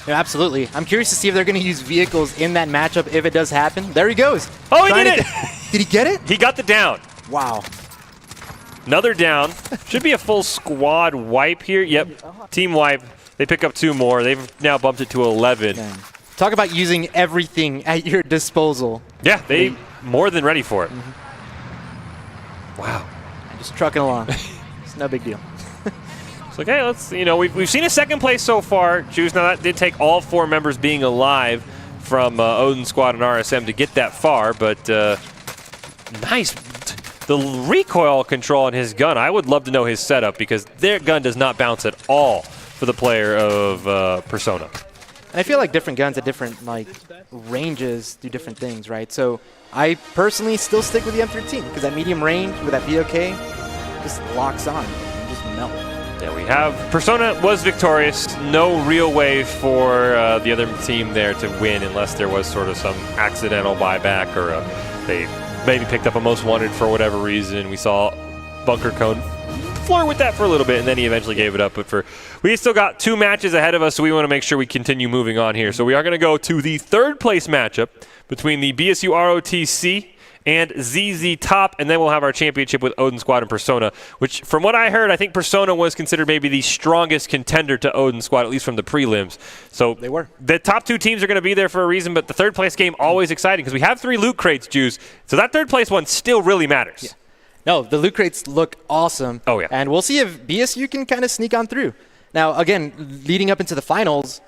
Yeah, absolutely. I'm curious to see if they're going to use vehicles in that matchup if it does happen. There he goes. Oh, he did it! Did he get it? He got the down. Wow. Another down. Should be a full squad wipe here. Yep, team wipe. They pick up 2 more. They've now bumped it to 11. Man. Talk about using everything at your disposal. Yeah, they more than ready for it. Wow. Just trucking along. It's no big deal. It's like, hey, let's, we've seen a second place so far. Juice, now that did take all 4 members being alive from Odin Squad and RSM to get that far, but nice. The recoil control on his gun, I would love to know his setup because their gun does not bounce at all for the player of Persona. And I feel like different guns at different ranges do different things, right? So I personally still stick with the M13 because that medium range with that VOK just locks on and just melt. Yeah, we have Persona was victorious. No real way for the other team there to win unless there was sort of some accidental buyback or they maybe picked up a most wanted for whatever reason. We saw Bunker Cone flirt with that for a little bit, and then he eventually gave it up. But we still got 2 matches ahead of us, so we want to make sure we continue moving on here. So we are going to go to the 3rd place matchup between the BSU ROTC and ZZ Top, and then we'll have our championship with Odin Squad and Persona, which from what I heard, I think Persona was considered maybe the strongest contender to Odin Squad, at least from the prelims. So they were. The top 2 teams are going to be there for a reason, but the 3rd place game always exciting because we have 3 loot crates, Juice. So that 3rd place one still really matters. Yeah. No, the loot crates look awesome. Oh, yeah. And we'll see if BSU can kind of sneak on through. Now, again, leading up into the finals,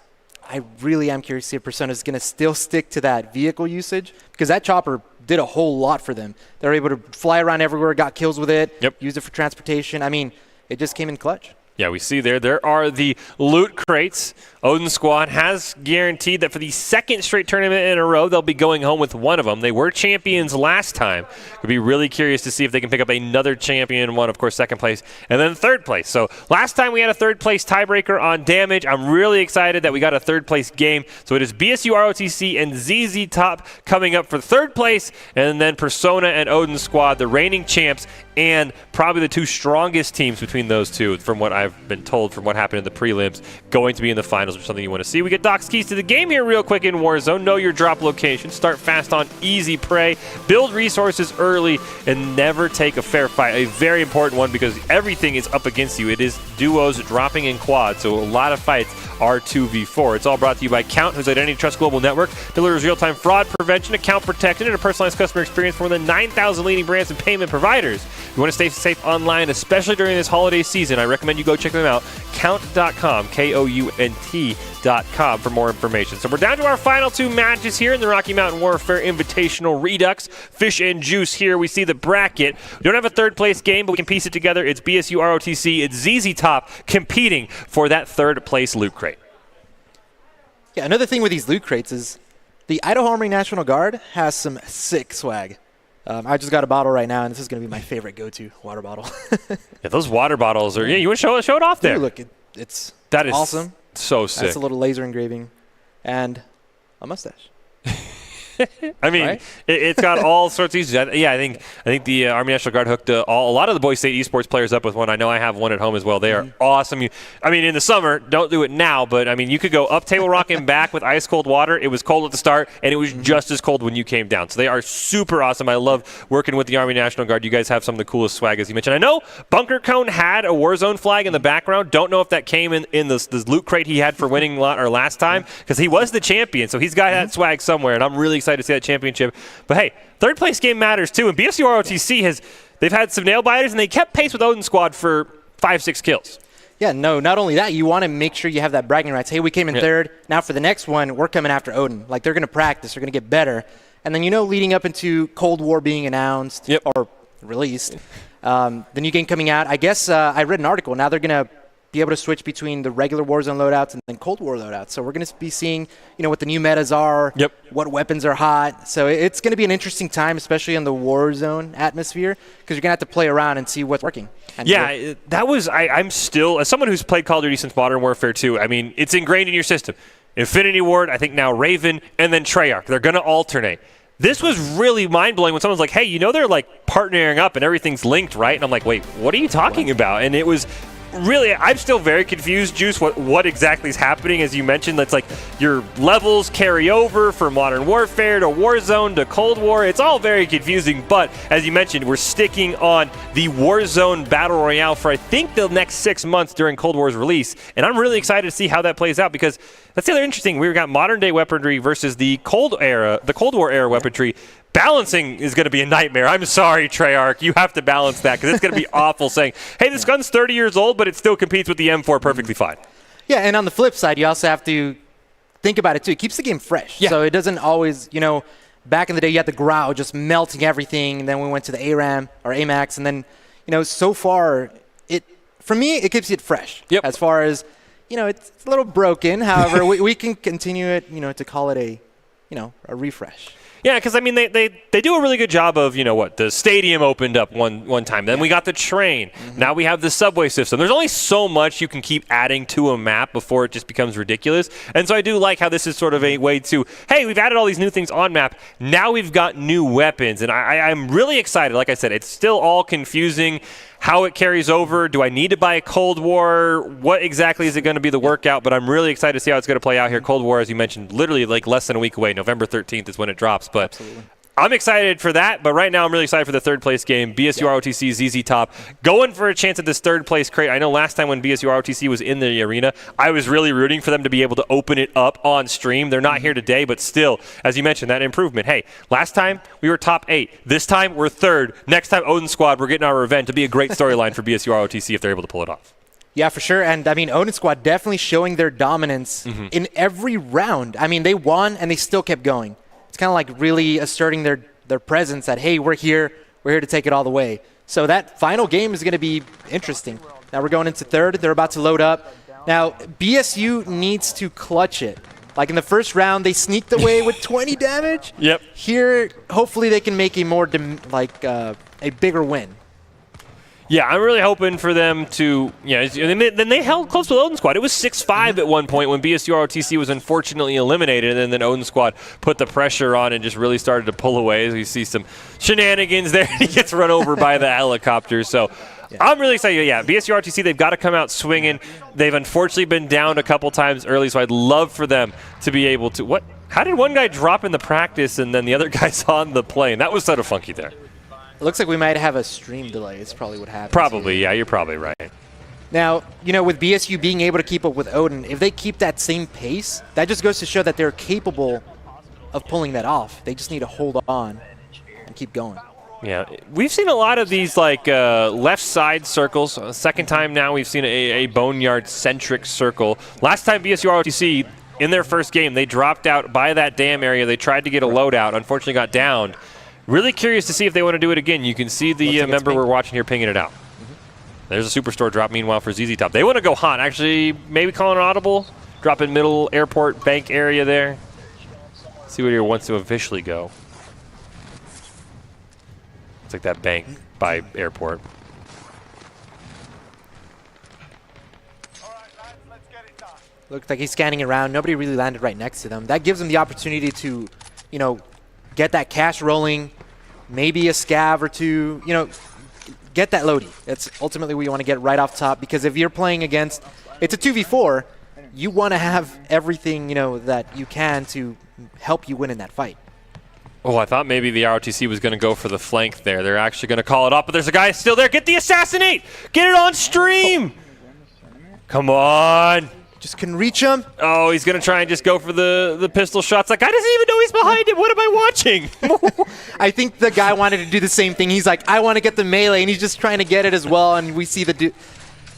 I really am curious to see if Persona is going to still stick to that vehicle usage because that chopper did a whole lot for them. They were able to fly around everywhere, got kills with it, used it for transportation. I mean, it just came in clutch. Yeah, we see there are the loot crates. Odin Squad has guaranteed that for the 2nd straight tournament in a row, they'll be going home with one of them. They were champions last time. We'd be really curious to see if they can pick up another champion one, of course, 2nd place, and then 3rd place. So last time we had a 3rd place tiebreaker on damage. I'm really excited that we got a 3rd place game. So it is BSU ROTC and ZZ Top coming up for 3rd place, and then Persona and Odin Squad, the reigning champs, and probably the 2 strongest teams between those 2, from what I've been told from what happened in the prelims, going to be in the finals, which is something you want to see. We get Doc's keys to the game here real quick in Warzone. Know your drop location. Start fast on easy prey. Build resources early and never take a fair fight. A very important one because everything is up against you. It is duos dropping in quad, so a lot of fights are 2v4. It's all brought to you by Count, whose Identity Trust Global Network delivers real-time fraud prevention, account protection, and a personalized customer experience for more than 9,000 leading brands and payment providers. If you want to stay safe online, especially during this holiday season, I recommend you go check them out. Count.com, KOUNT.com for more information. So we're down to our final 2 matches here in the Rocky Mountain Warfare Invitational Redux. Fish and Juice here. We see the bracket. We don't have a 3rd place game, but we can piece it together. It's BSU ROTC. It's ZZ Top competing for that 3rd place loot crate. Yeah, another thing with these loot crates is the Idaho Army National Guard has some sick swag. I just got a bottle right now, and this is going to be my favorite go-to water bottle. Yeah, those water bottles are. Yeah, you want to show it off there? Ooh, look, it's that is awesome. So sick. That's a little laser engraving, and a mustache. I mean, right? It's got all sorts of uses. Yeah, I think the Army National Guard hooked a lot of the Boise State esports players up with one. I know I have one at home as well. They are awesome. I mean, in the summer, don't do it now, but I mean, you could go up Table Rock and back with ice cold water. It was cold at the start, and it was just as cold when you came down. So they are super awesome. I love working with the Army National Guard. You guys have some of the coolest swag, as you mentioned. I know Bunker Cone had a Warzone flag in the background. Don't know if that came in this loot crate he had for winning last time, because he was the champion. So he's got that swag somewhere, and I'm really excited to see that championship. But hey, third place game matters too. And BSU ROTC they've had some nail biters, and they kept pace with Odin Squad for 5-6 kills. Yeah, no, not only that, you want to make sure you have that bragging rights. Hey, we came in third. Now for the next one, we're coming after Odin. Like, they're going to practice. They're going to get better. And then, leading up into Cold War being announced or released, the new game coming out, I guess I read an article. Now they're going to be able to switch between the regular Warzone loadouts and then Cold War loadouts. So we're going to be seeing, what the new metas are, what weapons are hot. So it's going to be an interesting time, especially in the Warzone atmosphere, because you're going to have to play around and see what's working. Yeah, that was, I'm still, as someone who's played Call of Duty since Modern Warfare 2, I mean, it's ingrained in your system. Infinity Ward, I think now Raven, and then Treyarch. They're going to alternate. This was really mind-blowing when someone's like, hey, they're like partnering up and everything's linked, right? And I'm like, wait, what are you talking about? And it was really, I'm still very confused, Juice, what exactly is happening. As you mentioned, that's like your levels carry over from Modern Warfare to Warzone to Cold War. It's all very confusing, but as you mentioned, we're sticking on the Warzone Battle Royale for, I think, the next 6 months during Cold War's release, and I'm really excited to see how that plays out, because that's the other interesting. We've got modern-day weaponry versus the Cold War era weaponry. Balancing is going to be a nightmare. I'm sorry, Treyarch. You have to balance that, because it's going to be awful saying, hey, this gun's 30 years old, but it still competes with the M4 perfectly fine. Yeah, and on the flip side, you also have to think about it, too. It keeps the game fresh. Yeah. So it doesn't always, back in the day, you had the Grau just melting everything, and then we went to the ARAM or AMAX, and then, so far, for me, it keeps it fresh. Yep. As far as, it's a little broken. However, we can continue it, to call it a refresh. Yeah, because, I mean, they do a really good job of, the stadium opened up one time. Then we got the train. Mm-hmm. Now we have the subway system. There's only so much you can keep adding to a map before it just becomes ridiculous. And so I do like how this is sort of a way to, hey, we've added all these new things on map. Now we've got new weapons. And I'm really excited. Like I said, it's still all confusing how it carries over. Do I need to buy a Cold War? What exactly is it going to be the workout? But I'm really excited to see how it's going to play out here. Cold War, as you mentioned, literally like less than a week away. November 13th is when it drops. But absolutely. I'm excited for that, but right now I'm really excited for the third place game. BSU ROTC, ZZ Top, going for a chance at this third place crate. I know last time when BSU ROTC was in the arena, I was really rooting for them to be able to open it up on stream. They're not here today, but still, as you mentioned, that improvement. Hey, last time we were top 8. This time we're third. Next time, Odin Squad, we're getting our revenge. It'll be a great storyline for BSU ROTC if they're able to pull it off. Yeah, for sure. And, I mean, Odin Squad definitely showing their dominance in every round. I mean, they won, and they still kept going. It's kind of like really asserting their presence that, hey, we're here to take it all the way. So that final game is going to be interesting. Now we're going into third. They're about to load up. Now, BSU needs to clutch it. Like in the first round, they sneaked away with 20 damage. Yep. Here, hopefully they can make a more, a bigger win. Yeah, I'm really hoping for them to, then they held close with Odin Squad. It was 6-5 at one point when BSU ROTC was unfortunately eliminated, and then Odin Squad put the pressure on and just really started to pull away. As we see some shenanigans there. He gets run over by the helicopter. So I'm really excited. Yeah, BSU ROTC, they've got to come out swinging. They've unfortunately been down a couple times early, so I'd love for them to be able to. How did one guy drop in the practice and then the other guy's on the plane? That was sort of funky there. It looks like we might have a stream delay. It's probably what happened. Probably, yeah, you're probably right. Now, with BSU being able to keep up with Odin, if they keep that same pace, that just goes to show that they're capable of pulling that off. They just need to hold on and keep going. Yeah, we've seen a lot of these left side circles. Second time now we've seen a Boneyard-centric circle. Last time BSU ROTC, in their first game, they dropped out by that dam area. They tried to get a loadout, unfortunately got downed. Really curious to see if they want to do it again. You can see the member we're watching here pinging it out. There's a Superstore drop, meanwhile, for ZZ Top. They want to go hot. Actually, maybe calling an audible. Drop in middle airport bank area there. See where he wants to officially go. It's like that bank by airport. Looks like he's scanning around. Nobody really landed right next to them. That gives them the opportunity to, get that cash rolling, maybe a scav or two, get that loadie. That's ultimately what you want to get right off top, because if you're playing against, it's a 2v4, you want to have everything, that you can to help you win in that fight. Oh, I thought maybe the ROTC was going to go for the flank there. They're actually going to call it up, but there's a guy still there. Get the assassinate! Get it on stream! Come on! Just couldn't reach him. Oh, he's going to try and just go for the pistol shots. Like, I doesn't even know he's behind him. What am I watching? I think the guy wanted to do the same thing. He's like, I want to get the melee, and he's just trying to get it as well, and we see the dude.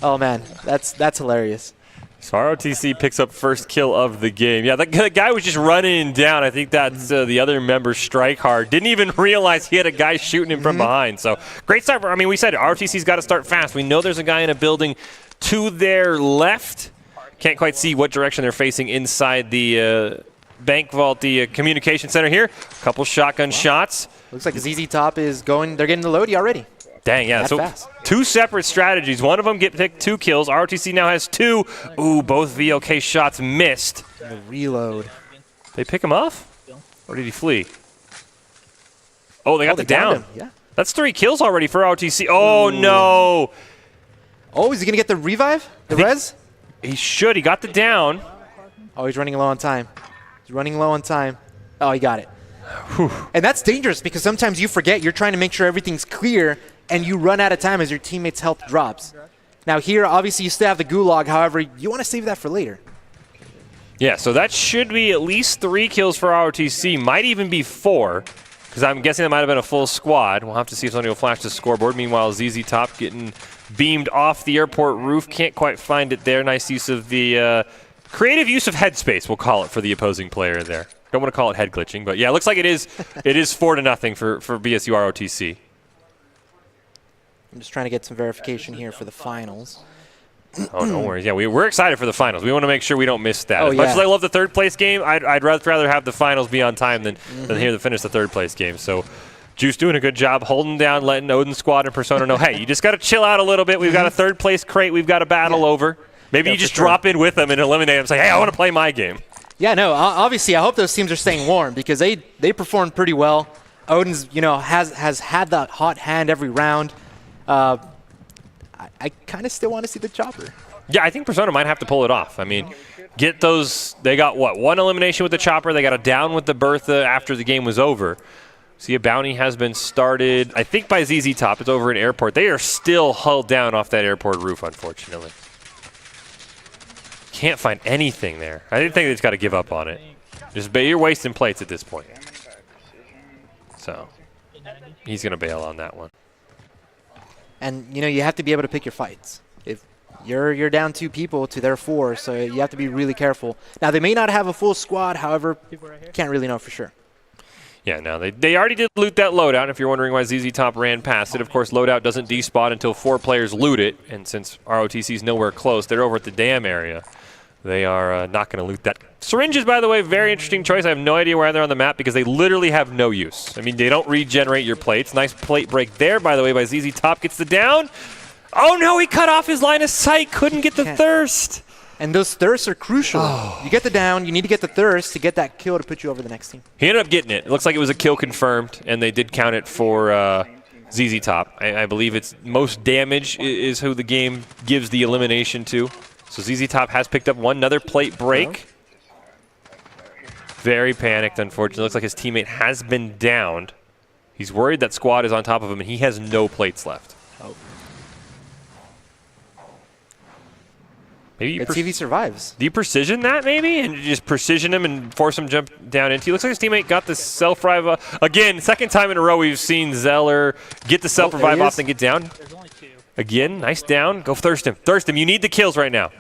Oh, man, that's hilarious. So ROTC picks up first kill of the game. Yeah, the guy was just running down. I think that's the other member, Strike Hard. Didn't even realize he had a guy shooting him from behind. So great start. I mean, we said ROTC's got to start fast. We know there's a guy in a building to their left. Can't quite see what direction they're facing inside the bank vault, the communication center here. Couple shotgun shots. Looks like ZZ Top is going. They're getting the Lodi already. Dang, yeah. So fast. 2 separate strategies. One of them picked 2 kills. ROTC now has 2. Ooh, both VOK shots missed. The reload. They pick him off? Or did he flee? Oh, they got the down. Yeah. That's 3 kills already for ROTC. Oh, no. Oh, is he going to get the revive? The res? He should. He got the down. Oh, he's running low on time. He's running low on time. Oh, he got it. And that's dangerous because sometimes you forget. You're trying to make sure everything's clear, and you run out of time as your teammate's health drops. Now here, obviously, you still have the gulag. However, you want to save that for later. Yeah, so that should be at least 3 kills for ROTC. Might even be 4, because I'm guessing that might have been a full squad. We'll have to see if somebody will flash the scoreboard. Meanwhile, ZZ Top getting beamed off the airport roof. Can't quite find it there. Nice use of the creative use of headspace, we'll call it, for the opposing player there. Don't want to call it head glitching, but yeah, it looks like it is 4-0 for BSU ROTC. I'm just trying to get some verification here for the finals. Oh, no worries. Yeah, we're excited for the finals. We want to make sure we don't miss that. Oh, as much yeah. as I love the third place game, I'd rather have the finals be on time than hear the finish the third place game. So Juice doing a good job holding down, letting Odin Squad and Persona know, hey, you just got to chill out a little bit. We've got a third place crate we've got to battle over. Maybe you just drop in with them and eliminate them. Say, hey, I want to play my game. Yeah, no, obviously I hope those teams are staying warm because they performed pretty well. Odin's, has had that hot hand every round. I kind of still want to see the chopper. Yeah, I think Persona might have to pull it off. I mean, get those. They got, 1 elimination with the chopper. They got a down with the Bertha after the game was over. See, a bounty has been started, I think, by ZZ Top. It's over in airport. They are still hulled down off that airport roof, unfortunately. Can't find anything there. I think they just got to give up on it. You're wasting plates at this point. So he's going to bail on that one. And, you have to be able to pick your fights. If you're down 2 people to their 4, so you have to be really careful. Now, they may not have a full squad, however, can't really know for sure. Yeah, no, they already did loot that loadout. If you're wondering why ZZ Top ran past it, of course, loadout doesn't despawn until 4 players loot it. And since ROTC's nowhere close, they're over at the dam area. They are not going to loot that. Syringes, by the way, very interesting choice. I have no idea where they're on the map because they literally have no use. I mean, they don't regenerate your plates. Nice plate break there, by the way, by ZZ Top. Gets the down. Oh, no, he cut off his line of sight. Couldn't get the thirst. And those thirsts are crucial. You get the down, you need to get the thirst to get that kill to put you over the next team. He ended up getting it. It looks like it was a kill confirmed, and they did count it for ZZ Top. I believe it's most damage is who the game gives the elimination to. So ZZ Top has picked up another plate break. Very panicked, unfortunately. Looks like his teammate has been downed. He's worried that squad is on top of him, and he has no plates left. Oh. Maybe Let's see if he survives. Do you precision that, maybe? And you just precision him and force him to jump down into you? Looks like his teammate got the self-revive. Again, second time in a row we've seen Zeller get the self-revive off and get down. Again, nice down. Go thirst him. Thirst him. You need the kills right now.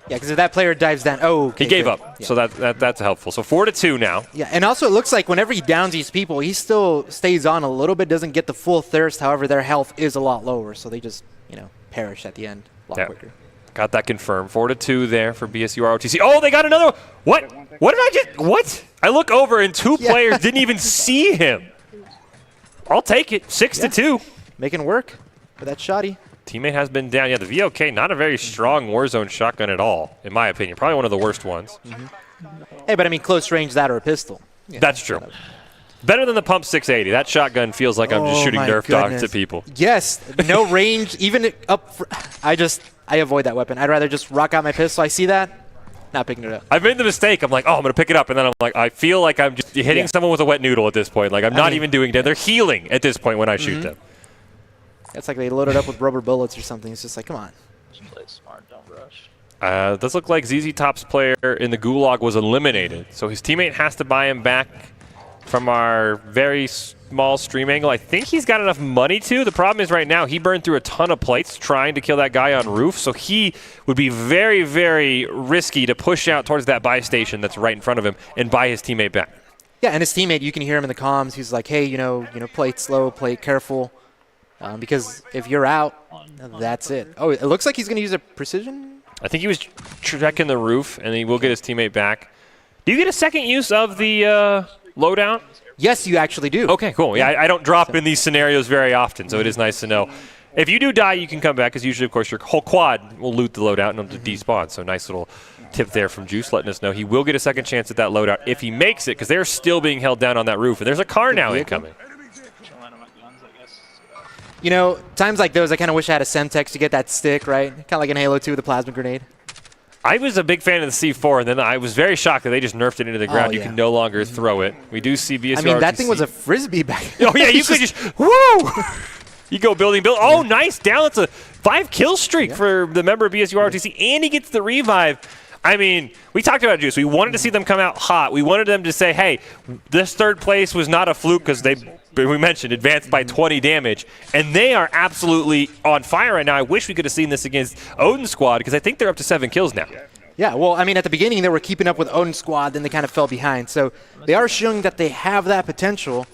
Yeah, because if that player dives down, okay, he gave good. up. Yeah. So that's helpful. So 4-2 now. Yeah, and also it looks like whenever he downs these people, he still stays on a little bit, doesn't get the full thirst. However, their health is a lot lower, so they just, perish at the end a lot quicker. Got that confirmed. 4-2 there for BSU ROTC. Oh, they got another one. What? What did I just? What? I look over and 2 players didn't even see him. I'll take it. 6-2. Making work for that shotty. Teammate has been down. Yeah, the VOK, not a very strong Warzone shotgun at all, in my opinion. Probably one of the worst ones. Hey, but I mean, close range, that or a pistol. That's true. Better than the Pump 680. That shotgun feels like I'm just shooting Nerf dogs at people. Yes, no range, even up. I avoid that weapon. I'd rather just rock out my pistol. I see that, not picking it up. I've made the mistake. I'm like, oh, I'm going to pick it up. And then I'm like, I feel like I'm just hitting someone with a wet noodle at this point. Like, I'm not even doing that. They're healing at this point when I shoot them. It's like they loaded up with rubber bullets or something. It's just like, come on. Just play smart, don't rush. Does look like ZZ Top's player in the Gulag was eliminated, so his teammate has to buy him back from our very small stream angle. I think he's got enough money to. The problem is right now he burned through a ton of plates trying to kill that guy on roof, so he would be very, very risky to push out towards that buy station that's right in front of him and buy his teammate back. Yeah, and his teammate, you can hear him in the comms. He's like, hey, play it slow, play it careful, because if you're out, that's it. Oh, it looks like he's going to use a precision. I think he was checking the roof, and he will get his teammate back. Do you get a second use of the loadout? Yes, you actually do. Okay, cool. Yeah, I don't drop in these scenarios very often, so it is nice to know. If you do die, you can come back, because usually, of course, your whole quad will loot the loadout and it'll despawn. So nice little tip there from Juice letting us know he will get a second chance at that loadout if he makes it, because they're still being held down on that roof. And there's a car now incoming. Times like those, I kind of wish I had a Semtex to get that stick, right? Kind of like in Halo 2 with the plasma grenade. I was a big fan of the C4, and then I was very shocked that they just nerfed it into the ground. You can no longer throw it. We do see BSU. I mean, that thing was a Frisbee back then. Oh, yeah, you could just, woo! You go building. Oh, nice. Down. It's a 5-kill streak for the member of BSU ROTC, and he gets the revive. I mean, we talked about Juice. We wanted to see them come out hot. We wanted them to say, hey, this third place was not a fluke because we mentioned, advanced by 20 damage. And they are absolutely on fire right now. I wish we could have seen this against Odin Squad because I think they're up to 7 kills now. Yeah, well, I mean, at the beginning, they were keeping up with Odin Squad, then they kind of fell behind. So they are showing that they have that potential.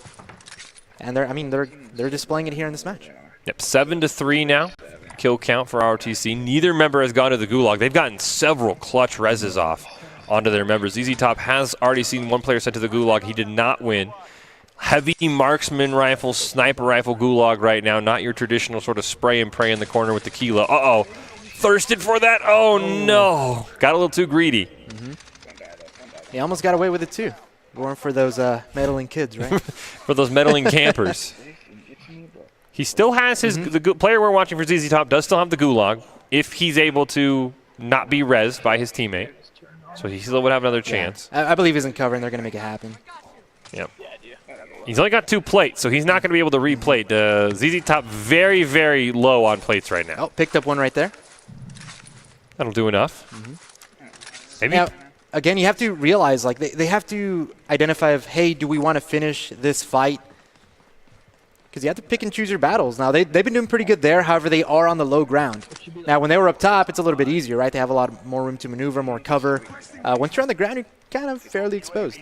And they're displaying it here in this match. Yep, 7-3 now. Kill count for ROTC. Neither member has gone to the Gulag. They've gotten several clutch reses off onto their members. ZZ Top has already seen one player sent to the Gulag. He did not win. Heavy marksman rifle, sniper rifle Gulag right now. Not your traditional sort of spray and pray in the corner with the kilo. Uh-oh. Thirsted for that. Oh, no. Got a little too greedy. He almost got away with it, too. Going for those meddling kids, right? For those meddling campers. He still has his the player we're watching for ZZ Top does still have the Gulag if he's able to not be rezzed by his teammate. So he still would have another chance. I believe he's in cover, and they're going to make it happen. Yep. He's only got 2 plates, so he's not going to be able to replate. ZZ Top very, very low on plates right now. Oh, picked up one right there. That'll do enough. Maybe. Now, again, you have to realize, like, they have to identify if, hey, do we want to finish this fight? Because you have to pick and choose your battles. Now, they've been doing pretty good there. However, they are on the low ground. Now, when they were up top, it's a little bit easier, right? They have a lot more room to maneuver, more cover. Once you're on the ground, you're kind of fairly exposed.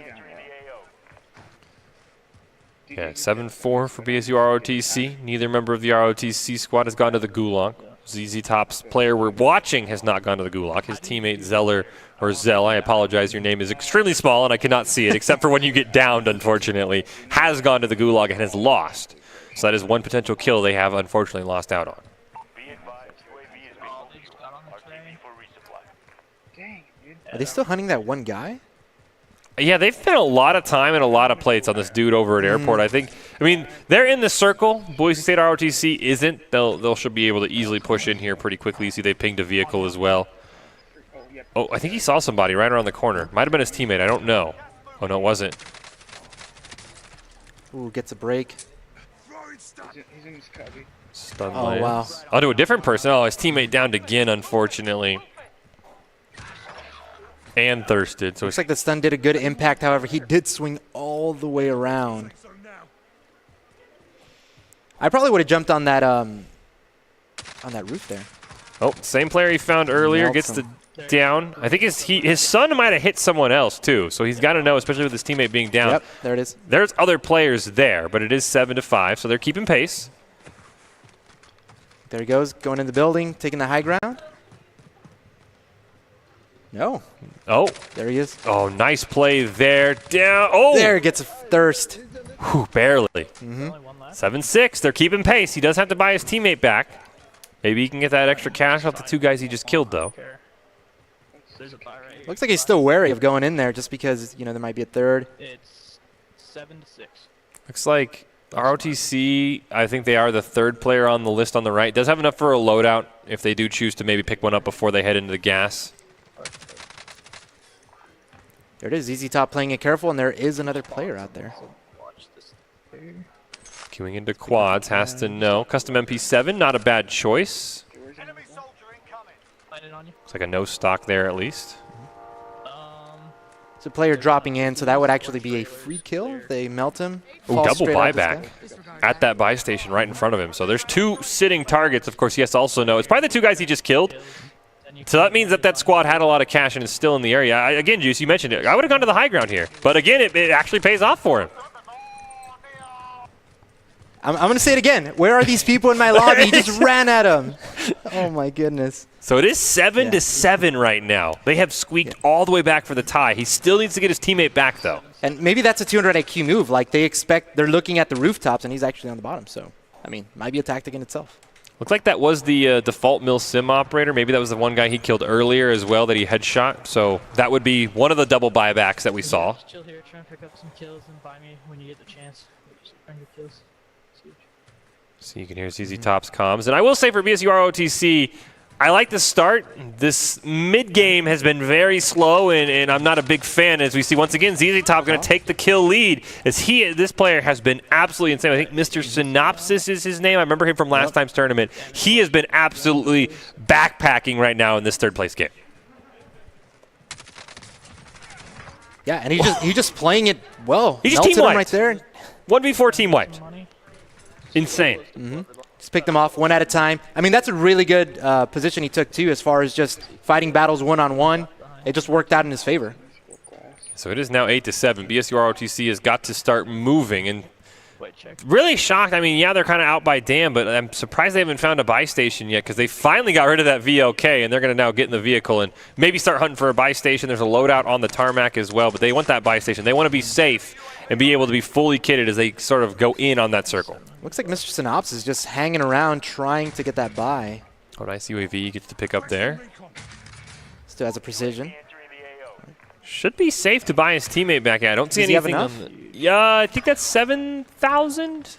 Yeah, 7-4 for BSU ROTC. Neither member of the ROTC squad has gone to the Gulag. ZZ Top's player we're watching has not gone to the Gulag. His teammate Zeller, or Zell, I apologize, your name is extremely small and I cannot see it, except for when you get downed, unfortunately, has gone to the Gulag and has lost. So that is one potential kill they have unfortunately lost out on. Are they still hunting that one guy? Yeah, they've spent a lot of time and a lot of plates on this dude over at airport. I mean, they're in the circle. Boise State ROTC isn't. They'll should be able to easily push in here pretty quickly. You see they pinged a vehicle as well. Oh, I think he saw somebody right around the corner. Might have been his teammate. I don't know. Oh, no, it wasn't. Ooh, gets a break. Stun oh, wow. I'll do a different person. Oh, his teammate downed again, unfortunately. And thirsted. So looks like the stun did a good impact. However, he did swing all the way around. I probably would have jumped on that roof there. Oh, same player he found earlier gets the down. I think his son might have hit someone else too. So he's got to know, especially with his teammate being down. Yep, there it is. There's other players there, but it is 7-5, so they're keeping pace. There he goes, going in the building, taking the high ground. No. Oh. There he is. Oh, nice play there. Down. Oh. There, gets a thirst. Whew, barely. 7-6. They're keeping pace. He does have to buy his teammate back. Maybe he can get that extra cash off the 2 guys he just killed, though. Looks like he's still wary of going in there just because, there might be a third. It's 7-6. Looks like ROTC, I think they are the 3rd player on the list on the right. Does have enough for a loadout if they do choose to maybe pick one up before they head into the gas. There it is. ZZ Top playing it careful, and there is another player out there. Queuing into quads, has to know. Custom MP7, not a bad choice. Looks like a no stock there at least. It's a player dropping in, so that would actually be a free kill if they melt him. Ooh, Falls double straight out this buyback guy. at that buy station right in front of him. So there's 2 sitting targets. Of course, he has to also know. It's probably the 2 guys he just killed. So that means that that squad had a lot of cash and is still in the area. Again, Juice, you mentioned it. I would have gone to the high ground here. But again, it actually pays off for him. I'm going to say it again. Where are these people in my lobby? He just ran at him. Oh, my goodness. So it is 7-7 right now. They have squeaked all the way back for the tie. He still needs to get his teammate back, though. And maybe that's a 200 IQ move. Like, they're looking at the rooftops, and he's actually on the bottom. So, I mean, might be a tactic in itself. Looks like that was the default mill sim operator. Maybe that was the one guy he killed earlier as well that he headshot. So that would be one of the double buybacks that we saw. Just chill here, try and pick up some kills and buy me when you get the chance. Just earn your kills. It's huge. So you can hear ZZ Top's comms. And I will say for BSU ROTC, I like the start. This mid-game has been very slow, and I'm not a big fan. As we see, once again, ZZ Top going to take the kill lead. As this player has been absolutely insane. I think Mr. Synopsis is his name. I remember him from last time's tournament. He has been absolutely backpacking right now in this third-place game. Yeah, and he's just playing it well. He just Melted team him wiped. right there. 1v4 team wiped. Insane. Just picked them off one at a time. I mean, that's a really good position he took, too, as far as just fighting battles one-on-one. It just worked out in his favor. So it is now 8-7. BSU ROTC has got to start moving. And really shocked. I mean, yeah, they're kind of out by Dan, but I'm surprised they haven't found a buy station yet because they finally got rid of that VLK, and they're going to now get in the vehicle and maybe start hunting for a buy station. There's a loadout on the tarmac as well, but they want that buy station. They want to be safe and be able to be fully kitted as they sort of go in on that circle. Looks like Mr. Synopsis is just hanging around trying to get that buy. Oh, nice UAV gets to pick up there. Still has a precision. Should be safe to buy his teammate back. I don't see Does he have anything. enough? Yeah, I think that's 7,000.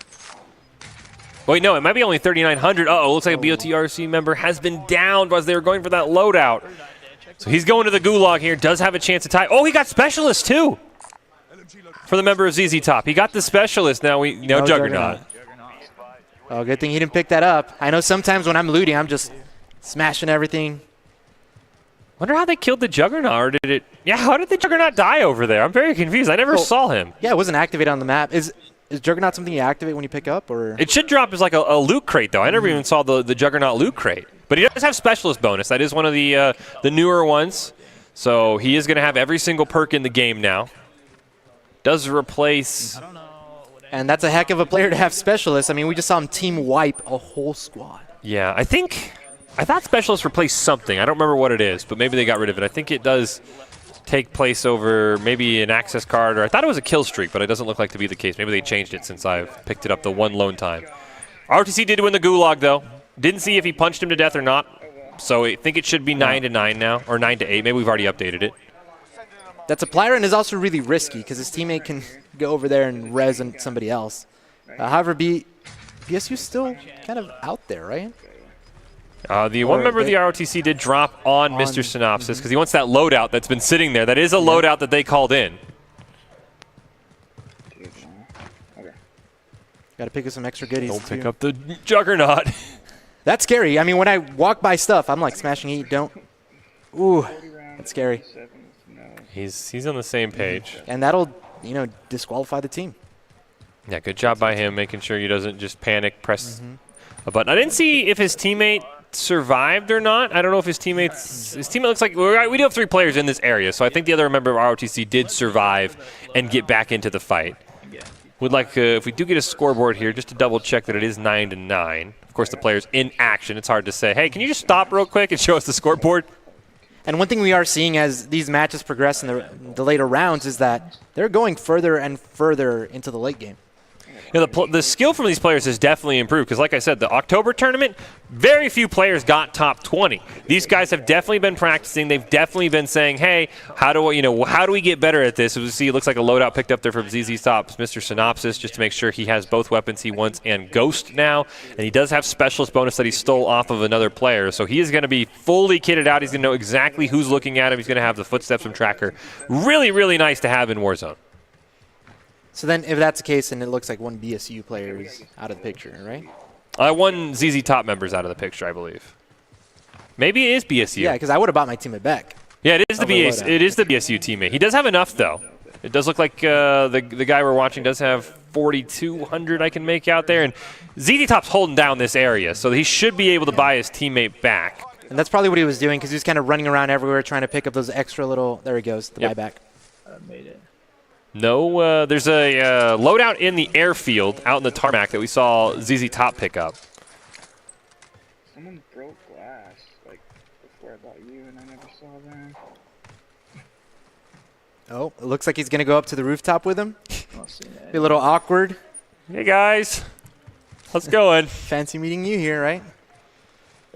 Wait, no, it might be only 3,900. Uh-oh, looks like a BOTRC member has been downed as they were going for that loadout. So he's going to the gulag here. Does have a chance to tie. Oh, he got specialist too. For the member of ZZ Top. He got the specialist. Now we know Juggernaut. Oh, good thing he didn't pick that up. I know sometimes when I'm looting, I'm just smashing everything. Wonder how they killed the Juggernaut, or did it? Yeah, how did the Juggernaut die over there? I'm very confused. I never saw him. Yeah, it wasn't activated on the map. Is Juggernaut something you activate when you pick up, or? It should drop as like a loot crate, though. I never even saw the Juggernaut loot crate. But he does have specialist bonus. That is one of the newer ones. So he is going to have every single perk in the game now. Does replace. And that's a heck of a player to have specialist. I mean, we just saw him team wipe a whole squad. Yeah, I thought specialist replaced something. I don't remember what it is, but maybe they got rid of it. I think it does take place over maybe an access card, or I thought it was a kill streak, but it doesn't look like to be the case. Maybe they changed it since I've picked it up the one lone time. RTC did win the gulag, though. Didn't see if he punched him to death or not, so I think it should be 9-9 now, or 9-8. Maybe we've already updated it. That's a player and is also really risky because his teammate can go over there and res on somebody else. However, BSU's still kind of out there, right? The one member of the ROTC did drop on Mr. Synopsis because he wants that loadout that's been sitting there. That is a loadout that they called in. Got to pick up some extra goodies. Don't pick up the Juggernaut. That's scary. I mean, when I walk by stuff, I'm like smashing heat. Don't. Ooh, that's scary. He's on the same page. And that'll, disqualify the team. Yeah, good job by him making sure he doesn't just panic, press a button. I didn't see if his teammate survived or not. I don't know if his teammate looks like we do have 3 players in this area, so I think the other member of ROTC did survive and get back into the fight. Would like if we do get a scoreboard here, just to double check that it is 9-9. Of course, the player's in action. It's hard to say. Hey, can you just stop real quick and show us the scoreboard? And one thing we are seeing as these matches progress in the later rounds is that they're going further and further into the late game. The skill from these players has definitely improved because, like I said, the October tournament, very few players got top 20. These guys have definitely been practicing. They've definitely been saying, "Hey, how do we get better at this?" As we see, it looks like a loadout picked up there from ZZ Top's Mr. Synopsis, just to make sure he has both weapons he wants and Ghost now, and he does have specialist bonus that he stole off of another player. So he is going to be fully kitted out. He's going to know exactly who's looking at him. He's going to have the footsteps from tracker. Really, really nice to have in Warzone. So then if that's the case, then it looks like one BSU player is out of the picture, right? One ZZ Top member's out of the picture, I believe. Maybe it is BSU. Yeah, because I would have bought my teammate back. Yeah, it is the Overload BSU. It is the BSU teammate. He does have enough though. It does look like the guy we're watching does have 4,200 I can make out there, and ZZ Top's holding down this area, so he should be able to buy his teammate back. And that's probably what he was doing because he was kind of running around everywhere trying to pick up those extra little. There he goes, the buyback. Made it. No, there's a loadout in the airfield out in the tarmac that we saw ZZ Top pick up. Someone broke glass, like, before I bought you, and I never saw them. Oh, it looks like he's going to go up to the rooftop with him. Be a little awkward. Hey, guys. How's it going? Fancy meeting you here, right?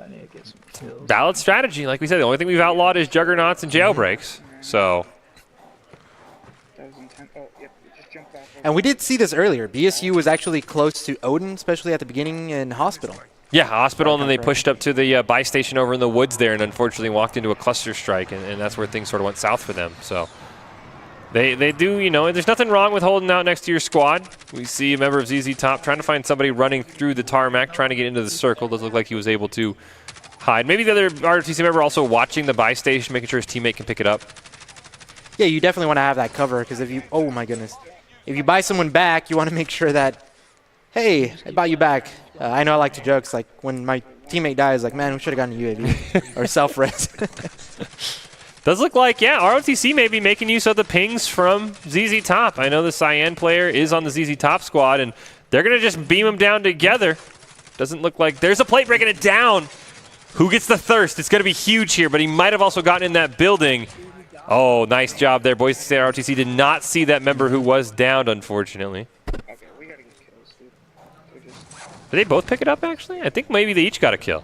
I need to get some kills. Valid strategy. Like we said, the only thing we've outlawed is juggernauts and jailbreaks. So. That was intense. Oh, yep, it just jumped off. And we did see this earlier. BSU was actually close to Odin, especially at the beginning in Hospital. Yeah, Hospital, and then they pushed up to the buy station over in the woods there and unfortunately walked into a cluster strike, and that's where things sort of went south for them. So. They do, you know, there's nothing wrong with holding out next to your squad. We see a member of ZZ Top trying to find somebody running through the tarmac, trying to get into the circle. Does look like he was able to hide. Maybe the other ROTC member also watching the buy station, making sure his teammate can pick it up. Yeah, you definitely want to have that cover because if you, oh my goodness, if you buy someone back, you want to make sure that, hey, I bought you back. I know I like to joke. It's like when my teammate dies, like, man, we should have gotten a UAV or self-res. Does look like, yeah, ROTC may be making use of the pings from ZZ Top. I know the Cyan player is on the ZZ Top squad, and they're going to just beam them down together. Doesn't look like there's a plate breaking it down. Who gets the thirst? It's going to be huge here, but he might have also gotten in that building. Oh, nice job there. Boise State ROTC did not see that member who was downed, unfortunately. Okay, we gotta get kills, dude. Did they both pick it up, actually? I think maybe they each got a kill.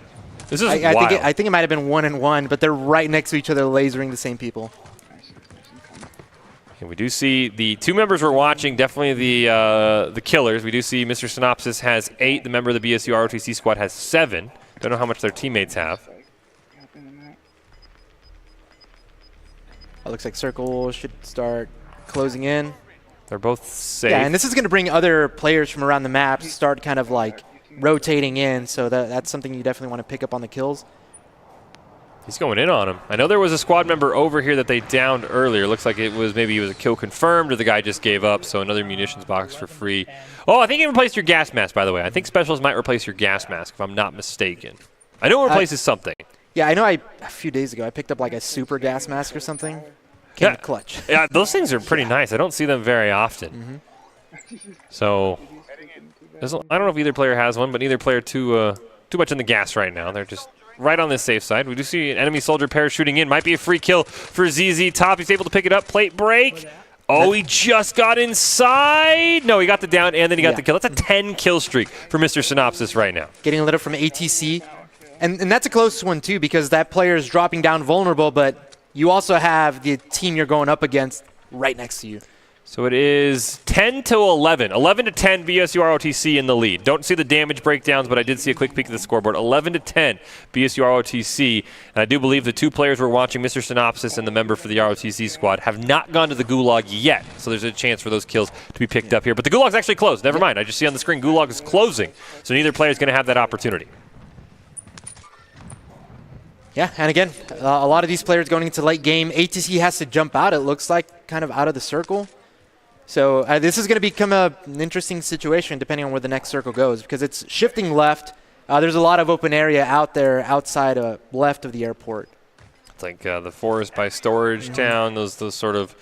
This is wild. I think it might have been 1-1, but they're right next to each other, lasering the same people. And we do see the two members we're watching, definitely the killers. We do see Mr. Synopsis has 8. The member of the BSU ROTC squad has 7. Don't know how much their teammates have. It looks like Circle should start closing in. They're both safe. Yeah, and this is going to bring other players from around the map start kind of like rotating in, so that's something you definitely want to pick up on the kills. He's going in on him. I know there was a squad member over here that they downed earlier. Looks like it was maybe it was a kill confirmed or the guy just gave up, so another munitions box for free. Oh, I think it replaced your gas mask, by the way. I think specials might replace your gas mask, if I'm not mistaken. I know it replaces something. Yeah, I know a few days ago I picked up like a super gas mask or something. Came clutch. Yeah, those things are pretty nice. I don't see them very often. So, I don't know if either player has one, but neither player too much in the gas right now. They're just right on the safe side. We do see an enemy soldier parachuting in. Might be a free kill for ZZ Top. He's able to pick it up. Plate break. Oh, he just got inside. No, he got the down and then he got the kill. That's a 10 kill streak for Mr. Synopsis right now. Getting lit up from ATC. And that's a close one too because that player is dropping down vulnerable, but you also have the team you're going up against right next to you. So it is 10 to 11. 11 to 10 BSU ROTC in the lead. Don't see the damage breakdowns, but I did see a quick peek at the scoreboard. 11 to 10 BSU ROTC. And I do believe the two players we're watching, Mr. Synopsis and the member for the ROTC squad, have not gone to the Gulag yet. So there's a chance for those kills to be picked up here. But the Gulag's actually closed. Never mind. I just see on the screen Gulag is closing. So neither player is going to have that opportunity. Yeah, and again, a lot of these players going into late game. ATC has to jump out, it looks like, kind of out of the circle. So this is going to become an interesting situation depending on where the next circle goes because it's shifting left. There's a lot of open area out there outside left of the airport. It's like the forest by Storage Town, those sort of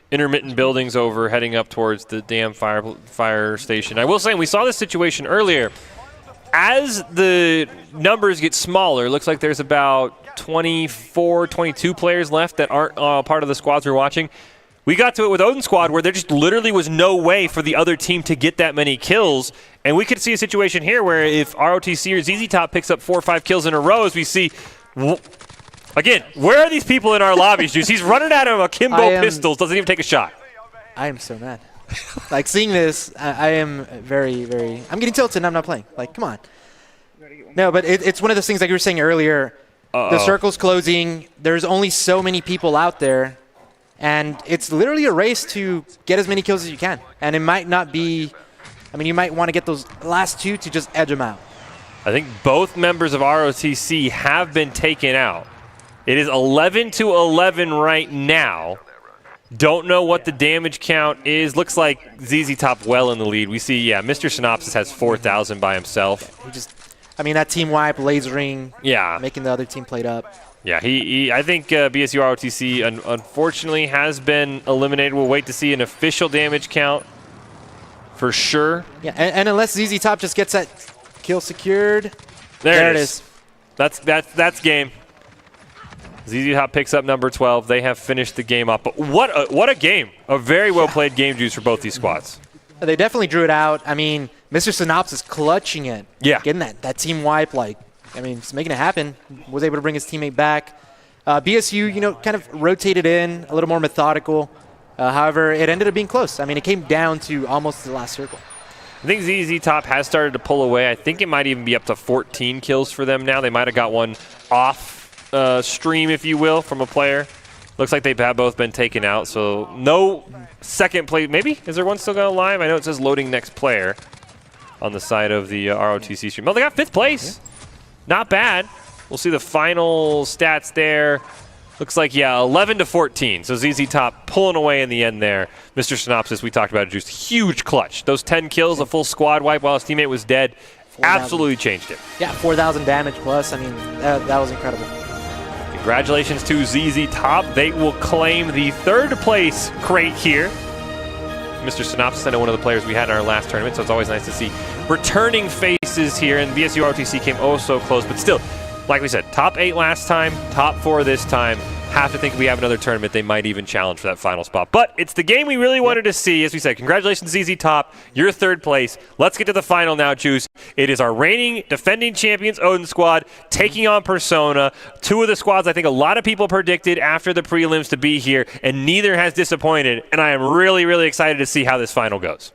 intermittent buildings over heading up towards the dam fire station. I will say, we saw this situation earlier. As the numbers get smaller, it looks like there's about 24, 22 players left that aren't part of the squads we're watching. We got to it with Odin Squad where there just literally was no way for the other team to get that many kills. And we could see a situation here where if ROTC or ZZ Top picks up 4 or 5 kills in a row, as we see, again, where are these people in our lobbies, Juice? He's running out of akimbo pistols, doesn't even take a shot. I am so mad. Like, seeing this, I am very, very... I'm getting tilted and I'm not playing. Like, come on. No, but it's one of those things like you were saying earlier. The circle's closing. There's only so many people out there. And it's literally a race to get as many kills as you can. And it might not be... I mean, you might want to get those last 2 to just edge them out. I think both members of ROTC have been taken out. It is 11-11 right now. Don't know what the damage count is. Looks like ZZ Top well in the lead. We see, yeah, Mr. Synopsis has 4,000 by himself. He just, I mean, that team wipe, lasering, yeah, making the other team played up. Yeah, I think BSU ROTC unfortunately has been eliminated. We'll wait to see an official damage count for sure. Yeah, and unless ZZ Top just gets that kill secured, there it is. That's game. ZZ Top picks up number 12. They have finished the game up. But what a game. A very well-played game, Juice, for both these squads. They definitely drew it out. I mean, Mr. Synopsis clutching it. Yeah. Getting that team wipe, like, I mean, just making it happen. Was able to bring his teammate back. BSU, you know, kind of rotated in, a little more methodical. However, it ended up being close. I mean, it came down to almost the last circle. I think ZZ Top has started to pull away. I think it might even be up to 14 kills for them now. They might have got one off stream, if you will, from a player. Looks like they have both been taken out, so no second place. Maybe? Is there one still going live? I know it says loading next player on the side of the ROTC stream. Oh, they got 5th place. Yeah. Not bad. We'll see the final stats there. Looks like, yeah, 11-14. So ZZ Top pulling away in the end there. Mr. Synopsis, we talked about it, just huge clutch. Those 10 kills, a full squad wipe while his teammate was dead, absolutely changed it. Yeah, 4,000 damage plus. I mean, that was incredible. Congratulations to ZZ Top. They will claim the 3rd place crate here. Mr. Synopsis, I know one of the players we had in our last tournament, so it's always nice to see returning faces here. And BSU ROTC came oh so close, but still, like we said, top 8 last time, top 4 this time. Have to think if we have another tournament, they might even challenge for that final spot. But it's the game we really wanted to see. As we said, congratulations, ZZ Top. You're 3rd place. Let's get to the final now, Juice. It is our reigning defending champions, Odin Squad, taking on Persona. 2 of the squads I think a lot of people predicted after the prelims to be here, and neither has disappointed. And I am really, really excited to see how this final goes.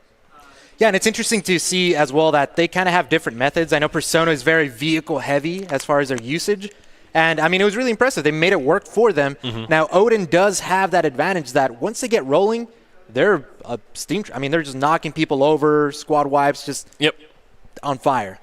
Yeah, and it's interesting to see as well that they kind of have different methods. I know Persona is very vehicle heavy as far as their usage. And, I mean, it was really impressive. They made it work for them. Now, Odin does have that advantage that once they get rolling, they're a steam. I mean, they're just knocking people over, squad wipes, just on fire.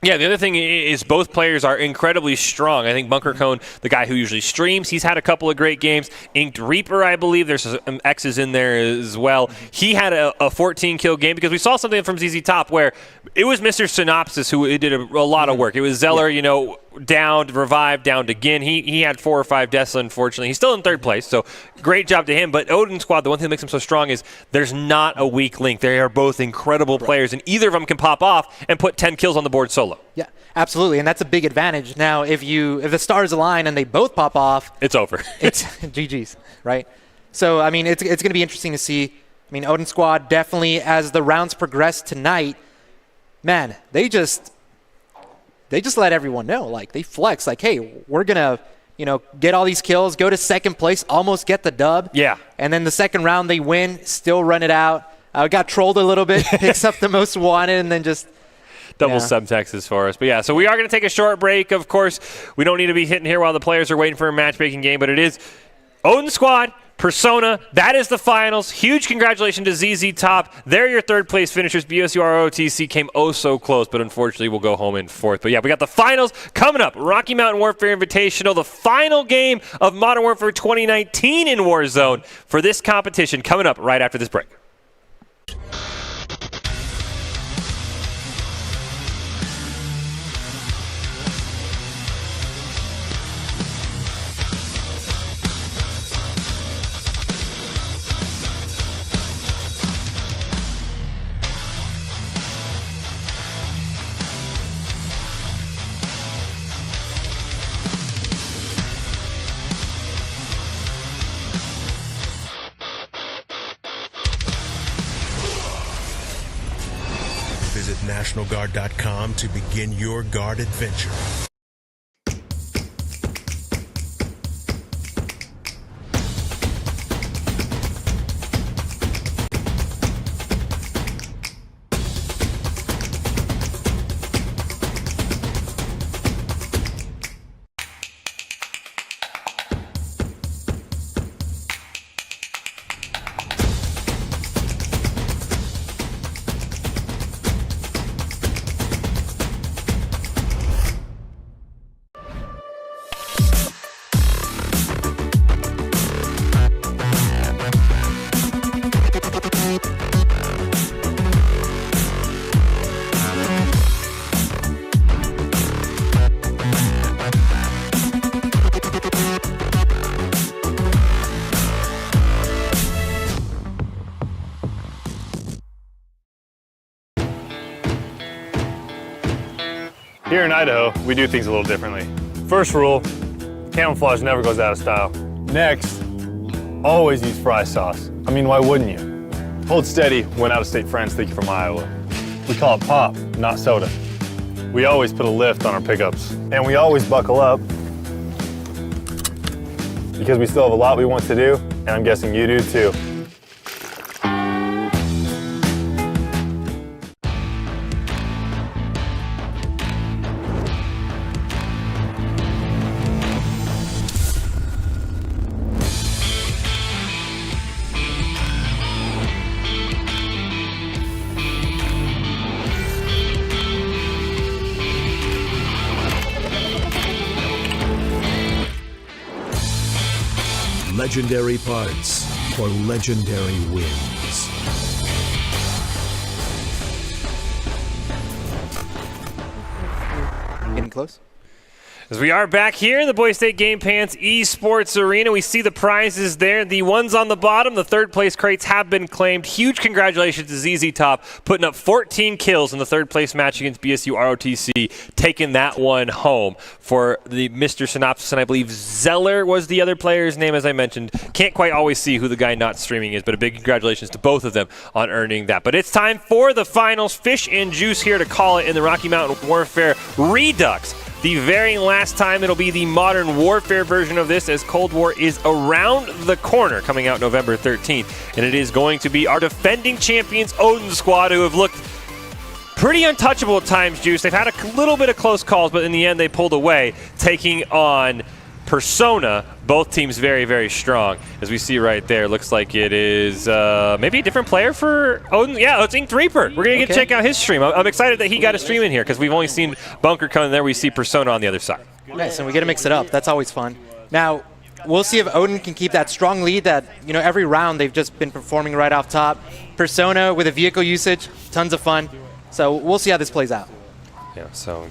Yeah, the other thing is both players are incredibly strong. I think Bunker Cone, the guy who usually streams, he's had a couple of great games. Inked Reaper, I believe, there's some X's in there as well. He had a 14-kill game because we saw something from ZZ Top where it was Mr. Synopsis who did a lot of work. It was Zeller, you know, downed, revived, downed again. He had 4 or 5 deaths, unfortunately. He's still in 3rd place, so great job to him. But Odin Squad, the one thing that makes them so strong is there's not a weak link. They are both incredible players, and either of them can pop off and put 10 kills on the board solo. Yeah, absolutely, and that's a big advantage. Now, if the stars align and they both pop off, it's over. It's GG's, right? So, I mean, it's going to be interesting to see. I mean, Odin Squad definitely, as the rounds progress tonight, man, they just let everyone know. Like, they flex. Like, hey, we're going to, you know, get all these kills, go to 2nd place, almost get the dub. Yeah. And then the 2nd round, they win, still run it out. Got trolled a little bit, picks up the most wanted, and then just... Double subtexts for us. But yeah, so we are going to take a short break. Of course, we don't need to be hitting here while the players are waiting for a matchmaking game, but it is Odin Squad, Persona. That is the finals. Huge congratulations to ZZ Top. They're your 3rd place finishers. BSU ROTC came oh so close, but unfortunately will go home in 4th. But yeah, we got the finals coming up. Rocky Mountain Warfare Invitational, the final game of Modern Warfare 2019 in Warzone for this competition coming up right after this break. Visit NationalGuard.com to begin your guard adventure. Here in Idaho, we do things a little differently. First rule, camouflage never goes out of style. Next, always use fry sauce. I mean, why wouldn't you? Hold steady when out-of-state friends think you're from Iowa. We call it pop, not soda. We always put a lift on our pickups. And we always buckle up because we still have a lot we want to do, and I'm guessing you do too. Legendary parts for legendary wins. Getting close. As we are back here in the Boise State Game Pants Esports Arena, we see the prizes there. The ones on the bottom, the third place crates have been claimed. Huge congratulations to ZZ Top, putting up 14 kills in the third place match against BSU ROTC, taking that one home for the Mr. Synopsis, and I believe Zeller was the other player's name, as I mentioned. Can't quite always see who the guy not streaming is, but a big congratulations to both of them on earning that. But it's time for the finals. Fish and Juice here to call it in the Rocky Mountain Warfare Redux. The very last time it'll be the Modern Warfare version of this, as Cold War is around the corner, coming out November 13th. And it is going to be our defending champions, Odin Squad, who have looked pretty untouchable at times, Juice. They've had a little bit of close calls, but in the end they pulled away, taking on Persona. Both teams very, very strong. As we see right there, looks like it is maybe a different player for Odin. Yeah, it's Inked Reaper. We're going to get to check out his stream. I'm excited that he got a stream in here because we've only seen Bunker come in there. We see Persona on the other side. Nice, and we get to mix it up. That's always fun. Now, we'll see if Odin can keep that strong lead that, you know, every round they've just been performing right off top. Persona with a vehicle usage, tons of fun. So we'll see how this plays out. Yeah, so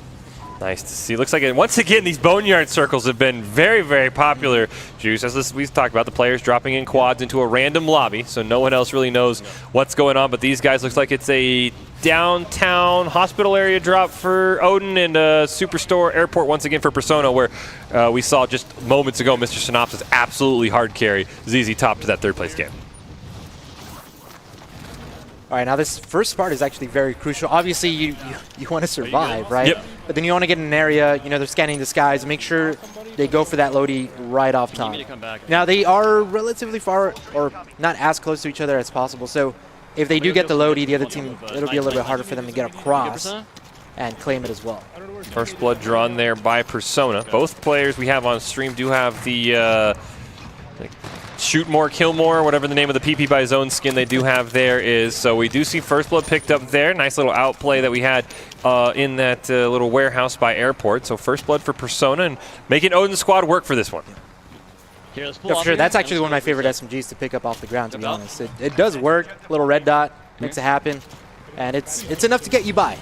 nice to see. Looks like it, once again, these boneyard circles have been very, very popular, Juice. As we've talked about, the players dropping in quads into a random lobby, so no one else really knows what's going on. But these guys, looks like it's a downtown hospital area drop for Odin and a Superstore airport once again for Persona, where we saw just moments ago Mr. Synopsis absolutely hard carry ZZ Top to that third place game. All right, now this first part is actually very crucial. Obviously, you want to survive, right? Yep. But then you want to get in an area, you know, they're scanning the skies. Make sure they go for that Lodi right off top. Now, they are relatively far, or not as close to each other as possible. So if they do get the Lodi, the other team, it'll be a little bit harder for them to get across and claim it as well. First blood drawn there by Persona. Both players we have on stream do have the shoot more, kill more, whatever the name of the PP by Zone skin they do have there is. So we do see first blood picked up there. Nice little outplay that we had in that little warehouse by airport. So first blood for Persona and making Odin Squad work for this one. Here, let's pull Yeah, for off sure. here. That's actually one of my favorite SMGs to pick up off the ground, to be honest. It does work. Little red dot makes it happen. And it's enough to get you by.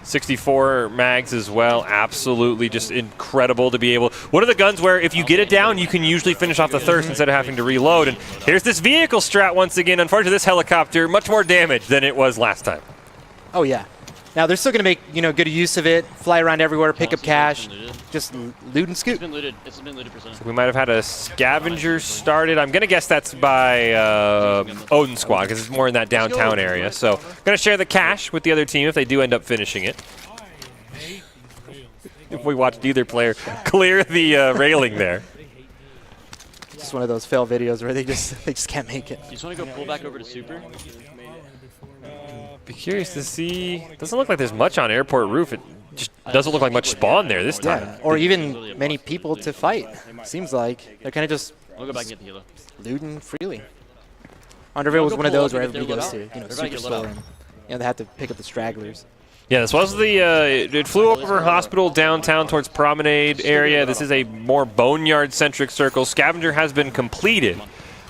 64 mags as well. Absolutely just incredible to be able. One of the guns where if you get it down, you can usually finish off the thirst instead of having to reload. And here's this vehicle strat once again. Unfortunately, this helicopter, much more damage than it was last time. Oh, yeah. Now, they're still going to make, you know, good use of it, fly around everywhere, pick up cash, just loot and scoot. It's been looted. It's been looted Persona. So we might have had a scavenger started. I'm going to guess that's by Odin Squad because it's more in that downtown area. So going to share the cash with the other team if they do end up finishing it. If we watched either player clear the railing there. Just one of those fail videos where they just can't make it. You just want to go pull back over to Super? Be curious to see. Doesn't look like there's much on airport roof. It just doesn't look like much spawn there this time. Yeah, or even many people to fight. Seems like they're kind of just I'll go back and get the helo. looting freely. Underville was one of those where everybody goes to, you know, Superstore and, you know, they have to pick up the stragglers. Yeah, this was the, it flew over Hospital downtown towards Promenade area. This is a more boneyard-centric circle. Scavenger has been completed.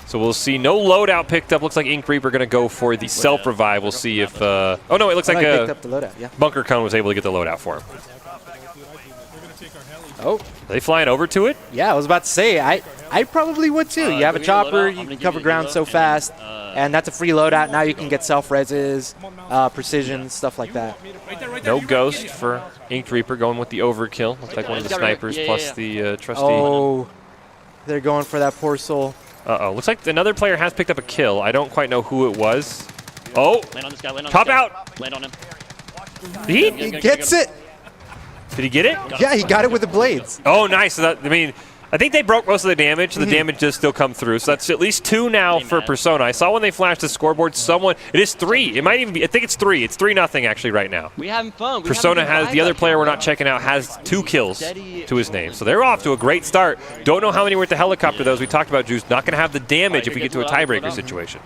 So we'll see no loadout picked up. Looks like Ink Reaper going to go for the self-revive. We'll see if, oh no, it looks like picked up the loadout, yeah. Bunker Cone was able to get the loadout for him. Oh. Are they flying over to it? Yeah, I was about to say, I I probably would too. You have a chopper, you can cover ground so fast, and that's a free loadout. Now you can get self-reses, precision, stuff like that. No ghost for Inked Reaper, going with the overkill. Looks like one of the snipers plus the trusty. Oh, they're going for that poor soul. Uh-oh. Looks like another player has picked up a kill. I don't quite know who it was. Oh! Land on this guy, land on Top this guy. out! Land on him. He gets it! Did he get it? Yeah, he got it with the blades. Oh, nice. So that, I mean, I think they broke most of the damage. The damage does still come through. So that's at least 2 now for Persona. I saw when they flashed the scoreboard, someone, it is 3. It might even be, I think it's 3. It's 3-0 actually right now. We having fun. Persona has, the other player we're not checking out, has 2 kills to his name. So they're off to a great start. Don't know how many were at the helicopter, though, as we talked about, Juice. Not going to have the damage if we get to a tiebreaker situation.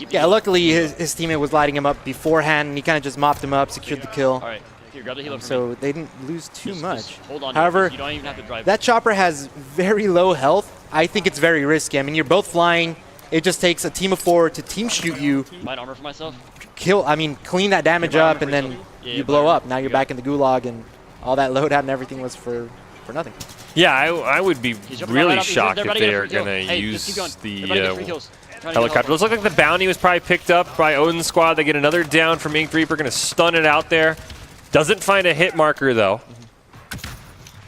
Yeah, luckily his teammate was lighting him up beforehand, and he kind of just mopped him up, secured the kill. All right. Here, grab the healer So they didn't lose too much. Just hold on. However, You don't even have to drive. that chopper has very low health. I think it's very risky. I mean, you're both flying. It just takes a team of 4 to team shoot you. Might armor for myself. Clean that damage up, and then you blow up. Now you're back in the gulag, and all that loadout and everything was for nothing. Yeah, I would be really shocked if they are going to use the helicopter. Looks like the bounty was probably picked up by Odin's squad. They get another down from Inked Reaper. Going to stun it out there. Doesn't find a hit marker, though.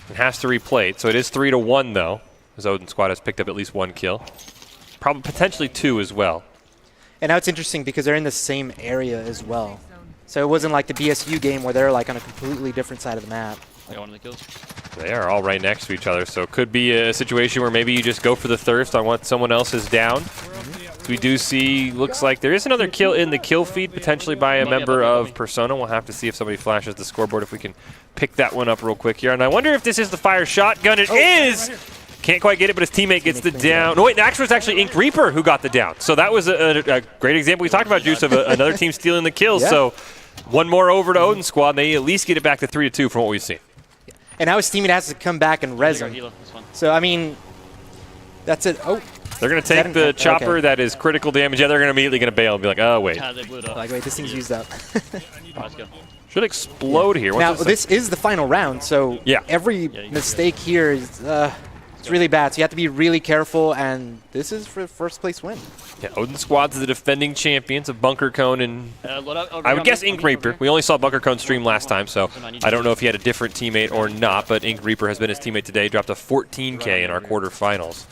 It has to replay it. So it is 3-1, though, as Odin's squad has picked up at least 1 kill. Probably potentially 2 as well. And now it's interesting because they're in the same area as well. So it wasn't like the BSU game where they're like on a completely different side of the map. They are all right next to each other, so it could be a situation where maybe you just go for the thirst on what someone else is down. So we do see, looks like there is another kill in the kill feed, potentially by a member of Persona. We'll have to see if somebody flashes the scoreboard, if we can pick that one up real quick here. And I wonder if this is the fire shotgun. It is! Can't quite get it, but his teammate gets the down. No, wait, actually, it was actually Inked Reaper who got the down. So that was a great example we talked about, Juice, of another team stealing the kills. Yeah. So one more over to Odin's squad, and they at least get it back to 3-2 from what we've seen. And now his teammate has to come back and res him. So, I mean, that's it. Oh. They're going to take the chopper that is critical damage. Yeah, they're going to immediately going to bail and be like, oh, wait. Like, wait, this thing's used up. Should explode here. Now, this is the final round, so every mistake here is it's really bad. So you have to be really careful, and this is for first place win. Yeah, Odin Squad's the defending champions of Bunker Cone, and I would guess Inked Reaper. We only saw Bunker Cone stream last time, so I don't know if he had a different teammate or not, but Inked Reaper has been his teammate today. Dropped a 14K in our quarterfinals.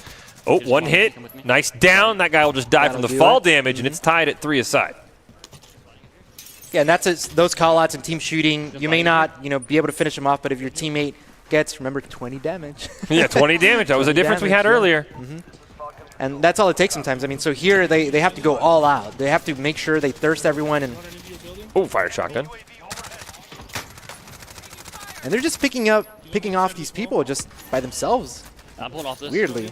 Oh, 1 hit. Nice down. That guy will just die from the fall damage, and it's tied at 3 aside. Yeah, and that's those call-outs and team shooting. You may not, be able to finish them off, but if your teammate gets, remember, 20 damage. Yeah, 20 damage. That was a difference we had earlier. And that's all it takes sometimes. I mean, so here they have to go all out. They have to make sure they thirst everyone. And oh, fire shotgun. And they're just picking off these people just by themselves. I'm pulling off this. Weirdly.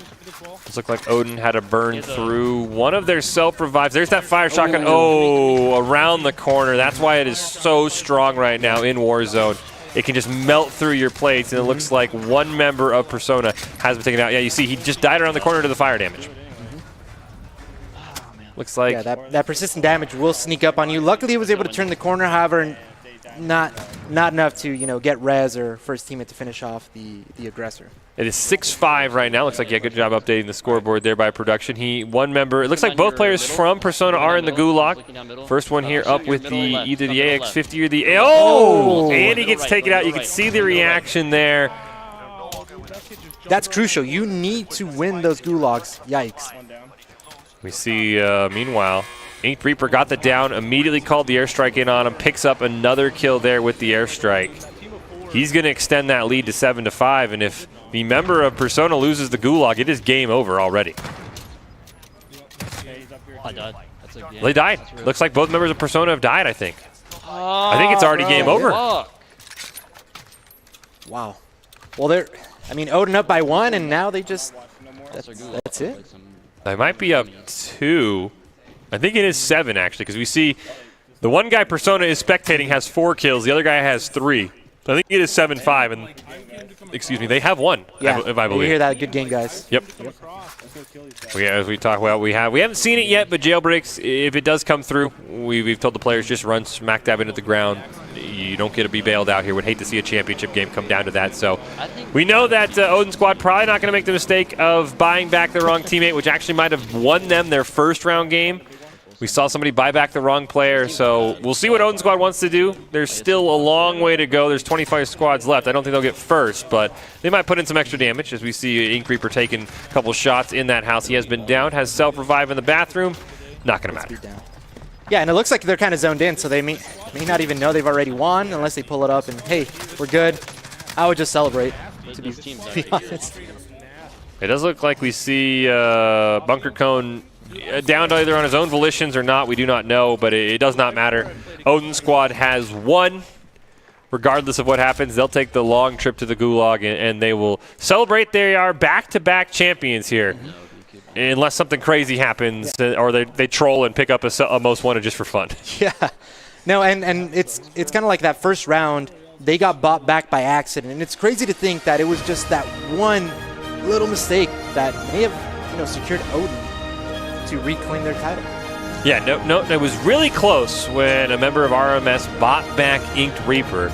Does look like Odin had to burn through one of their self-revives. There's that fire shotgun. Oh, around the corner. That's why it is so strong right now in Warzone. It can just melt through your plates, and it looks like one member of Persona has been taken out. Yeah, you see he just died around the corner to the fire damage. Looks like... Yeah, that persistent damage will sneak up on you. Luckily, he was able to turn the corner, however, not enough to, get res or first teammate to finish off the aggressor. It is 6-5 right now. Looks like, good job updating the scoreboard there by production. One member, it looks like both players from Persona are in the gulag. First one here up with either the AX50 or the... Oh! And he gets taken out. You can see the reaction there. That's crucial. You need to win those gulags. Yikes. We see, meanwhile, Inked Reaper got the down, immediately called the airstrike in on him, picks up another kill there with the airstrike. He's going to extend that lead to 7-5, and if the member of Persona loses the gulag, it is game over already. I died. They died. Looks like both members of Persona have died, I think. I think it's already game over. Wow. Well, Odin up by 1, and now they just... That's it. They might be up 2. I think it is 7, actually, because we see the one guy Persona is spectating has 4 kills. The other guy has 3. So I think it is 7-5, and excuse me, they have 1. Yeah, if I believe. You hear that? Good game, guys. Yep. As we talk about, we haven't seen it yet, but jailbreaks, if it does come through, we've told the players just run smack dab into the ground. you don't get to be bailed out here. Would hate to see a championship game come down to that. So we know that Odin Squad probably not going to make the mistake of buying back the wrong teammate, which actually might have won them their first round game. We saw somebody buy back the wrong player, so we'll see what Odin Squad wants to do. There's still a long way to go. There's 25 squads left. I don't think they'll get first, but they might put in some extra damage as we see Ink Reaper taking a couple shots in that house. He has been down, has self-revive in the bathroom. Not going to matter. Yeah, and it looks like they're kind of zoned in, so they may not even know they've already won unless they pull it up and, hey, we're good. I would just celebrate, to be honest. It does look like we see Bunker Cone down either on his own volitions or not. We do not know, but it does not matter. Odin Squad has won. Regardless of what happens, they'll take the long trip to the Gulag, and they will celebrate. They are back-to-back champions here. Unless something crazy happens, or they troll and pick up a most wanted just for fun. Yeah. No, and it's kind of like that first round, they got bought back by accident. And it's crazy to think that it was just that one little mistake that may have secured Odin to reclaim their title. Yeah, no, it was really close when a member of RMS bought back Inked Reaper.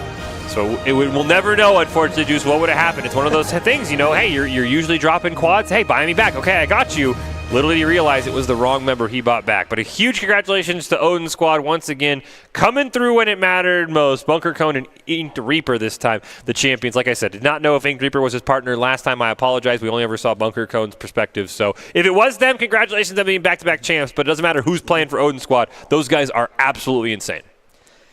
So we'll never know, unfortunately, Juice, what would have happened. It's one of those things, hey, you're usually dropping quads. Hey, buy me back. Okay, I got you. Literally, you realize it was the wrong member he bought back. But a huge congratulations to Odin Squad once again, coming through when it mattered most. Bunker Cone and Inked Reaper this time, the champions. Like I said, did not know if Inked Reaper was his partner last time. I apologize. We only ever saw Bunker Cone's perspective. So if it was them, congratulations on being back-to-back champs. But it doesn't matter who's playing for Odin Squad. Those guys are absolutely insane.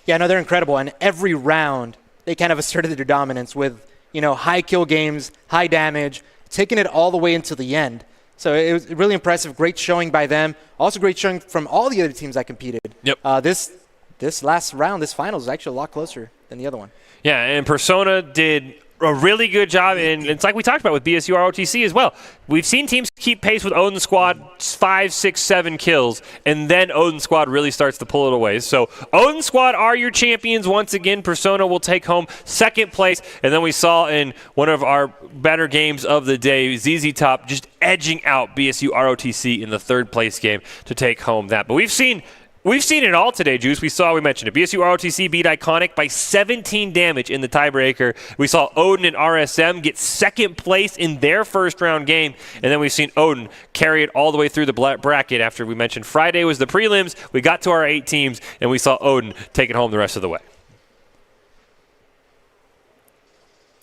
Yeah, no, they're incredible. And every round, they kind of asserted their dominance with, high kill games, high damage, taking it all the way into the end. So it was really impressive. Great showing by them. Also great showing from all the other teams that competed. Yep. This last round, this finals, is actually a lot closer than the other one. Yeah, and Persona did a really good job, and it's like we talked about with BSU ROTC as well. We've seen teams keep pace with Odin Squad, 5, 6, 7 kills, and then Odin Squad really starts to pull it away. So Odin Squad are your champions once again. Persona will take home second place, and then we saw in one of our better games of the day, ZZ Top just edging out BSU ROTC in the third place game to take home that. But we've seen it all today, Juice. We mentioned it. BSU ROTC beat Iconic by 17 damage in the tiebreaker. We saw Odin and RSM get second place in their first round game. And then we've seen Odin carry it all the way through the bracket after we mentioned Friday was the prelims. We got to our 8 teams, and we saw Odin take it home the rest of the way.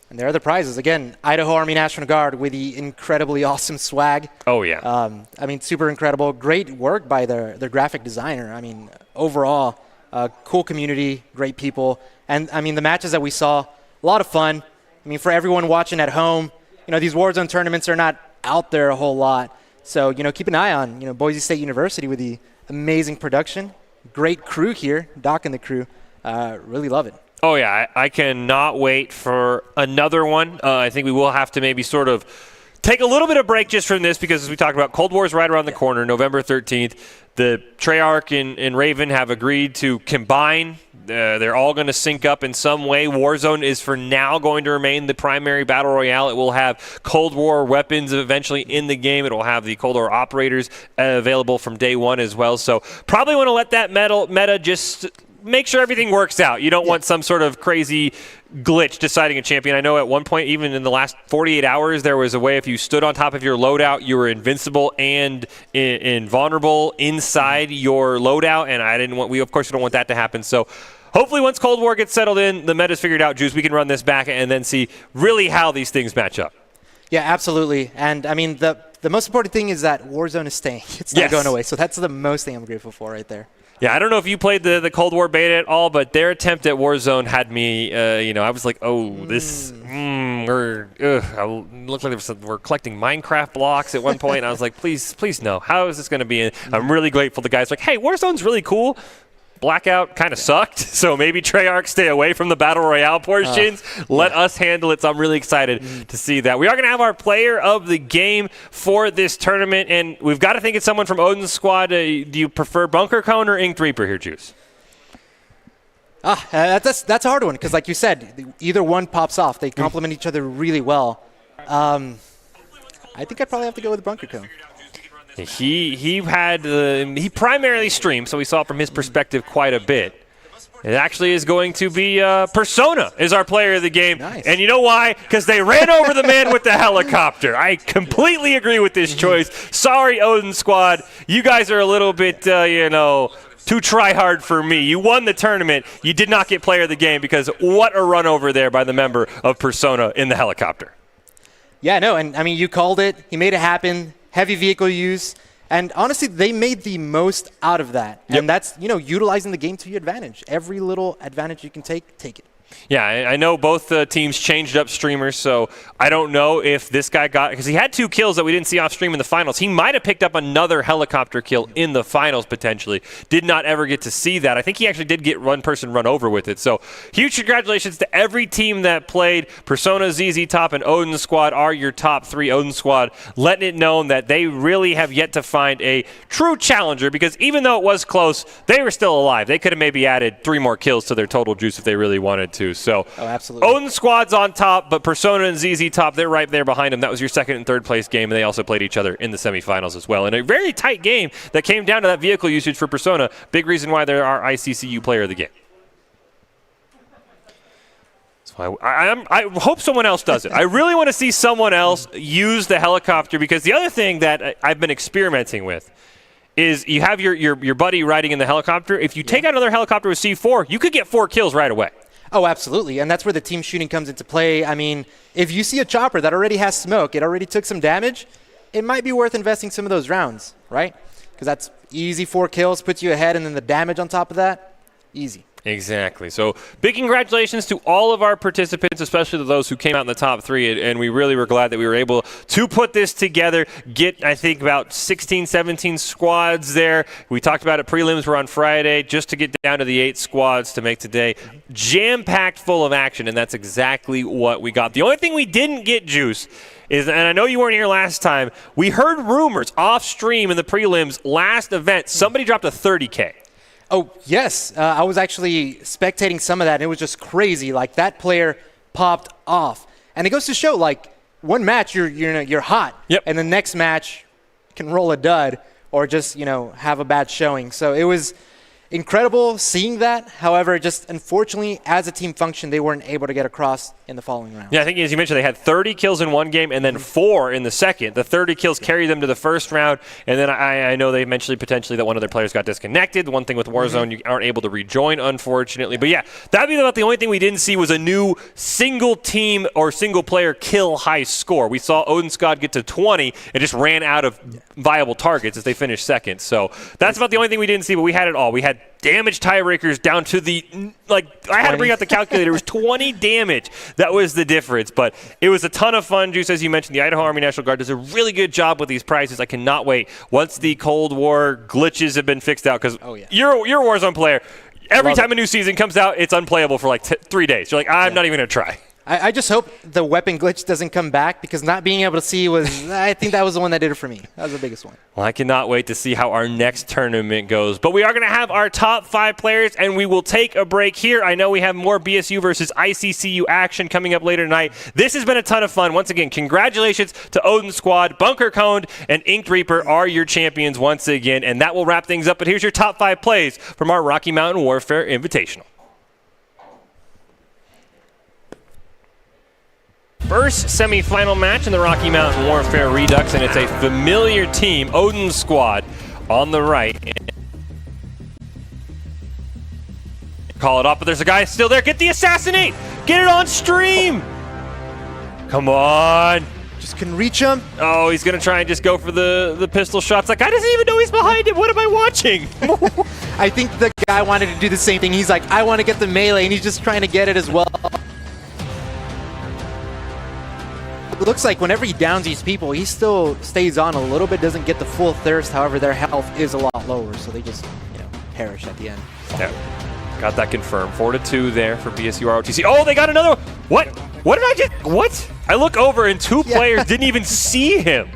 And there are the prizes. Again, Idaho Army National Guard with the incredibly awesome swag. Oh, yeah. Super incredible. Great work by their graphic designer. Overall, cool community, great people. And, the matches that we saw, a lot of fun. For everyone watching at home, these Warzone tournaments are not out there a whole lot. So, keep an eye on, Boise State University with the amazing production. Great crew here, Doc and the crew. Really love it. Oh, yeah, I cannot wait for another one. I think we will have to maybe sort of take a little bit of break just from this because, as we talked about, Cold War is right around the corner, November 13th. The Treyarch and Raven have agreed to combine. They're all going to sync up in some way. Warzone is for now going to remain the primary battle royale. It will have Cold War weapons eventually in the game. It will have the Cold War operators available from day one as well. So probably want to let that meta just make sure everything works out. You don't want some sort of crazy glitch deciding a champion. I know at one point, even in the last 48 hours, there was a way if you stood on top of your loadout, you were invincible and invulnerable inside your loadout, and we of course don't want that to happen. So hopefully once Cold War gets settled in, the meta's figured out, Juice, we can run this back and then see really how these things match up. Yeah, absolutely. And the most important thing is that Warzone is staying. It's not going away. So that's the most thing I'm grateful for right there. Yeah, I don't know if you played the Cold War beta at all, but their attempt at Warzone had me, I was like, this, it looked like we're collecting Minecraft blocks at one point, and I was like, please no, how is this going to be? And I'm really grateful the guy's like, hey, Warzone's really cool. Blackout kind of sucked, so maybe Treyarch stay away from the Battle Royale portions. Let us handle it, so I'm really excited to see that. We are going to have our player of the game for this tournament, and we've got to think it's someone from Odin's squad. Do you prefer Bunker Cone or Inked Reaper here, Juice? That's a hard one, because like you said, either one pops off. They complement each other really well. I think I'd probably have to go with Bunker Cone. He primarily streamed, so we saw it from his perspective quite a bit. It actually is going to be Persona is our player of the game. Nice. And you know why? Because they ran over the man with the helicopter. I completely agree with this choice. Sorry, Odin Squad. You guys are a little bit, too try-hard for me. You won the tournament. You did not get player of the game because what a run over there by the member of Persona in the helicopter. Yeah, no, and I mean, you called it. He made it happen. Heavy vehicle use. And honestly, they made the most out of that. Yep. And that's, utilizing the game to your advantage. Every little advantage you can take it. Yeah, I know both teams changed up streamers, so I don't know if this guy got – because he had 2 kills that we didn't see off stream in the finals. He might have picked up another helicopter kill in the finals potentially. Did not ever get to see that. I think he actually did get one person run over with it. So huge congratulations to every team that played. Persona, ZZ Top, and Odin Squad are your top 3. Odin Squad letting it known that they really have yet to find a true challenger because even though it was close, they were still alive. They could have maybe added 3 more kills to their total juice if they really wanted to. So absolutely. Odin Squad's on top, but Persona and ZZ Top, they're right there behind them. That was your second and third place game, and they also played each other in the semifinals as well. In a very tight game that came down to that vehicle usage for Persona. Big reason why they're our ICCU player of the game. So I hope someone else does it. I really want to see someone else use the helicopter because the other thing that I've been experimenting with is you have your buddy riding in the helicopter. If you take out another helicopter with C4, you could get 4 kills right away. Oh, absolutely. And that's where the team shooting comes into play. I mean, if you see a chopper that already has smoke, it already took some damage, it might be worth investing some of those rounds, right? Because that's easy 4 kills, puts you ahead, and then the damage on top of that, easy. Exactly. So big congratulations to all of our participants, especially to those who came out in the top 3. And we really were glad that we were able to put this together, get, I think, about 16, 17 squads there. We talked about it. Prelims were on Friday just to get down to the 8 squads to make today jam-packed full of action. And that's exactly what we got. The only thing we didn't get, Juice, is, and I know you weren't here last time, we heard rumors off stream in the prelims last event. Somebody dropped a 30K. Oh, yes. I was actually spectating some of that, and it was just crazy. Like, that player popped off. And it goes to show, like, one match, you're hot. Yep. And the next match can roll a dud or just, have a bad showing. So it was incredible seeing that. However, just unfortunately, as a team function, they weren't able to get across in the following round. Yeah, I think as you mentioned, they had 30 kills in one game and then 4 in the second. The 30 kills carried them to the first round, and then I know they mentioned potentially that one of their players got disconnected. One thing with Warzone, you aren't able to rejoin, unfortunately. But yeah, that'd be about the only thing we didn't see was a new single team or single player kill high score. We saw Odin Squad get to 20 and just ran out of viable targets as they finished second. So that's about the only thing we didn't see, but we had it all. We had damage tiebreakers down to the, I had to bring out the calculator. It was 20 damage. That was the difference. But it was a ton of fun, Juice, as you mentioned. The Idaho Army National Guard does a really good job with these prizes. I cannot wait once the Cold War glitches have been fixed out because you're a Warzone player. Every time a new season comes out, it's unplayable for like 3 days. You're like, I'm not even going to try. I just hope the weapon glitch doesn't come back because not being able to see was, I think that was the one that did it for me. That was the biggest one. Well, I cannot wait to see how our next tournament goes. But we are going to have our top 5 players, and we will take a break here. I know we have more BSU versus ICCU action coming up later tonight. This has been a ton of fun. Once again, congratulations to Odin Squad. Bunker Coned and Inked Reaper are your champions once again, and that will wrap things up. But here's your top 5 plays from our Rocky Mountain Warfare Invitational. First semifinal match in the Rocky Mountain Warfare Redux, and it's a familiar team, Odin Squad, on the right. Call it off, but there's a guy still there. Get the assassinate! Get it on stream! Come on! Just couldn't reach him. Oh, he's going to try and just go for the pistol shots. That guy doesn't even know he's behind him. What am I watching? I think the guy wanted to do the same thing. He's like, I want to get the melee, and he's just trying to get it as well. It looks like whenever he downs these people, he still stays on a little bit, doesn't get the full thirst. However, their health is a lot lower, so they just perish at the end. Yeah, got that confirmed. 4-2 there for BSU ROTC. Oh, they got another one. What? What did I just? What? I look over and 2 players didn't even see him.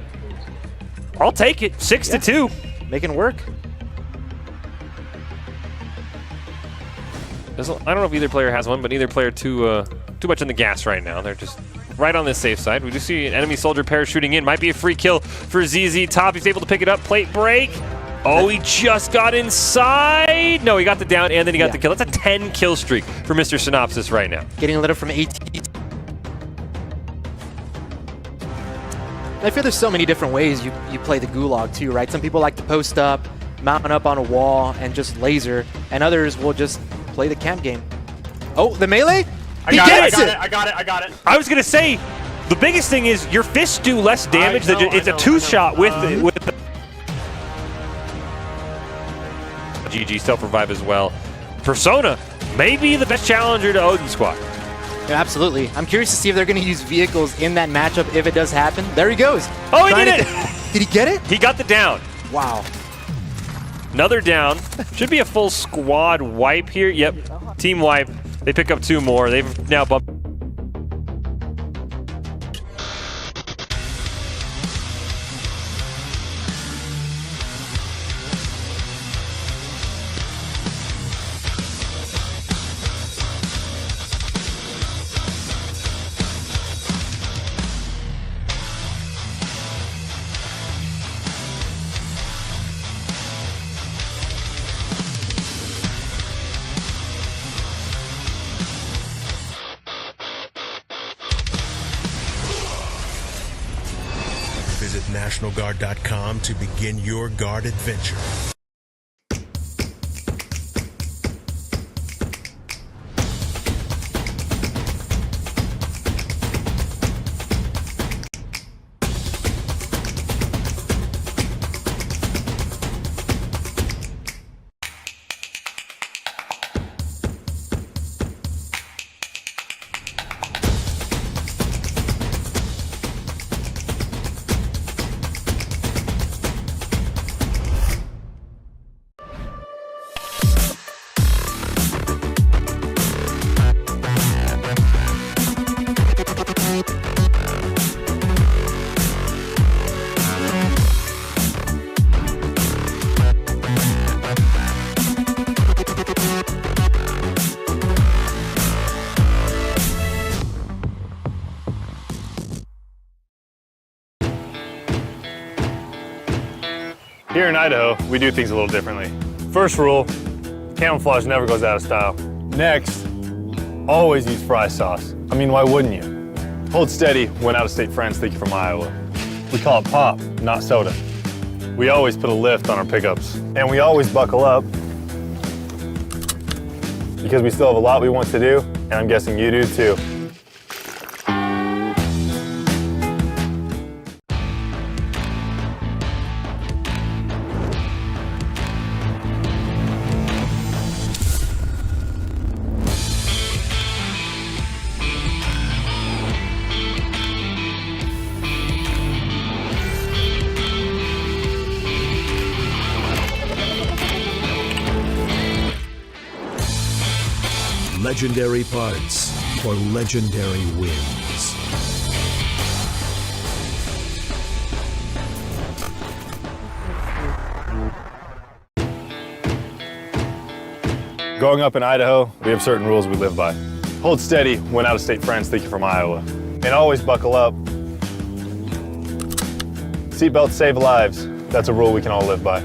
I'll take it. 6-2. Making it work. I don't know if either player has one, but neither player too much on the gas right now. They're just right on the safe side. We do see an enemy soldier parachuting in. Might be a free kill for ZZ Top. He's able to pick it up. Plate break. Oh, he just got inside. No, he got the down and then he got the kill. That's a 10 kill streak for Mr. Synopsis right now. Getting a little from AT. I feel there's so many different ways you play the Gulag too, right? Some people like to post up, mount up on a wall, and just laser, and others will just play the camp game. Oh, the melee? I got it. I was gonna say, the biggest thing is your fists do less damage. It's a two-shot with the GG self-revive as well. Persona may be the best challenger to Odin Squad. Yeah, absolutely. I'm curious to see if they're going to use vehicles in that matchup if it does happen. There he goes. Oh, he did it! Did he get it? He got the down. Wow. Another down. Should be a full squad wipe here. Yep, team wipe. They pick up 2 more. They've now bumped. Visit NationalGuard.com to begin your guard adventure. Here in Idaho, we do things a little differently. First rule, camouflage never goes out of style. Next, always use fry sauce. I mean, why wouldn't you? Hold steady when out-of-state friends think you're from Iowa. We call it pop, not soda. We always put a lift on our pickups. And we always buckle up because we still have a lot we want to do, and I'm guessing you do too. Legendary parts for legendary wins. Growing up in Idaho, we have certain rules we live by. Hold steady when out-of-state friends think you're from Iowa. And always buckle up. Seatbelts save lives. That's a rule we can all live by.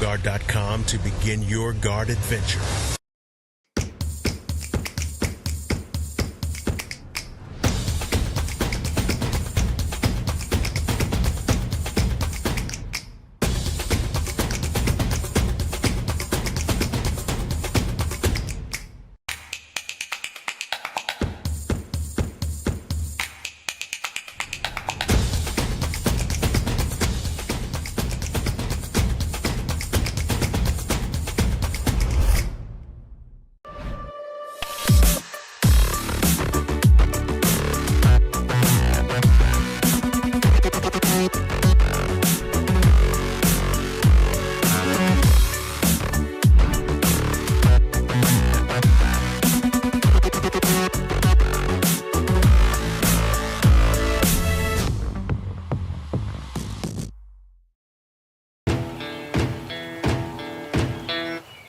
nationalguard.com to begin your guard adventure.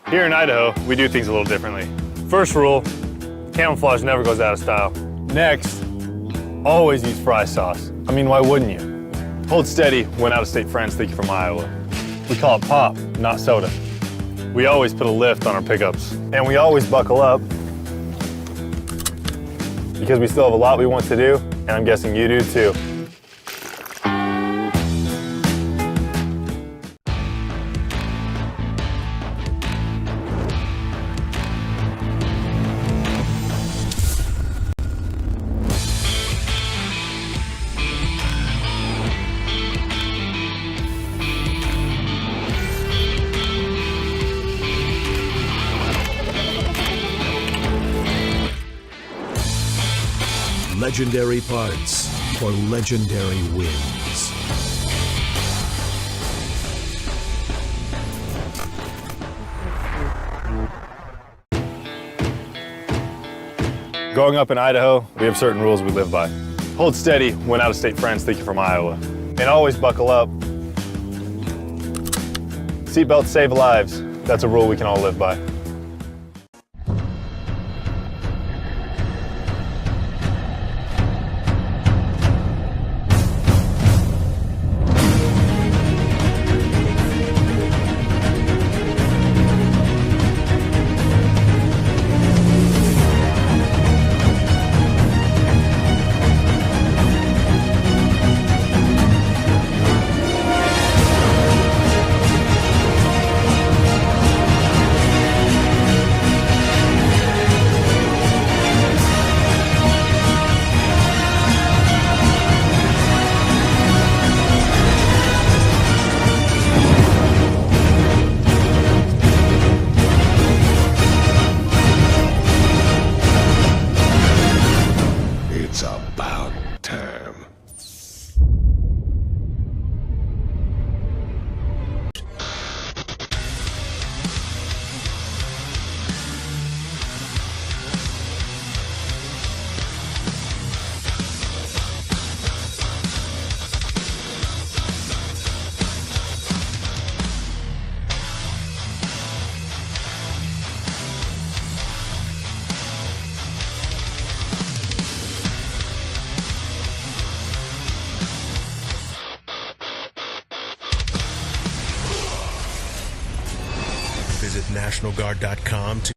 Here in Idaho, we do things a little differently. First rule, camouflage never goes out of style. Next, always use fry sauce. I mean, why wouldn't you? Hold steady when out-of-state friends think you're from Iowa. We call it pop, not soda. We always put a lift on our pickups. And we always buckle up because we still have a lot we want to do, and I'm guessing you do too. Legendary parts for legendary wins. Growing up in Idaho, we have certain rules we live by. Hold steady when out-of-state friends think you're from Iowa. And always buckle up. Seatbelts save lives. That's a rule we can all live by. It's about time. Visit nationalguard.com to